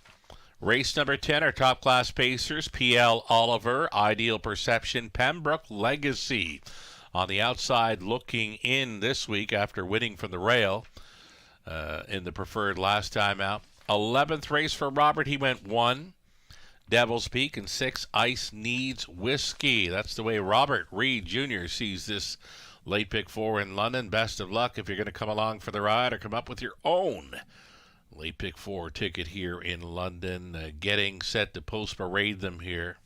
Race number 10, our top class pacers. PL Oliver, Ideal Perception, Pembroke Legacy. On the outside looking in this week after winning from the rail in the preferred last time out. 11th race for Robert. He went 1. Devil's Peak and 6 Ice Needs Whiskey. That's the way Robert Reed Jr. sees this late pick 4 in London. Best of luck if you're going to come along for the ride or come up with your own late pick 4 ticket here in London. Getting set to post parade them here.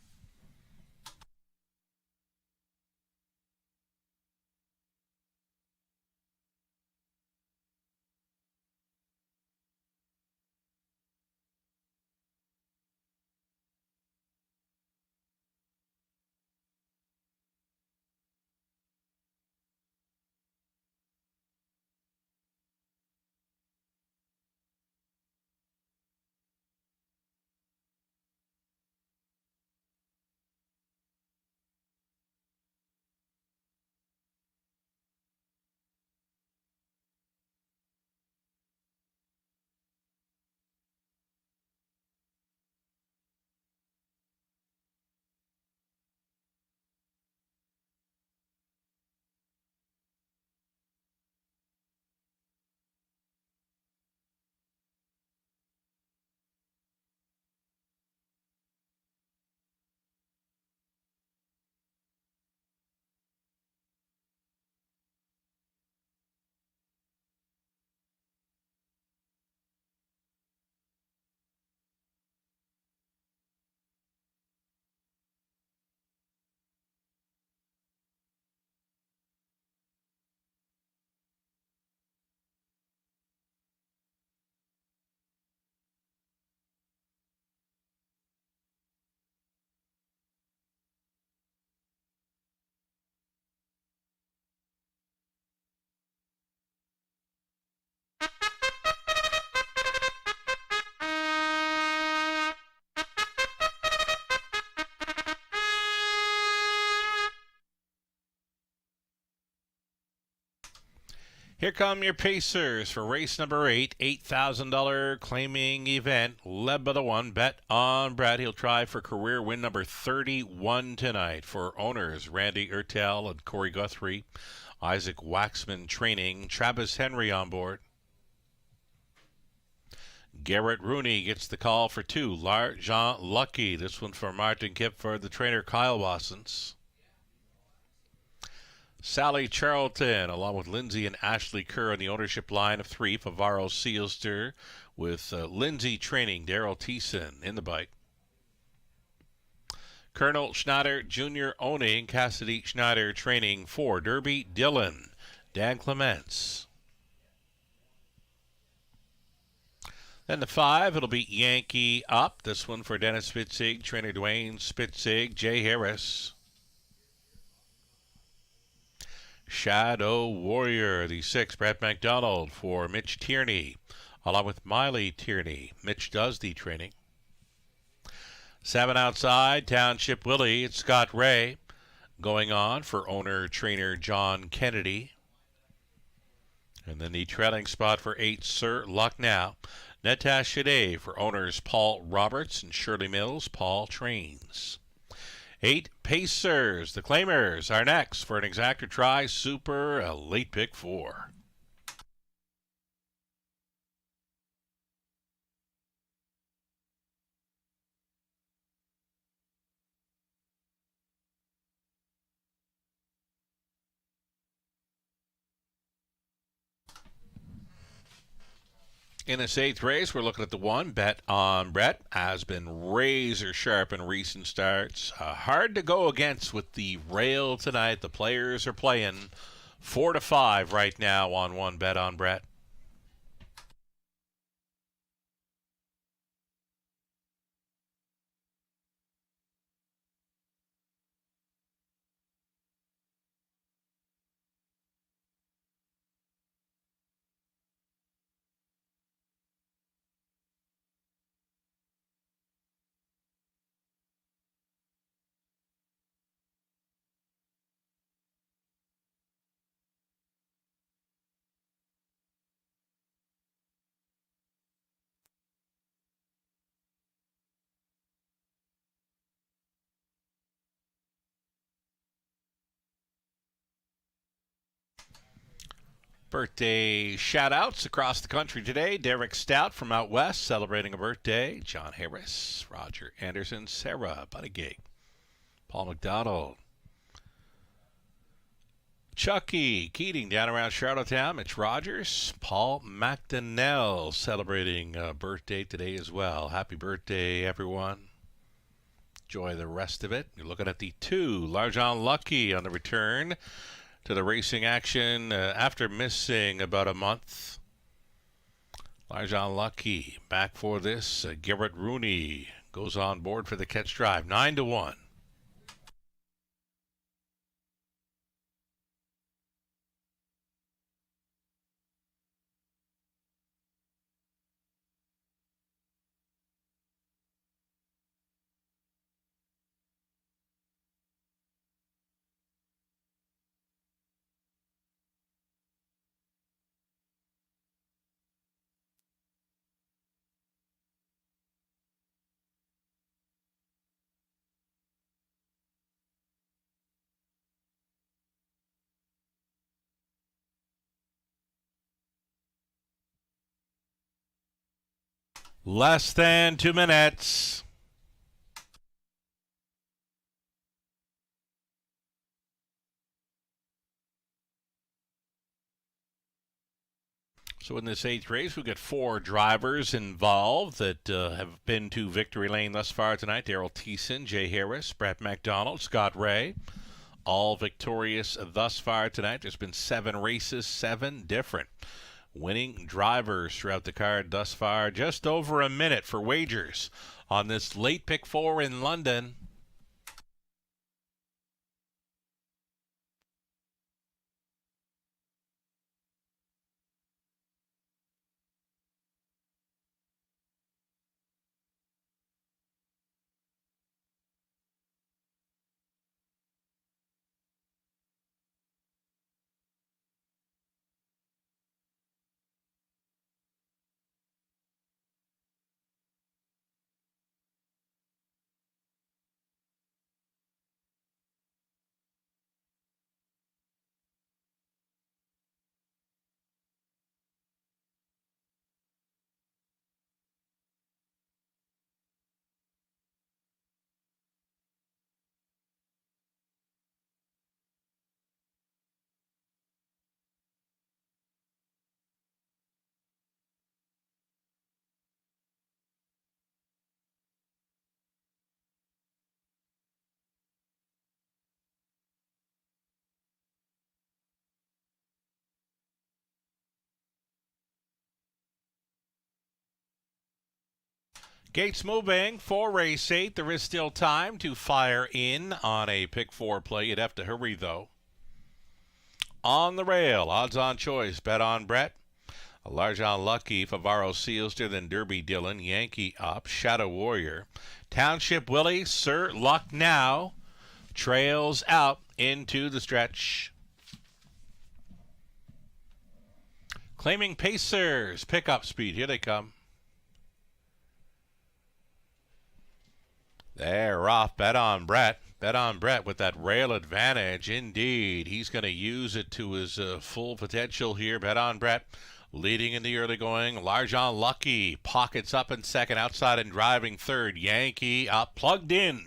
Here come your pacers for race number 8, $8,000 claiming event, led by the 1, Bet on Brett. He'll try for career win number 31 tonight. For owners, Randy Ertel and Corey Guthrie, Isaac Waxman training, Travis Henry on board. Garrett Rooney gets the call for 2, L'Argent Lucky. This one for Martin Kipford, the trainer Kyle Wassens. Sally Charlton, along with Lindsay and Ashley Kerr on the ownership line of 3, Favaro Sealster, with Lindsay training, Daryl Thiessen in the bike. Colonel Schneider Jr. owning, Cassidy Schneider training 4, Derby Dillon. Dan Clements. Then the 5, it'll be Yankee Up. This one for Dennis Spitzig, trainer Dwayne Spitzig, Jay Harris. Shadow Warrior, the 6, Brett McDonald for Mitch Tierney, along with Miley Tierney. Mitch does the training. 7 outside, Township Willie, it's Scott Ray. Going on for owner-trainer John Kennedy. And then the trailing spot for 8, Sir Lucknow. Natasha Day for owners Paul Roberts and Shirley Mills. Paul trains. 8, Pacers. The Claimers are next for an exactor try. Super, a late pick 4. In this 8th race, we're looking at the 1, Bet on Brett. Has been razor sharp in recent starts. Hard to go against with the rail tonight. The players are playing 4-5 right now on 1, Bet on Brett. Birthday shout-outs across the country today. Derek Stout from out west celebrating a birthday. John Harris, Roger Anderson, Sarah Bunnygig, Paul McDonald, Chucky Keating down around Charlottetown, Mitch Rogers, Paul McDonnell celebrating a birthday today as well. Happy birthday, everyone. Enjoy the rest of it. You're looking at the 2, Large Lucky on the return to the racing action after missing about a month. Large Lucky back for this. Garrett Rooney goes on board for the catch drive. 9-1. Less than 2 minutes. So in this 8th race, we've got 4 drivers involved that have been to victory lane thus far tonight. Daryl Thiessen, Jay Harris, Brett McDonald, Scott Ray. All victorious thus far tonight. There's been 7 races, 7 different winning drivers throughout the card thus far. Just over a minute for wagers on this late pick 4 in London. Gates moving for race 8. There is still time to fire in on a pick 4 play. You'd have to hurry, though. On the rail, odds on choice. Bet on Brett. A large on Lucky, Favaro Sealster, then Derby Dillon, Yankee up, Shadow Warrior. Township Willie, Sir Luck Now, trails out into the stretch. Claiming Pacers, pickup speed, here they come. They're off, bet on Brett. Bet on Brett with that rail advantage, indeed. He's going to use it to his full potential here. Bet on Brett. Leading in the early going, Large on Lucky. Pockets up in second, outside and driving third. Yankee up, plugged in.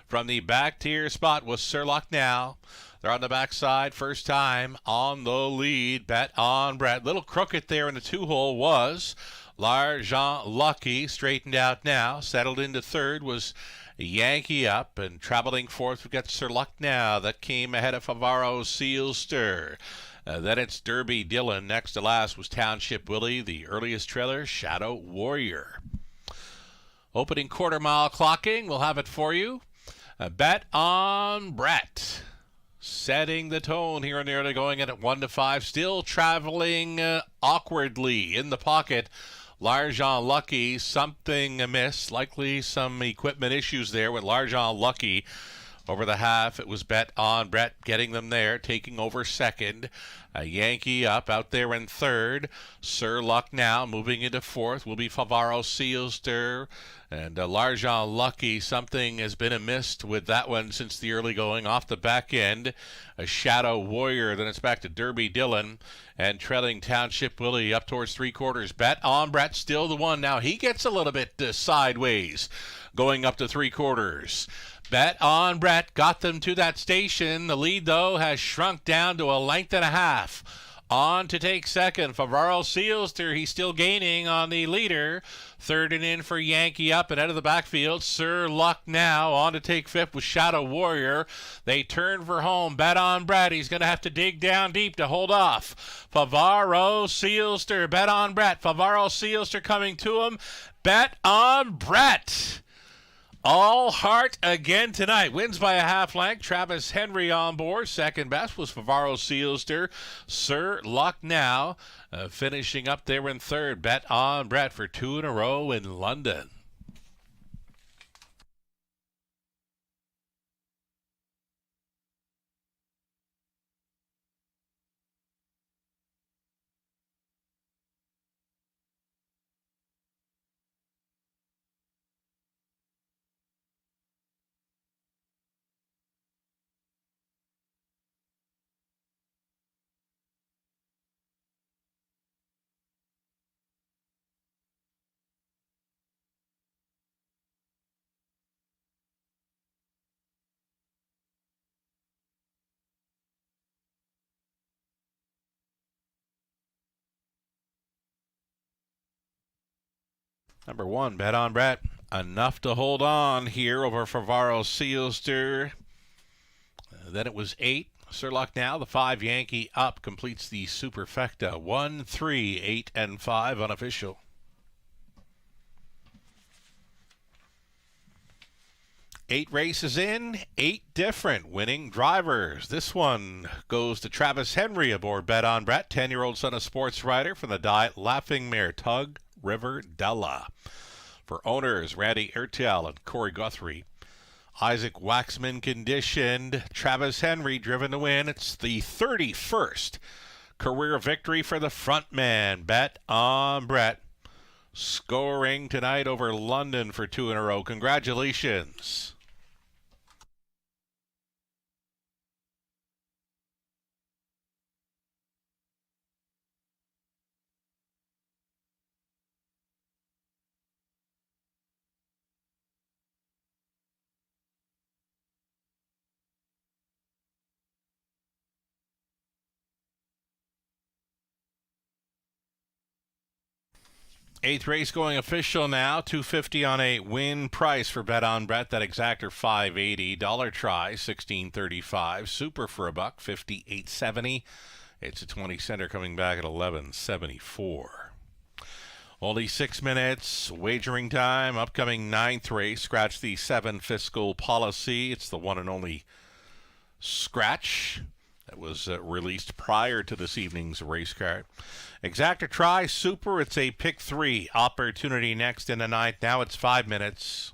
From the back tier spot was Sir Luck Now. They're on the backside, first time on the lead. Bet on Brett. Little crooked there in the 2-hole was Large on Lucky. Straightened out now. Settled into third was Yankee up, and traveling fourth, we've got Sir Luck Now. That came ahead of Favaro Sealster. Then it's Derby Dillon. Next to last was Township Willie. The earliest trailer, Shadow Warrior. Opening quarter mile clocking. We'll have it for you. Bet on Brett. Setting the tone here in the early going at 1-5. Still traveling awkwardly in the pocket. Large on Lucky. Something amiss. Likely some equipment issues there with Large on Lucky. Over the half, it was Bet on Brett getting them there, taking over second. A Yankee up out there in third. Sir Luck Now moving into fourth will be Favaro Sealster. And Large on Lucky. Something has been amiss with that one since the early going off the back end. A Shadow Warrior. Then it's back to Derby Dillon. And trailing Township Willie up towards 3/4. Bet on Brett still the one. Now he gets a little bit sideways going up to 3/4. Bet on Brett got them to that station. The lead, though, has shrunk down to a length and a half. On to take second, Favaro Sealster. He's still gaining on the leader. Third and in for Yankee up and out of the backfield. Sir Luck Now on to take fifth with Shadow Warrior. They turn for home. Bet on Brett. He's going to have to dig down deep to hold off. Favaro Sealster. Bet on Brett. Favaro Sealster coming to him. Bet on Brett. All heart again tonight. Wins by a half length. Travis Henry on board. Second best was Favaro Sealster. Sir Luck Now finishing up there in third. Bet on Brett for 2 in a row in London. Number 1, Bet on Brett. Enough to hold on here over Favaro Sealster. Then it was 8. Sir Luck Now, the 5 Yankee up, completes the superfecta. 1, 3, 8, and 5 unofficial. 8 races in, 8 different winning drivers. This one goes to Travis Henry aboard Bet on Brett, 10-year-old son of sports writer from the Diet Laughing Mare Tug River Della. For owners, Randy Ertel and Corey Guthrie. Isaac Waxman conditioned. Travis Henry driven to win. It's the 31st career victory for the front man. Bet on Brett. Scoring tonight over London for 2 in a row. Congratulations. Eighth race going official now. $250 on a win price for Bet on Brett. That exactor $580. Dollar try $16.35. Super for a buck $58.70. It's a 20 center coming back at $11.74. Only 6 minutes. Wagering time. Upcoming 9th race. Scratch the 7 fiscal policy. It's the one and only scratch that was released prior to this evening's race card. Exacta Try Super. It's a pick 3 opportunity next in the 9th. Now it's 5 minutes.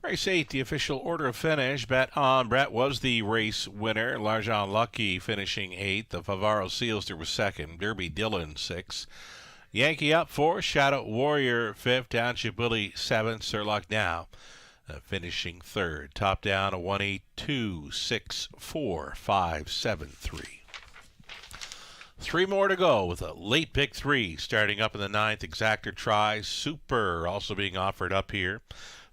Race 8, the official order of finish. Bet on Brett was the race winner. L'argent Lucky finishing 8th. The Favaro Sealster was 2nd. Derby Dillon 6th. Yankee up 4th. Shadow Warrior 5th. Township Willie 7th. Sir Luck now finishing 3rd. Top down a 1-8-2-6-4-5-7-3. 3 more to go with a late pick 3 starting up in the 9th. Exacta Try Super also being offered up here.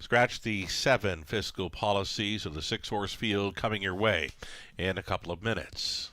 Scratch the 7 fiscal policies of the 6-horse field coming your way in a couple of minutes.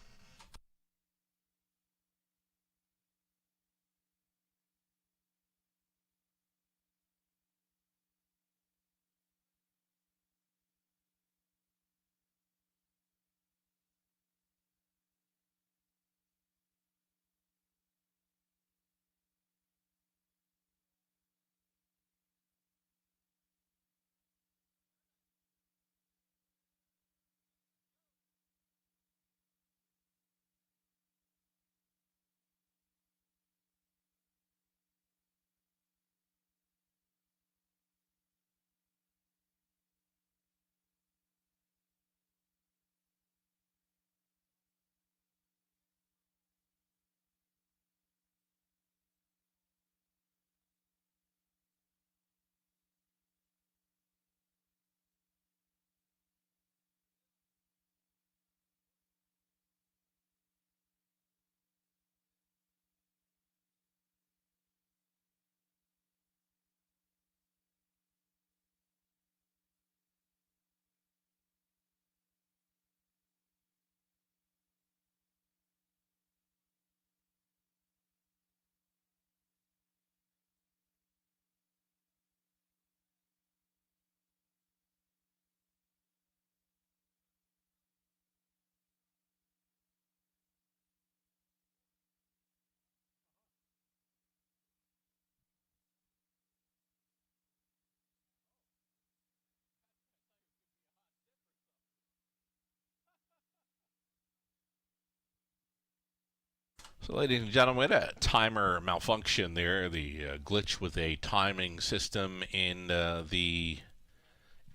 So, ladies and gentlemen, a timer malfunction there. The glitch with a timing system in the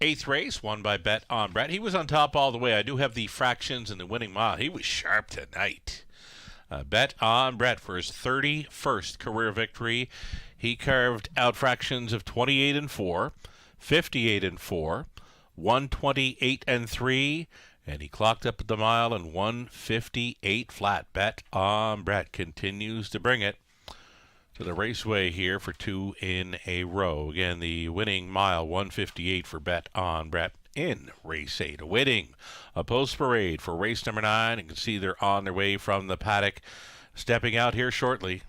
8th race, won by Bet on Brett. He was on top all the way. I do have the fractions and the winning mile. He was sharp tonight. Bet on Brett for his 31st career victory. He carved out fractions of 28 and 4, 58 and 4, 128 and 3, and he clocked up at the mile in 158 flat. Bet on Brett continues to bring it to the raceway here for 2 in a row. Again, the winning mile, 158 for Bet on Brett in race 8. Awaiting a post parade for race number 9. You can see they're on their way from the paddock, stepping out here shortly.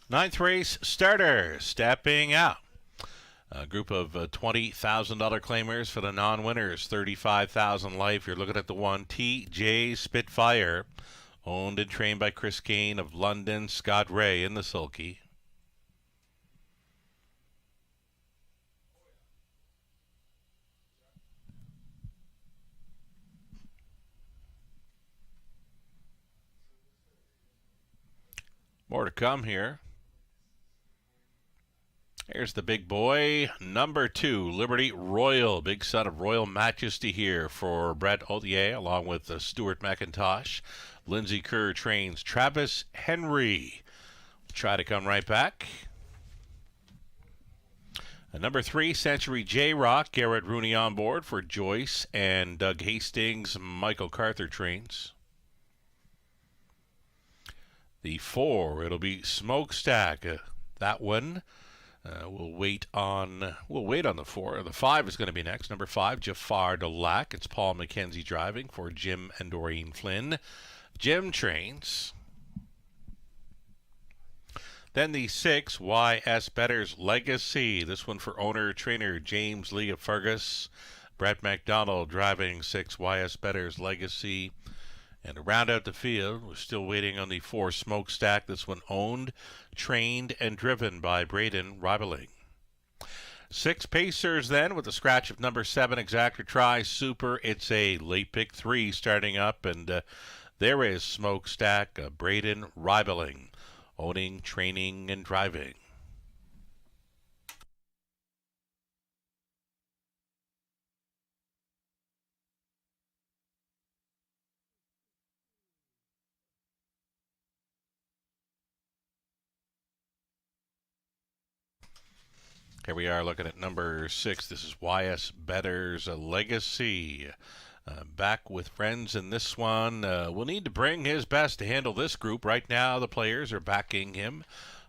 Ninth race starter stepping out. A group of $20,000 claimers for the non-winners. $35,000 life. You're looking at the one TJ Spitfire, owned and trained by Chris Kane of London. Scott Ray in the sulky. More to come here. Here's the big boy, number 2, Liberty Royal. Big son of Royal Majesty here for Brett Ollier, along with Stuart McIntosh. Lindsay Kerr trains Travis Henry. Try to come right back. Number 3, Century J-Rock. Garrett Rooney on board for Joyce and Doug Hastings. Michael Carter trains. The 4, it'll be Smokestack. That one. We'll wait on the 4. The 5 is going to be next. Number 5, Jafar Delac. It's Paul McKenzie driving for Jim and Doreen Flynn. Jim trains. Then the 6, YS Better's Legacy. This one for owner-trainer James Lee of Fergus. Brett McDonald driving 6, YS Better's Legacy. And to round out the field, we're still waiting on the 4, Smokestack. This one owned, trained, and driven by Braden Ribeling. 6 Pacers then with the scratch of number 7, Exactor Try Super. It's a late pick 3 starting up, and there is Smokestack, Braden Ribeling, owning, training, and driving. Here we are looking at number 6. This is YS Better's Legacy. Back with friends in this one. Will need to bring his best to handle this group. Right now, the players are backing him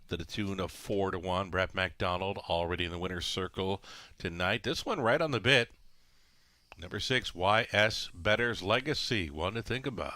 to the tune of 4-1. Brett McDonald already in the winner's circle tonight. This one right on the bit. Number 6, YS Better's Legacy. One to think about.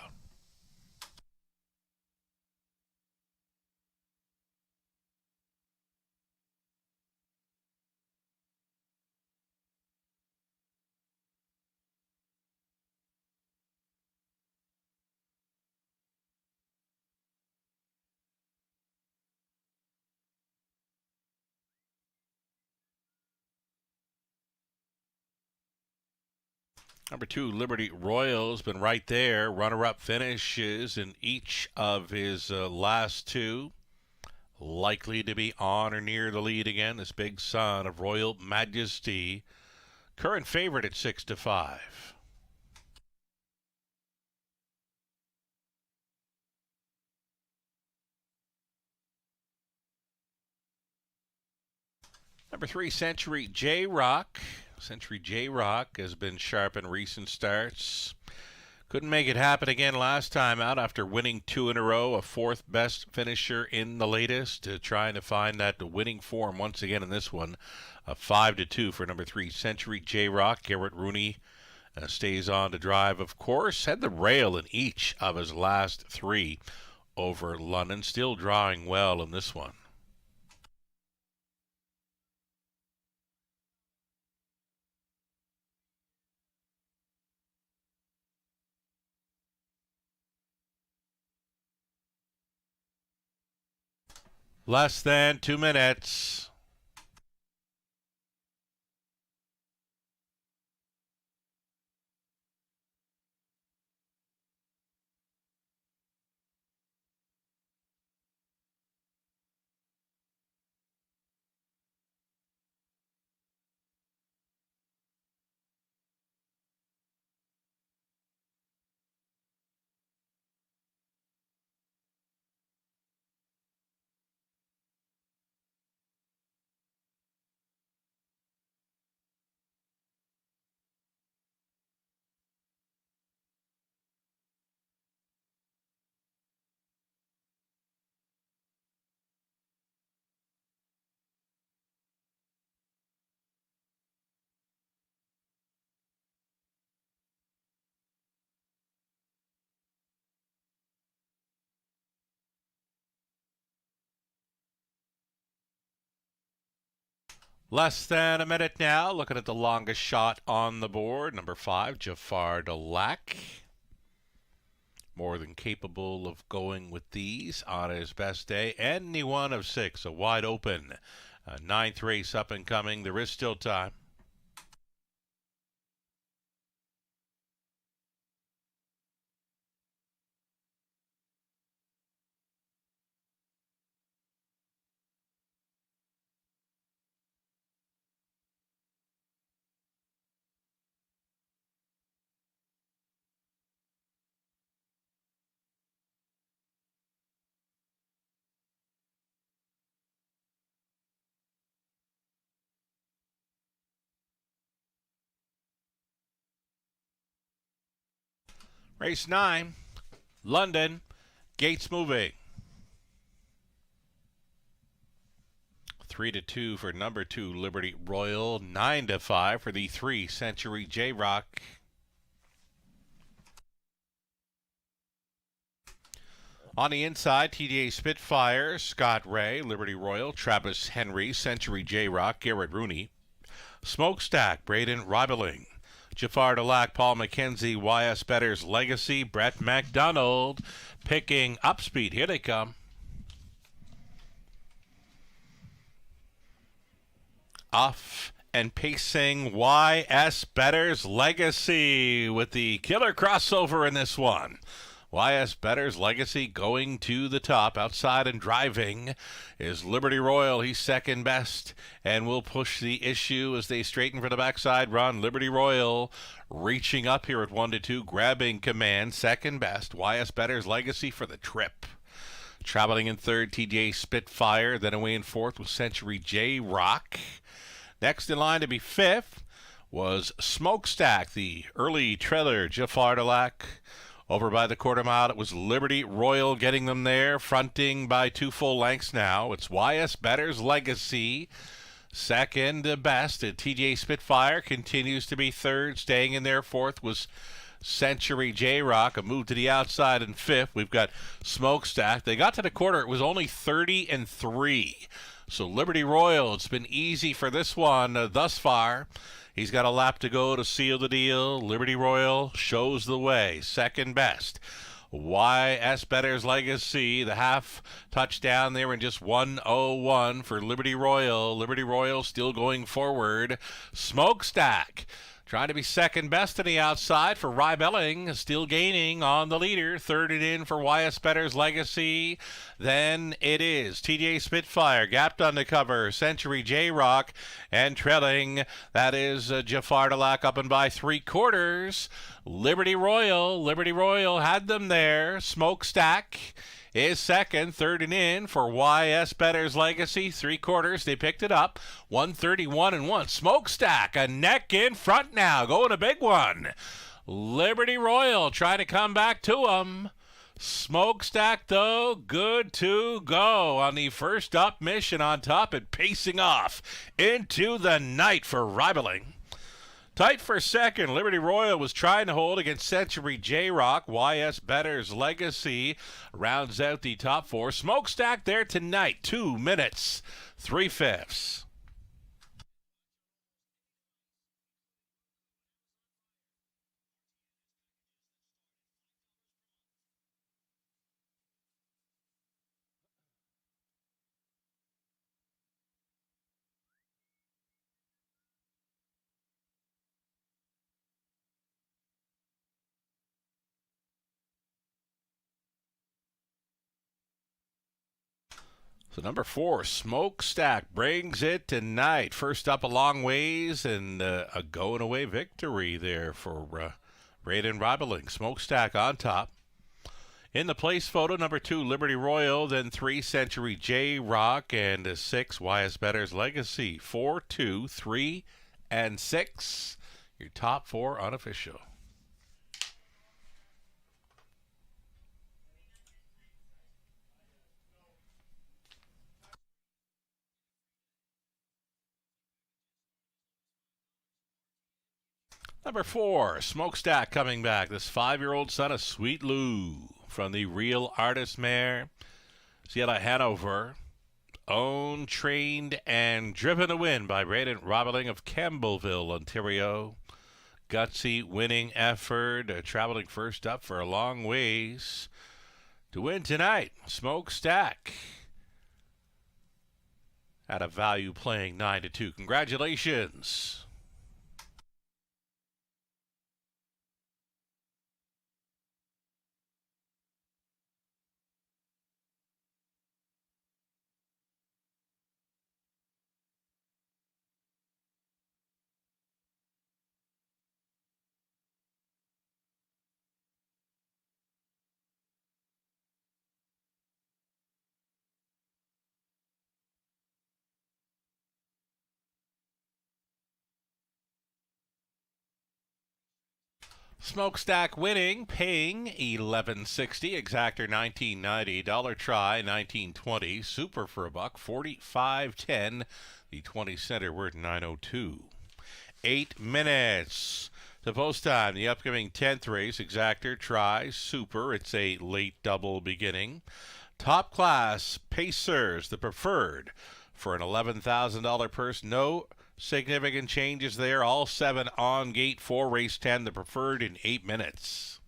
Number 2, Liberty Royal, has been right there. Runner-up finishes in each of his last two. Likely to be on or near the lead again, this big son of Royal Majesty. Current favorite at 6-5. Number 3, Century J-Rock. Century J-Rock has been sharp in recent starts. Couldn't make it happen again last time out after winning 2 in a row, a 4th best finisher in the latest. Trying to find that winning form once again in this one. 5-2 for number 3, Century J-Rock. Garrett Rooney stays on to drive, of course. Had the rail in each of his last 3 over London. Still drawing well in this one. Less than 2 minutes. Less than a minute now. Looking at the longest shot on the board. Number 5, Jafar Delac. More than capable of going with these on his best day. Any one of 6, a wide open 9th race up and coming. There is still time. Race 9, London, gates moving. 3-2 for number 2, Liberty Royal. 9-5 for the 3, Century J-Rock. On the inside, TDA Spitfire, Scott Ray, Liberty Royal, Travis Henry, Century J-Rock, Garrett Rooney. Smokestack, Braden Ribeling. Jafar Delac, Paul McKenzie, YS Better's Legacy, Brett McDonald picking up speed. Here they come. Off and pacing YS Better's Legacy with the killer crossover in this one. YS Better's Legacy going to the top. Outside and driving is Liberty Royal. He's second best and will push the issue as they straighten for the backside run. Liberty Royal reaching up here at 1-2, grabbing command. Second best. YS Better's Legacy for the trip. Traveling in third, TJ Spitfire. Then away in fourth with Century J-Rock. Next in line to be fifth was Smokestack, the early trailer, Jafar Delac. Over by the quarter mile, it was Liberty Royal getting them there, fronting by 2 full lengths now. It's YS Better's Legacy. Second best, TJ Spitfire continues to be third. Staying in there fourth was Century J-Rock. A move to the outside in fifth. We've got Smokestack. They got to the quarter. It was only 30-3. So Liberty Royal, it's been easy for this one thus far. He's got a lap to go to seal the deal. Liberty Royal shows the way. Second best. YS Better's Legacy, the half touchdown there in just 1:01 for Liberty Royal. Liberty Royal still going forward. Smokestack Trying to be second best on the outside for Rybelling, still gaining on the leader. Third and in for YS Better's Legacy. Then it is TJ Spitfire, gapped on the cover, Century J-Rock, and trailing, that is Jafar Dalak up and by 3/4. Liberty Royal had them there. Smokestack is second. Third and in for YS Better's Legacy. 3/4. They picked it up. 131 and 1. Smokestack, a neck in front now. Going a big one. Liberty Royal trying to come back to him. Smokestack, though, good to go on the first up mission on top and pacing off into the night for Rybelling. Tight for second, Liberty Royal was trying to hold against Century J-Rock. YS Better's Legacy rounds out the top four. Smokestack there tonight, 2 minutes, 3/5. So number 4, Smokestack brings it tonight. First up a long ways and a going away victory there for Raiden Rybelling. Smokestack on top. In the place photo, number 2, Liberty Royal, then 3, Century J-Rock, and 6, YS Better's Legacy. 4, 2, 3, and 6. Your top 4 unofficial. Number 4, Smokestack coming back. This 5-year-old son of Sweet Lou from the Real Artist Mare. Seattle Hanover. Owned, trained, and driven to win by Raiden Rybelling of Campbellville, Ontario. Gutsy winning effort. Traveling first up for a long ways to win tonight. Smokestack at a value playing 9-2. Congratulations. Smokestack winning, paying $11.60, exactor $19.90, dollar try $19.20, super for a buck $45.10, the 20 center worth $9.02. 8 minutes to post time. The upcoming 10th race, exactor try super. It's a late double beginning. Top class Pacers, the preferred for an $11,000 purse. No significant changes there. All 7 on gate for race 10, the preferred in 8 minutes.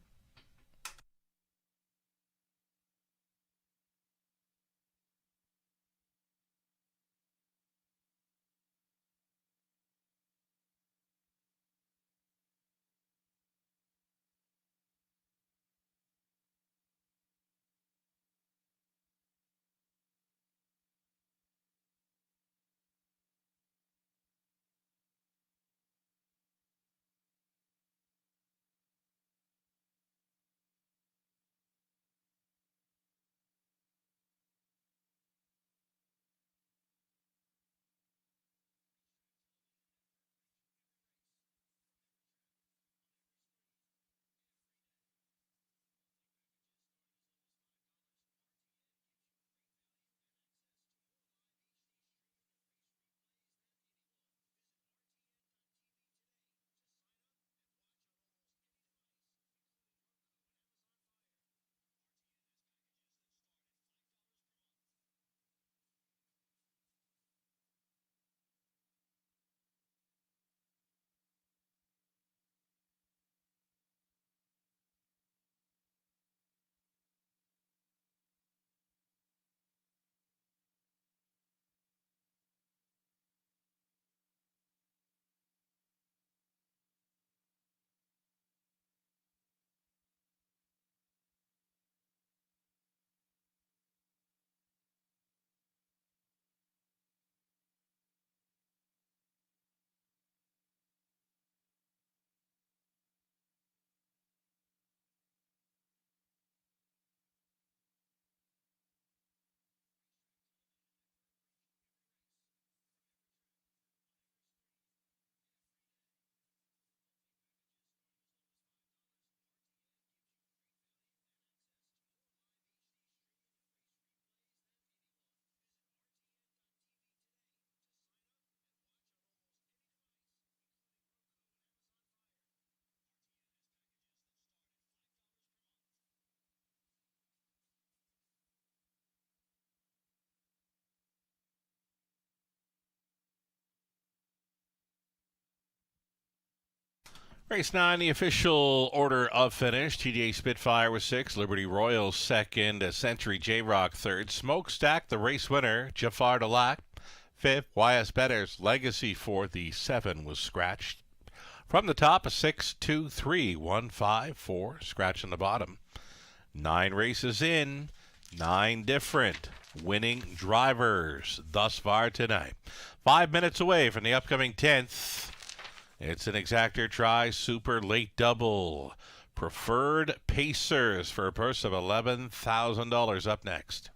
Race 9, the official order of finish. TJ Spitfire was 6, Liberty Royal 2nd, Century J-Rock 3rd, Smokestack, the race winner, Jafar Delac 5th, YS Better's Legacy 4th, the 7 was scratched. From the top, a 6, 2, 3, 1, 5, 4, scratch on the bottom. 9 races in, 9 different winning drivers thus far tonight. 5 minutes away from the upcoming 10th. It's an exactor try, super late double. Preferred Pacers for a purse of $11,000 up next.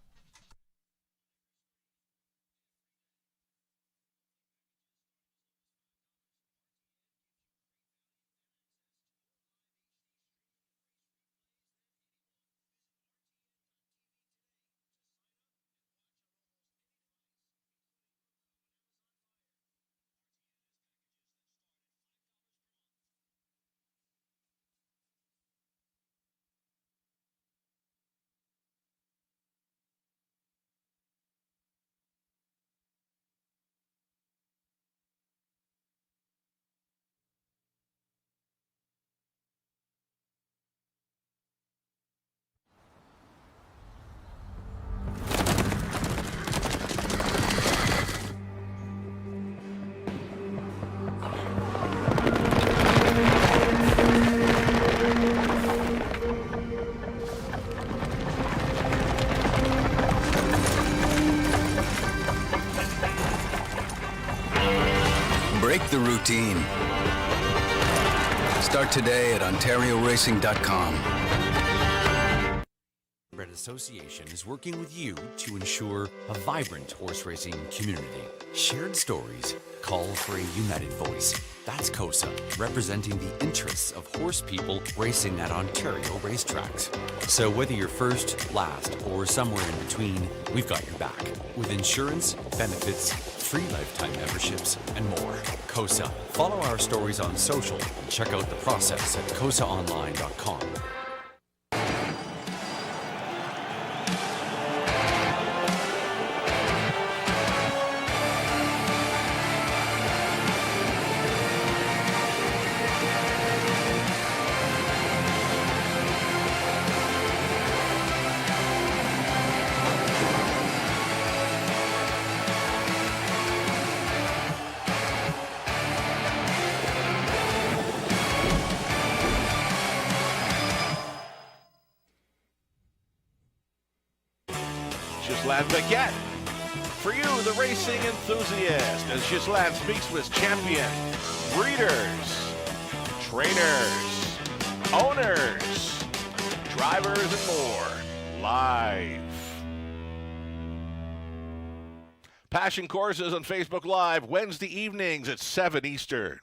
Break the routine. Start today at OntarioRacing.com. Red Association is working with you to ensure a vibrant horse racing community. Shared stories call for a united voice. That's COSA, representing the interests of horse people racing at Ontario racetracks. So whether you're first, last, or somewhere in between, we've got your back. With insurance, benefits, free lifetime memberships, and more. COSA. Follow our stories on social and check out the process at COSAonline.com. Ghislain Baguette. For you, the racing enthusiast, as Ghislain speaks with champions, breeders, trainers, owners, drivers, and more, live. Passion Courses on Facebook Live, Wednesday evenings at 7 Eastern.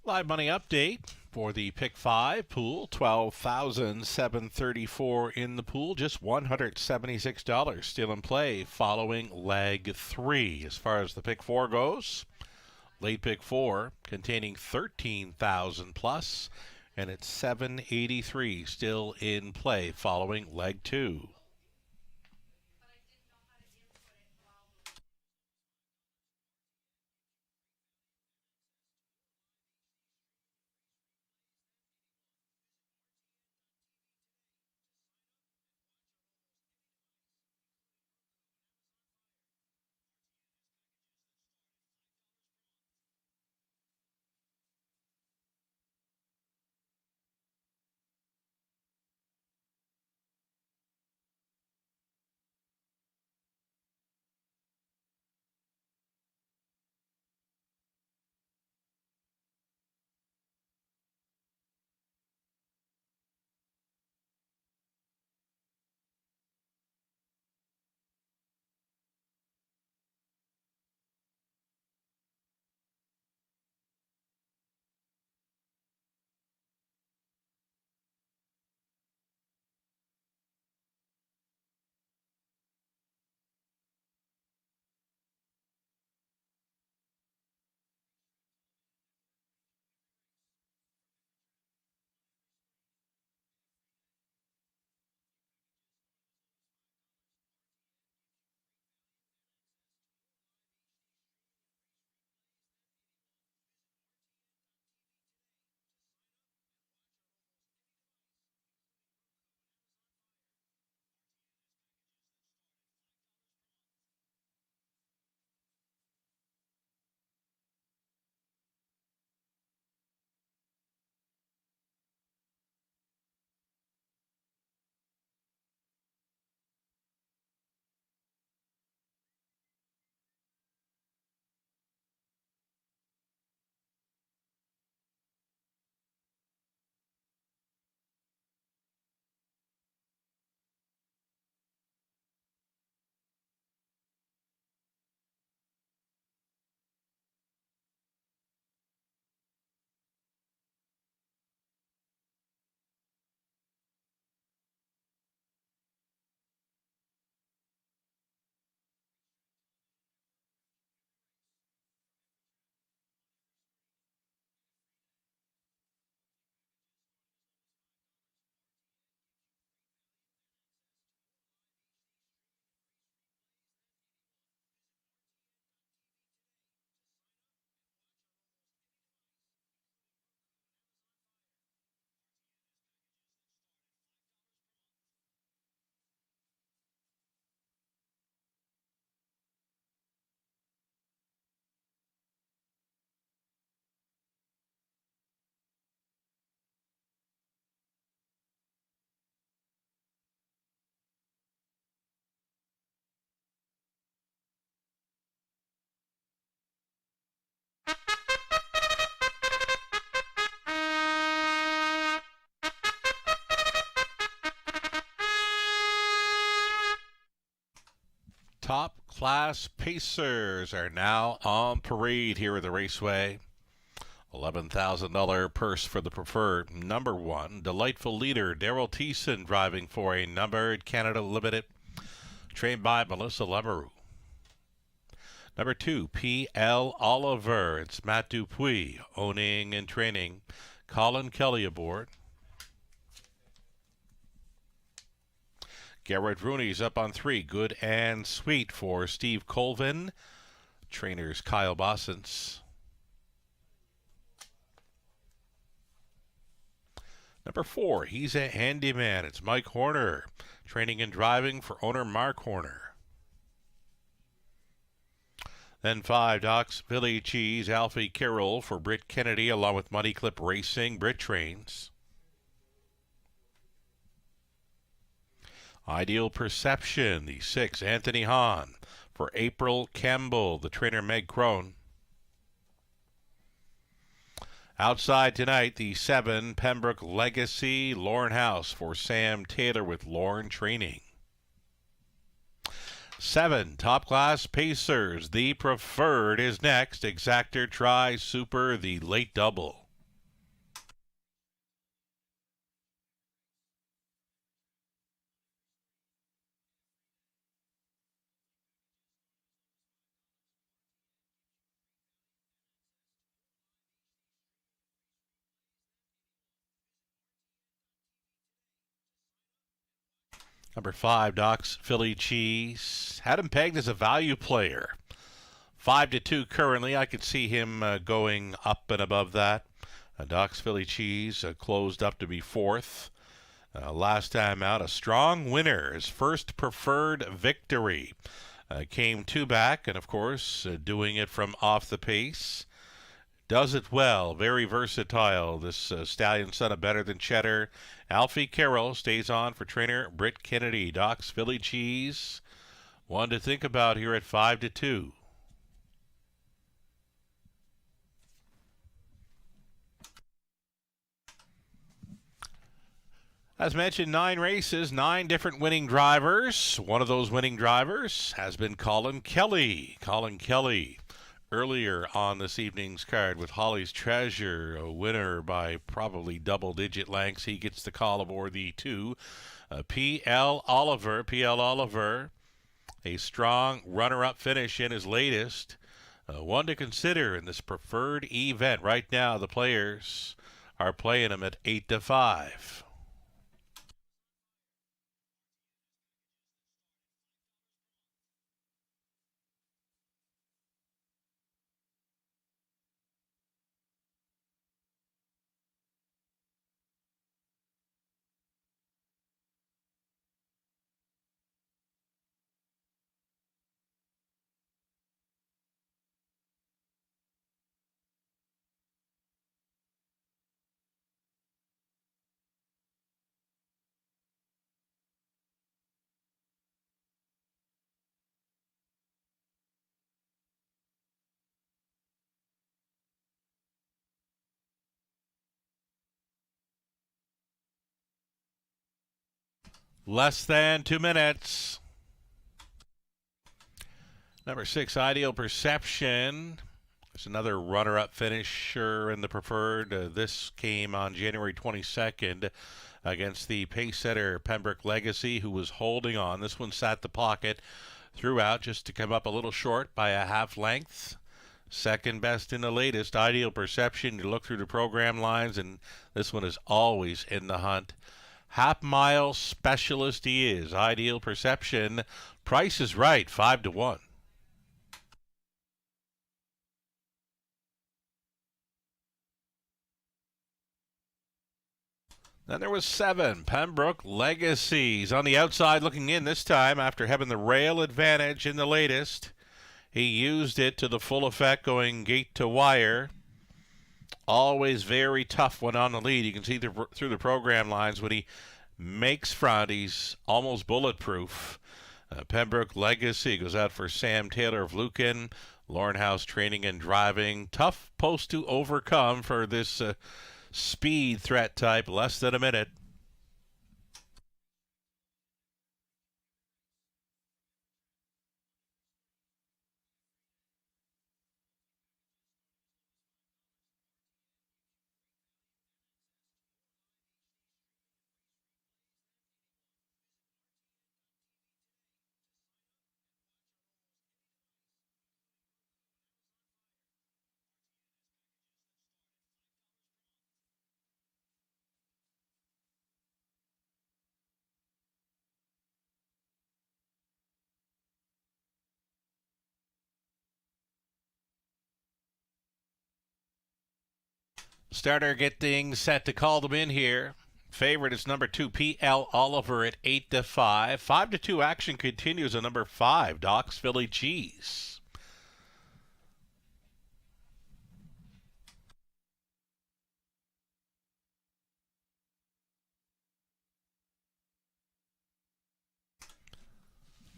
Live money update for the Pick 5 pool, $12,734 in the pool, just $176 still in play following leg 3. As far as the Pick 4 goes, late Pick 4 containing 13,000 plus, and it's $783 still in play following leg 2. Top class pacers are now on parade here at the Raceway. $11,000 purse for the preferred. Number 1, Delightful Leader, Daryl Thiessen, driving for a numbered Canada Limited, trained by Melissa Lemeroux. Number 2, P.L. Oliver, it's Matt Dupuis, owning and training. Colin Kelly aboard. Garrett Rooney's up on 3, Good and Sweet for Steve Colvin. Trainers Kyle Bossens. Number 4, He's a Handyman. It's Mike Horner, training and driving for owner Mark Horner. Then 5, Doc's Philly Cheese, Alfie Carroll for Britt Kennedy, along with Money Clip Racing, Britt trains. Ideal Perception, the 6, Anthony Hahn for April Campbell, the trainer Meg Crone. Outside tonight, the 7, Pembroke Legacy, Lauren House for Sam Taylor with Lauren training. 7, Top Class Pacers, the preferred is next. Exactor Tri Super, the late double. Number 5, Doc's Philly Cheese. Had him pegged as a value player. 5-2 currently. I could see him going up and above that. Doc's Philly Cheese closed up to be 4th. Last time out, a strong winner. His first preferred victory. Came 2 back, and of course, doing it from off the pace. Does it well, very versatile. This stallion son of Better Than Cheddar. Alfie Carroll stays on for trainer Britt Kennedy. Doc's Philly Cheese, one to think about here at 5-2. As mentioned, 9 races, 9 different winning drivers. One of those winning drivers has been Colin Kelly. Colin Kelly, earlier on this evening's card with Holly's Treasure, a winner by probably double-digit lengths. He gets the call aboard the 2. P.L. Oliver. P.L. Oliver, a strong runner-up finish in his latest. One to consider in this preferred event. Right now, the players are playing him at 8-5. Less than 2 minutes. Number 6, Ideal Perception. There's another runner-up finisher in the preferred. This came on January 22nd against the pace setter Pembroke Legacy, who was holding on. This one sat the pocket throughout just to come up a little short by a half length. Second best in the latest. Ideal Perception. You look through the program lines, and this one is always in the hunt. Half-mile specialist he is. Ideal Perception. Price is right, 5-1. Then there was 7, Pembroke Legacies. On the outside looking in this time after having the rail advantage in the latest. He used it to the full effect, going gate to wire. Always very tough when on the lead. You can see through the program lines when he makes front, he's almost bulletproof. Pembroke Legacy goes out for Sam Taylor of Lucan. Lauren House training and driving. Tough post to overcome for this speed threat type. Less than a minute. Starter getting set to call them in here. Favorite is number 2, P.L. Oliver at 8-5. 5-2 action continues on number 5, Doc's Philly Cheese.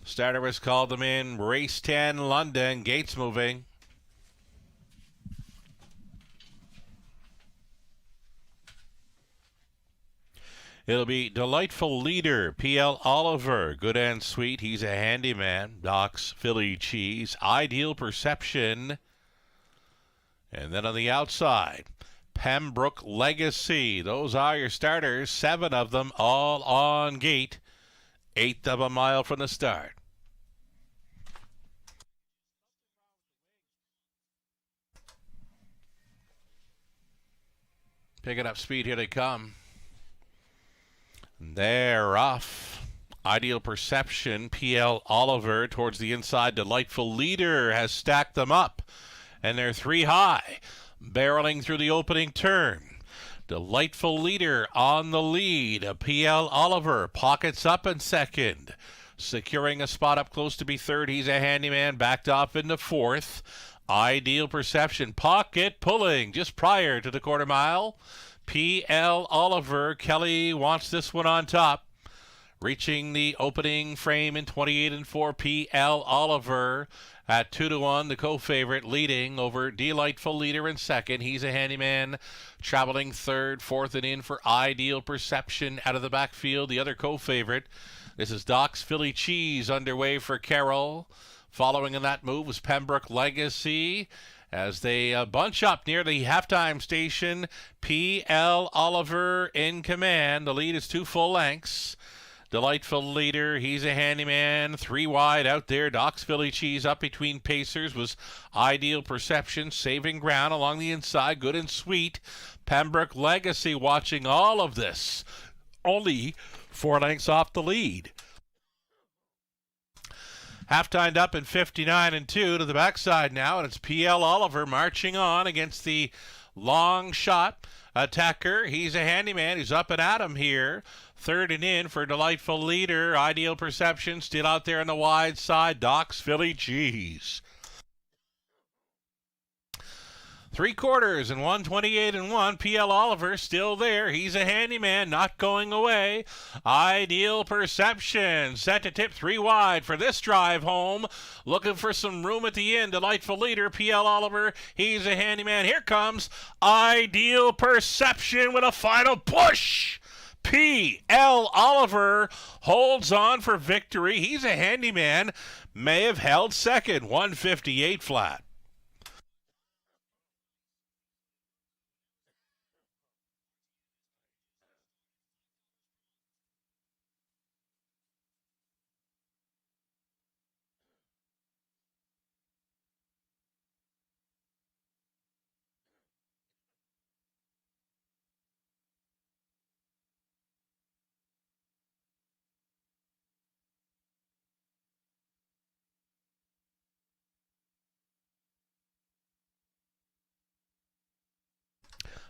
Starter has called them in. Race 10, London. Gates moving. It'll be Delightful Leader, P.L. Oliver, Good and Sweet, he's a handyman, Doc's Philly Cheese, Ideal Perception, and then on the outside, Pembroke Legacy. Those are your starters, 7 of them all on gate, 1/8 of a mile from the start. Picking up speed, here they come. They're off. Ideal Perception, P.L. Oliver towards the inside. Delightful Leader has stacked them up, and they're 3 high, barreling through the opening turn. Delightful Leader on the lead. P.L. Oliver pockets up in second, securing a spot up close to be third. He's a handyman, backed off into fourth. Ideal Perception pocket pulling just prior to the quarter mile. P.L. Oliver, Kelly wants this one on top. Reaching the opening frame in 28-4, P.L. Oliver at 2-1, the co-favorite, leading over Delightful Leader in second. He's a handyman, traveling third, fourth and in for Ideal Perception out of the backfield, the other co-favorite. This is Doc's Philly Cheese underway for Carroll. Following in that move was Pembroke Legacy. As they bunch up near the halftime station, P.L. Oliver in command. The lead is 2 full lengths. Delightful Leader, he's a handyman. 3 wide out there. Doc's Philly Cheese up between pacers was Ideal Perception, saving ground along the inside. Good and Sweet. Pembroke Legacy watching all of this. Only 4 lengths off the lead. Half-timed up in 59-2 to the backside now, and it's P.L. Oliver marching on against the long shot attacker. He's a handyman. He's up and at him here. Third and in for Delightful Leader. Ideal Perception still out there on the wide side. Doc's Philly Cheese. 3/4 and 128-1. P.L. Oliver still there. He's a handyman, not going away. Ideal Perception set to tip 3 wide for this drive home. Looking for some room at the end. Delightful Leader, P.L. Oliver. He's a handyman. Here comes Ideal Perception with a final push. P.L. Oliver holds on for victory. He's a handyman. May have held second. 158 flat.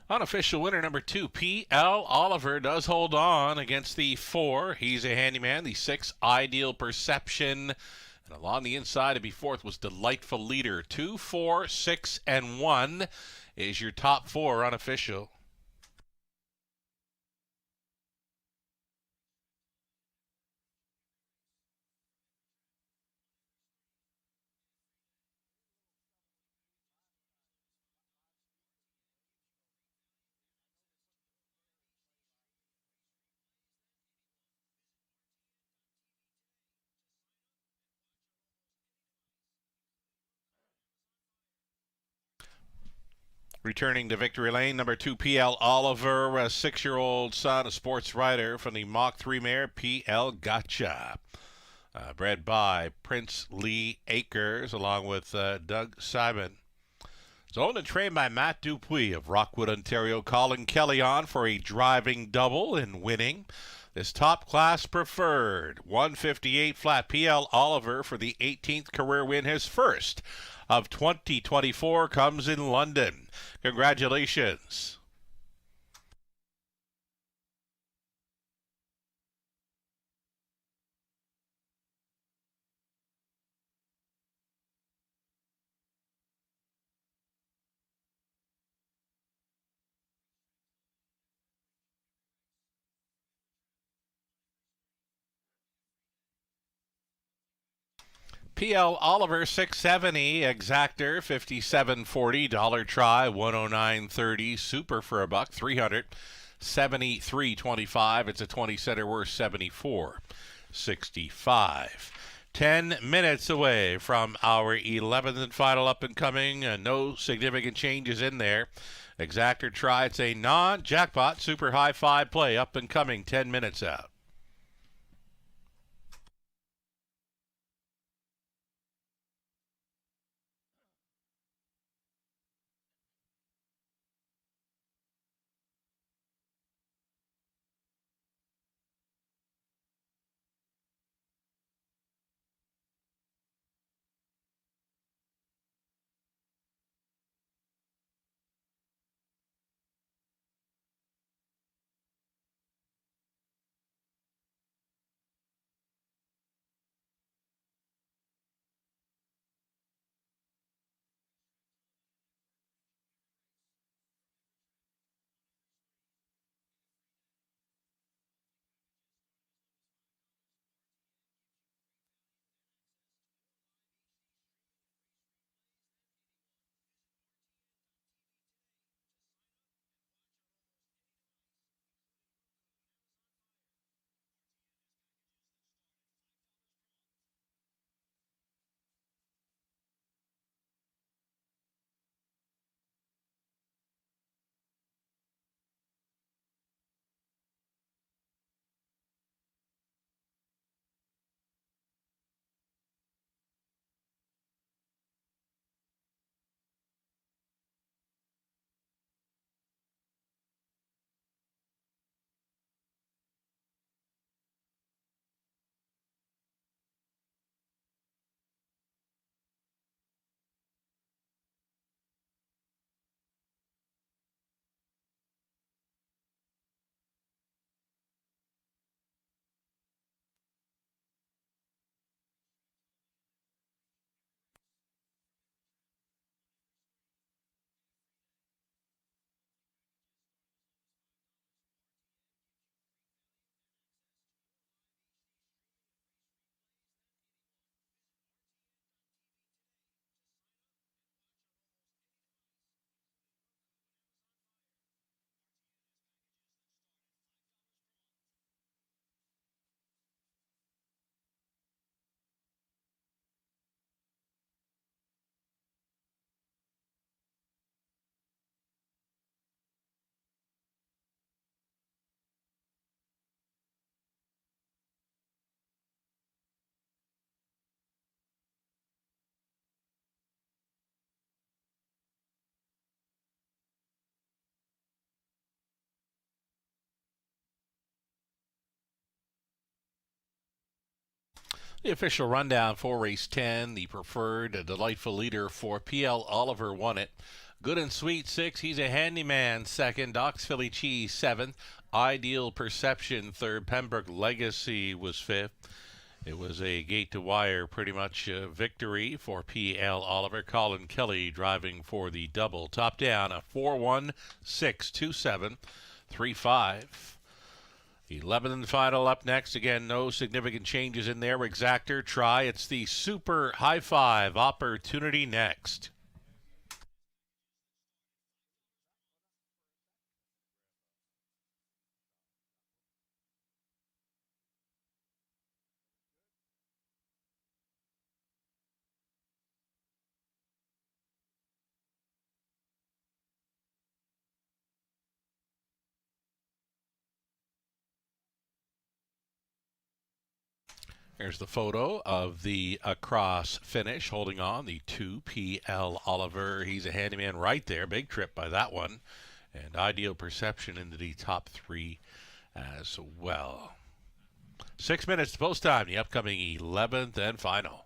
Unofficial winner number 2, P.L. Oliver, does hold on against the 4. He's a handyman. The 6, Ideal Perception. And along the inside to be fourth was Delightful Leader. 2, 4, 6, and 1 is your top 4 unofficial. Returning to victory lane, number 2, P.L. Oliver, a 6-year-old son, a sports writer from the Mach 3 mare, P.L. Gotcha. Bred by Prince Lee Akers, along with Doug Simon. It's owned and trained by Matt Dupuis of Rockwood, Ontario, calling Kelly on for a driving double and winning. This top class preferred, 158 flat. P.L. Oliver for the 18th career win, his first of 2024, comes in London. Congratulations. PL Oliver 670, Exactor 5740, dollar try 109.30, super for a buck 300, 73.25. It's a 20 center worth 74.65. 10 minutes away from our 11th and final up and coming. No significant changes in there. Exactor try. It's a non-jackpot super high five play up and coming 10 minutes out. The official rundown for race 10, the preferred, a delightful leader for PL Oliver won it. Good and Sweet 6, he's a handyman 2nd. Doc's Philly Cheese 7th. Ideal Perception 3rd. Pembroke Legacy was 5th. It was a gate to wire pretty much victory for PL Oliver. Colin Kelly driving for the double. Top down a 4-1-6-2-7-3-5. 11th and final up next. Again, no significant changes in there. Exactor try. It's the super high five opportunity next. Here's the photo of the across finish, holding on, the 2PL Oliver. He's a handyman right there. Big trip by that one. And Ideal Perception into the top 3 as well. 6 minutes to post time, the upcoming 11th and final.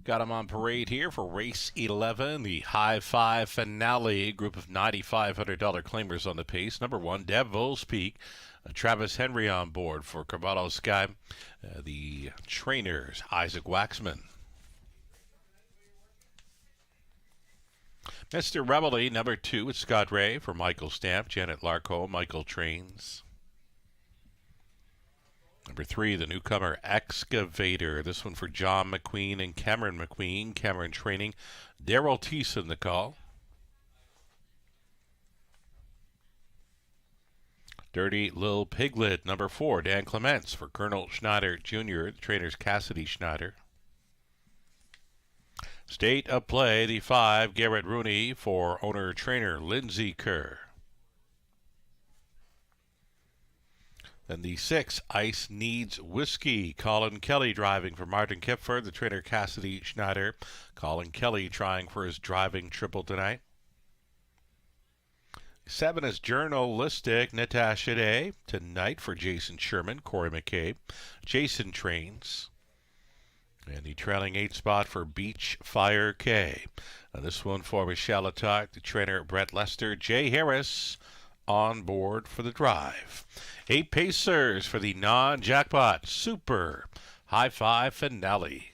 Got them on parade here for race 11, the high five finale. Group of $9,500 claimers on the pace. Number 1, Devil's Peak. Travis Henry on board for Carvalho Sky. The trainers, Isaac Waxman. Mr. Reveille, number 2, it's Scott Ray for Michael Stamp, Janet Larco, Michael Trains. Number 3, the newcomer Excavator. This one for John McQueen and Cameron McQueen. Cameron Training. Daryl Thiessen the call. Dirty Lil Piglet, number 4, Dan Clements for Colonel Schneider Jr., the trainers Cassidy Schneider. State of Play, the 5, Garrett Rooney for owner-trainer Lindsay Kerr. Then the 6, Ice Needs Whiskey. Colin Kelly driving for Martin Kipfer, the trainer Cassidy Schneider. Colin Kelly trying for his driving triple tonight. 7 is Journalistic Natasha Day tonight for Jason Sherman, Corey McCabe. Jason Trains. And the trailing 8 spot for Beach Fire K. And this one for Michelle Attack, the trainer Brett Lester. Jay Harris on board for the drive. 8 Pacers for the non-jackpot Super High Five Finale.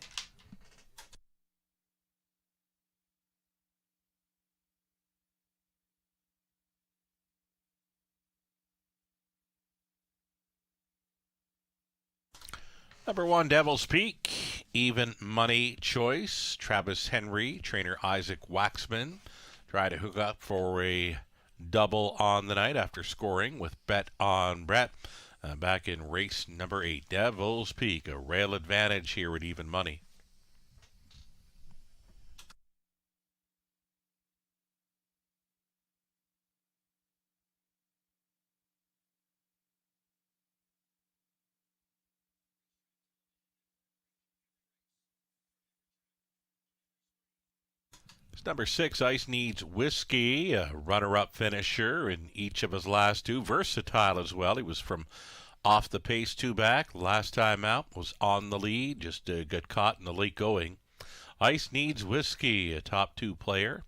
Number 1, Devil's Peak, even money choice. Travis Henry, trainer Isaac Waxman. Try to hook up for a double on the night after scoring with Bet on Brett. Back in race number 8, Devil's Peak, a rail advantage here at even money. Number 6, Ice Needs Whiskey, a runner-up finisher in each of his last 2. Versatile as well. He was from off the pace 2 back. Last time out was on the lead. Just got caught in the late going. Ice Needs Whiskey, a top 2 player.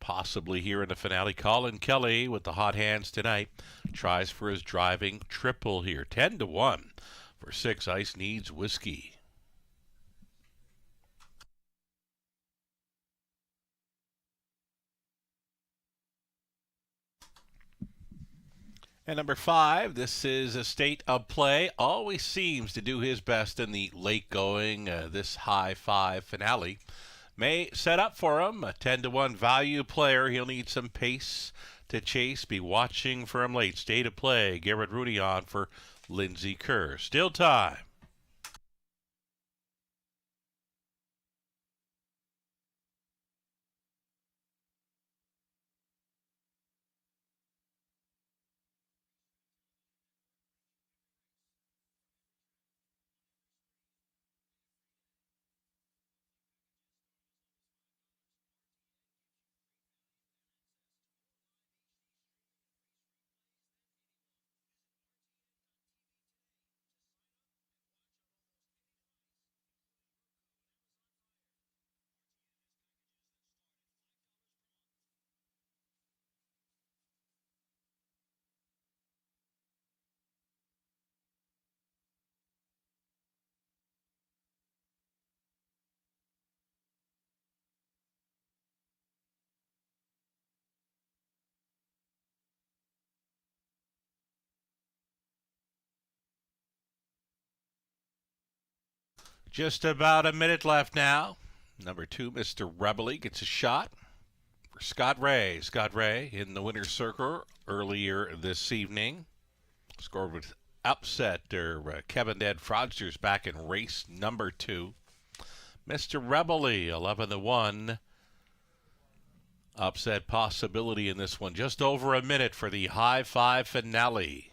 Possibly here in the finale. Colin Kelly with the hot hands tonight. Tries for his driving triple here. 10-1 for 6, Ice Needs Whiskey. And number 5, this is a State of Play. Always seems to do his best in the late going, this high five finale. May set up for him a 10-1 value player. He'll need some pace to chase. Be watching for him late. State of Play, Garrett Rooney on for Lindsay Kerr. Still time. Just about a minute left now. Number 2, Mr. Reveille gets a shot for Scott Ray. Scott Ray in the winner's circle earlier this evening. Scored with upset Kevin Dead Fraudsters back in race number 2. Mr. Reveille, 11-1. Upset possibility in this one. Just over a minute for the high five finale.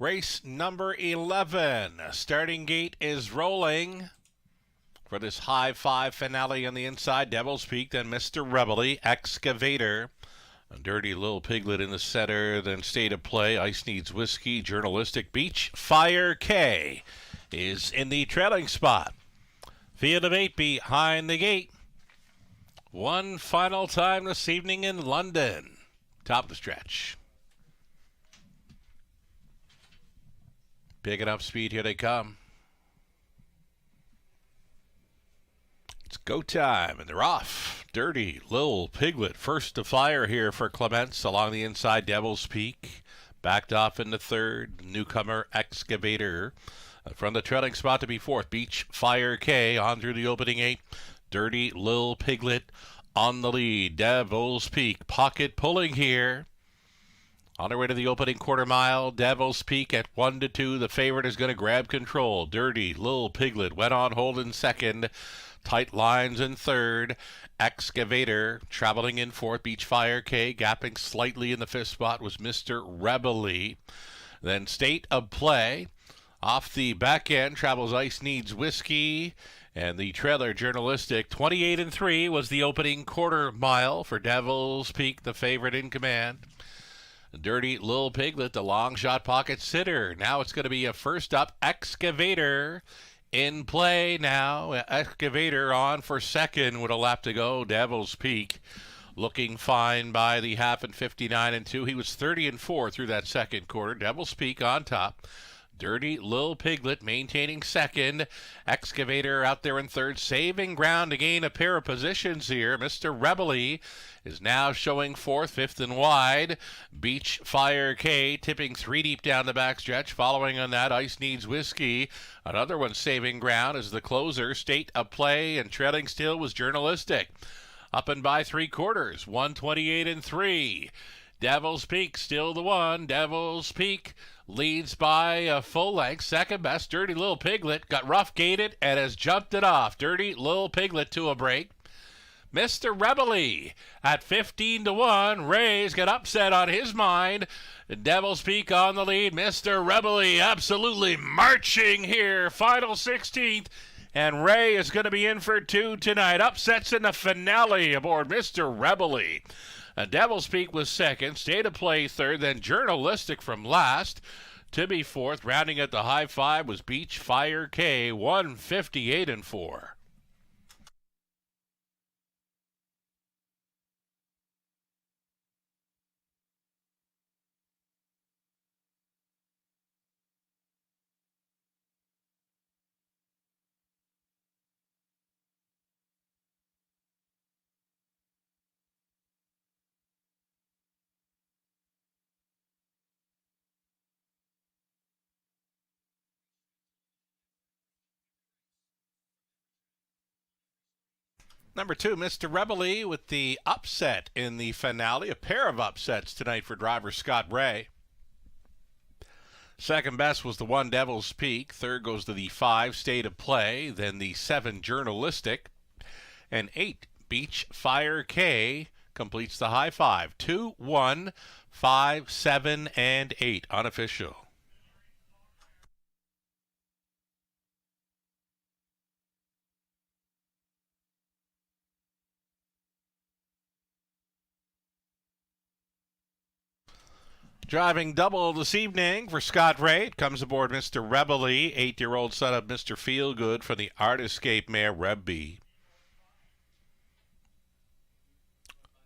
Race number 11. Starting gate is rolling for this high five finale on the inside. Devil's Peak, then Mr. Rebel, Excavator. A Dirty Little Piglet in the center, then State of Play, Ice Needs Whiskey, Journalistic Beach. Fire K is in the trailing spot. Field of 8 behind the gate. One final time this evening in London. Top of the stretch. Picking up speed, here they come. It's go time, and they're off. Dirty Little Piglet, first to fire here for Clements along the inside. Devil's Peak, backed off into third. Newcomer Excavator from the trailing spot to be fourth. Beach Fire K on through the opening 8. Dirty Little Piglet on the lead. Devil's Peak pocket pulling here. On our way to the opening quarter mile, Devil's Peak at 1-2. The favorite is going to grab control. Dirty Little Piglet went on hold in second. Tight lines in third. Excavator traveling in fourth. Beach Fire K gapping slightly in the fifth spot was Mr. Rebel. Then State of Play. Off the back end travels Ice Needs Whiskey. And the trailer Journalistic. 28-3 was the opening quarter mile for Devil's Peak, the favorite in command. Dirty Little Piglet, the long shot pocket sitter. Now it's going to be a first up Excavator in play now. Excavator on for second with a lap to go. Devil's Peak looking fine by the half and 59-2. He was 30-4 through that second quarter. Devil's Peak on top. Dirty Little Piglet maintaining second. Excavator out there in third, saving ground to gain a pair of positions here. Mr. Rebel is now showing fourth, fifth and wide. Beach Fire K tipping 3 deep down the backstretch. Following on that, Ice Needs Whiskey. Another one saving ground as the closer. State of Play, and trailing still was Journalistic. Up and by 3/4, 128-3. Devil's Peak still the one. Devil's Peak leads by a full length. Second best, Dirty Little Piglet got rough gated and has jumped it off. Dirty Little Piglet to a break. Mr. Rebel at 15-1. Ray's got upset on his mind. Devil's Peak on the lead. Mr. Rebel absolutely marching here. Final 16th. And Ray is going to be in for 2 tonight. Upsets in the finale aboard Mr. Rebel. Devil's Peak was second. State of Play third. Then Journalistic from last to be fourth. Rounding at the high five was Beach Fire K, 158-4. Number 2, Mr. Rebel with the upset in the finale. A pair of upsets tonight for driver Scott Ray. Second best was the 1, Devil's Peak. Third goes to the 5, State of Play. Then the 7, Journalistic. And 8, Beach Fire K completes the high five. 2, 1, 5, 7, and 8 unofficial. Driving double this evening for Scott Ray. Comes aboard Mr. Rebel, 8-year-old son of Mr. Feelgood from the Art Escape mare Reb B.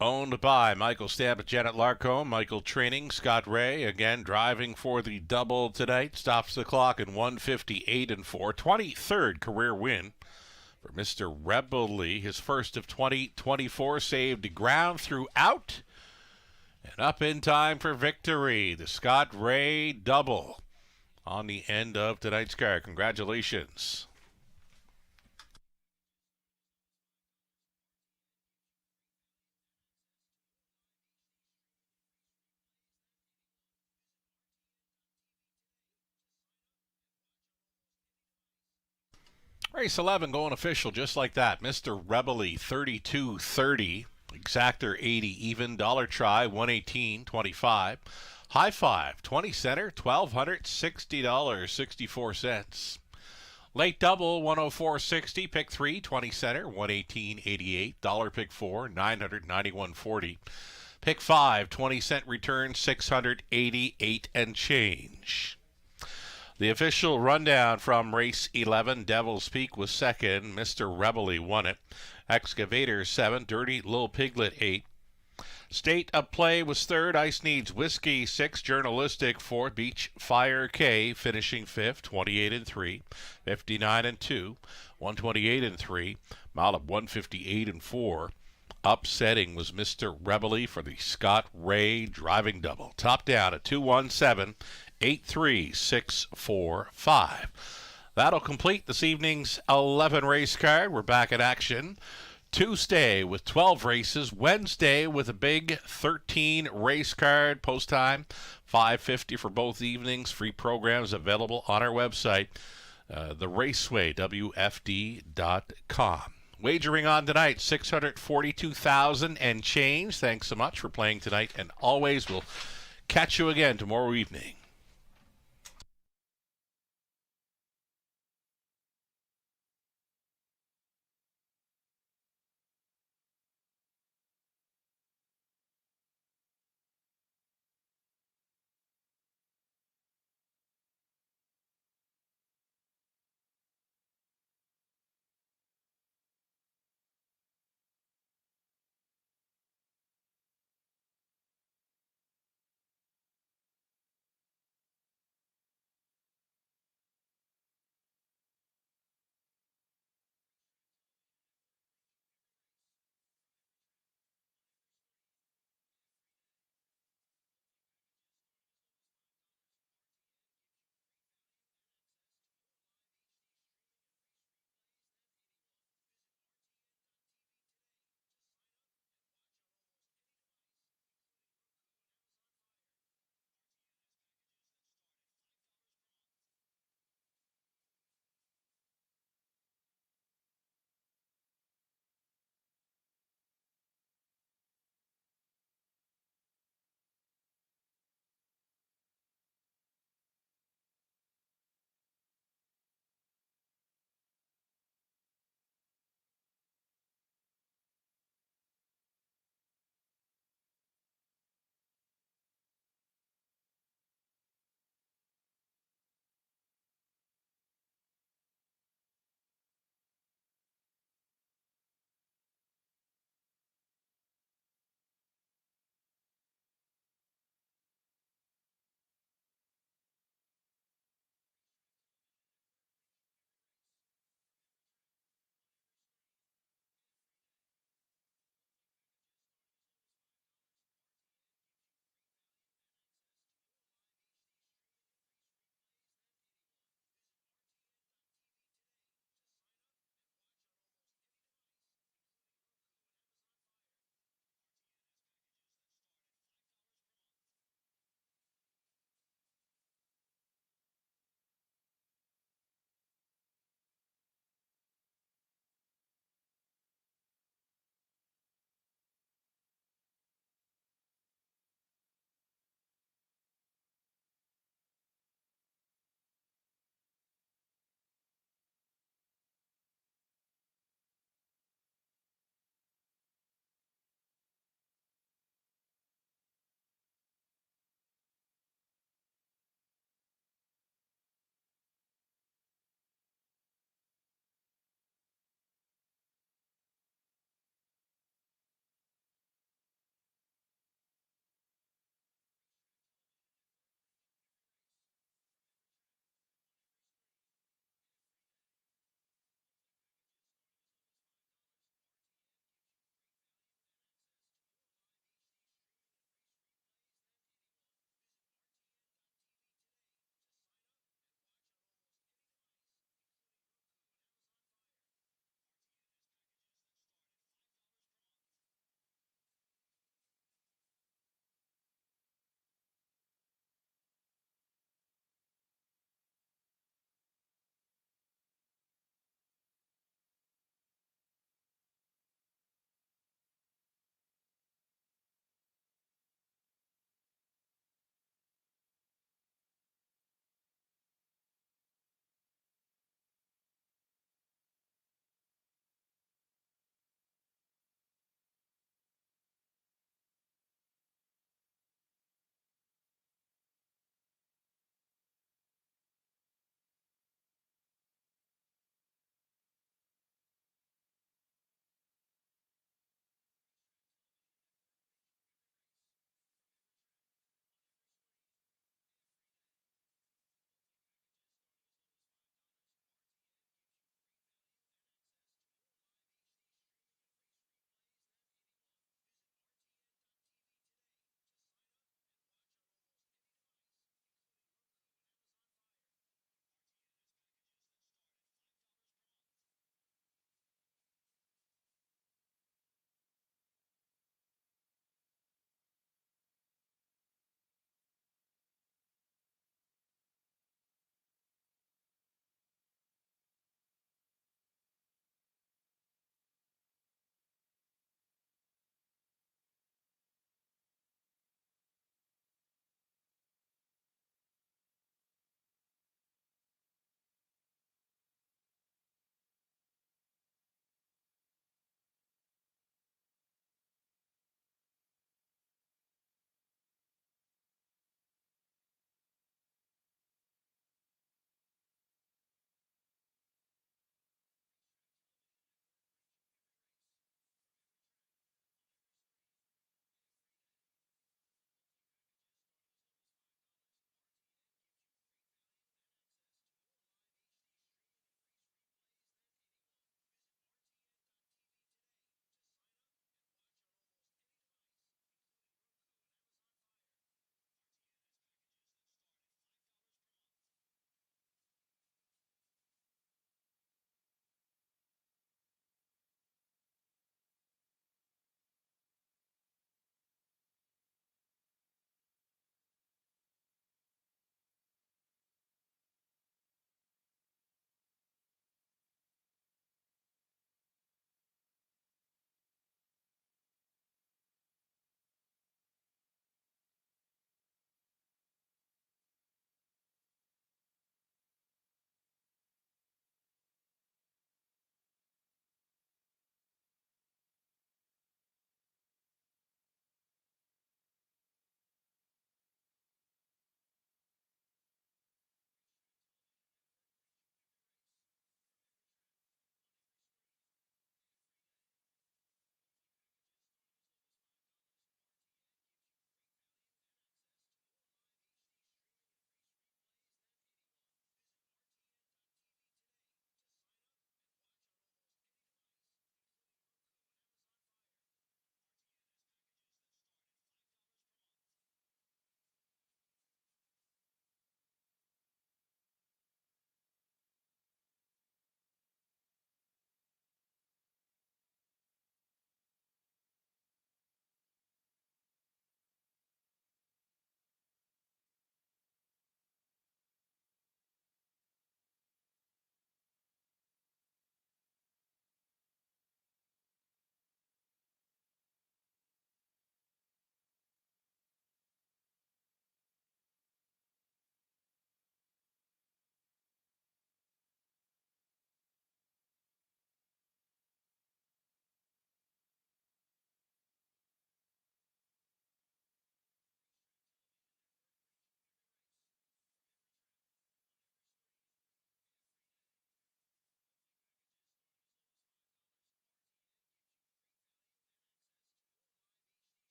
Owned by Michael Stamp, Janet Larcombe. Michael training Scott Ray. Again, driving for the double tonight. Stops the clock in 158-4. 23rd career win for Mr. Rebel. His first of 2024. Saved ground throughout. And up in time for victory, the Scott Ray double on the end of tonight's card. Congratulations. Race 11 going official just like that. Mr. Rebel, 32-30. Exactor 80 even. Dollar try 118.25. High five, 20 center, $1,260.64. Late double, 104.60. Pick 3, 20 center, 118.88. Dollar pick 4, 991.40. Pick 5, 20-cent return, 688 and change. The official rundown from race 11, Devil's Peak was second. Mr. Rebelly won it. Excavator 7, Dirty Little Piglet 8. State of Play was third. Ice Needs Whiskey 6. Journalistic 4. Beach Fire K finishing fifth. 28-3. 59-2. 128-3. Malib 158-4. Upsetting was Mr. Rebelly for the Scott Ray driving double. Top down at 217. 83645. That'll complete this evening's 11 race card. We're back in action Tuesday with 12 races. Wednesday with a big 13 race card. Post time $5.50 for both evenings. Free programs available on our website, theraceway.wfd.com. Wagering on tonight, $642,000 and change. Thanks so much for playing tonight, and always we'll catch you again tomorrow evening.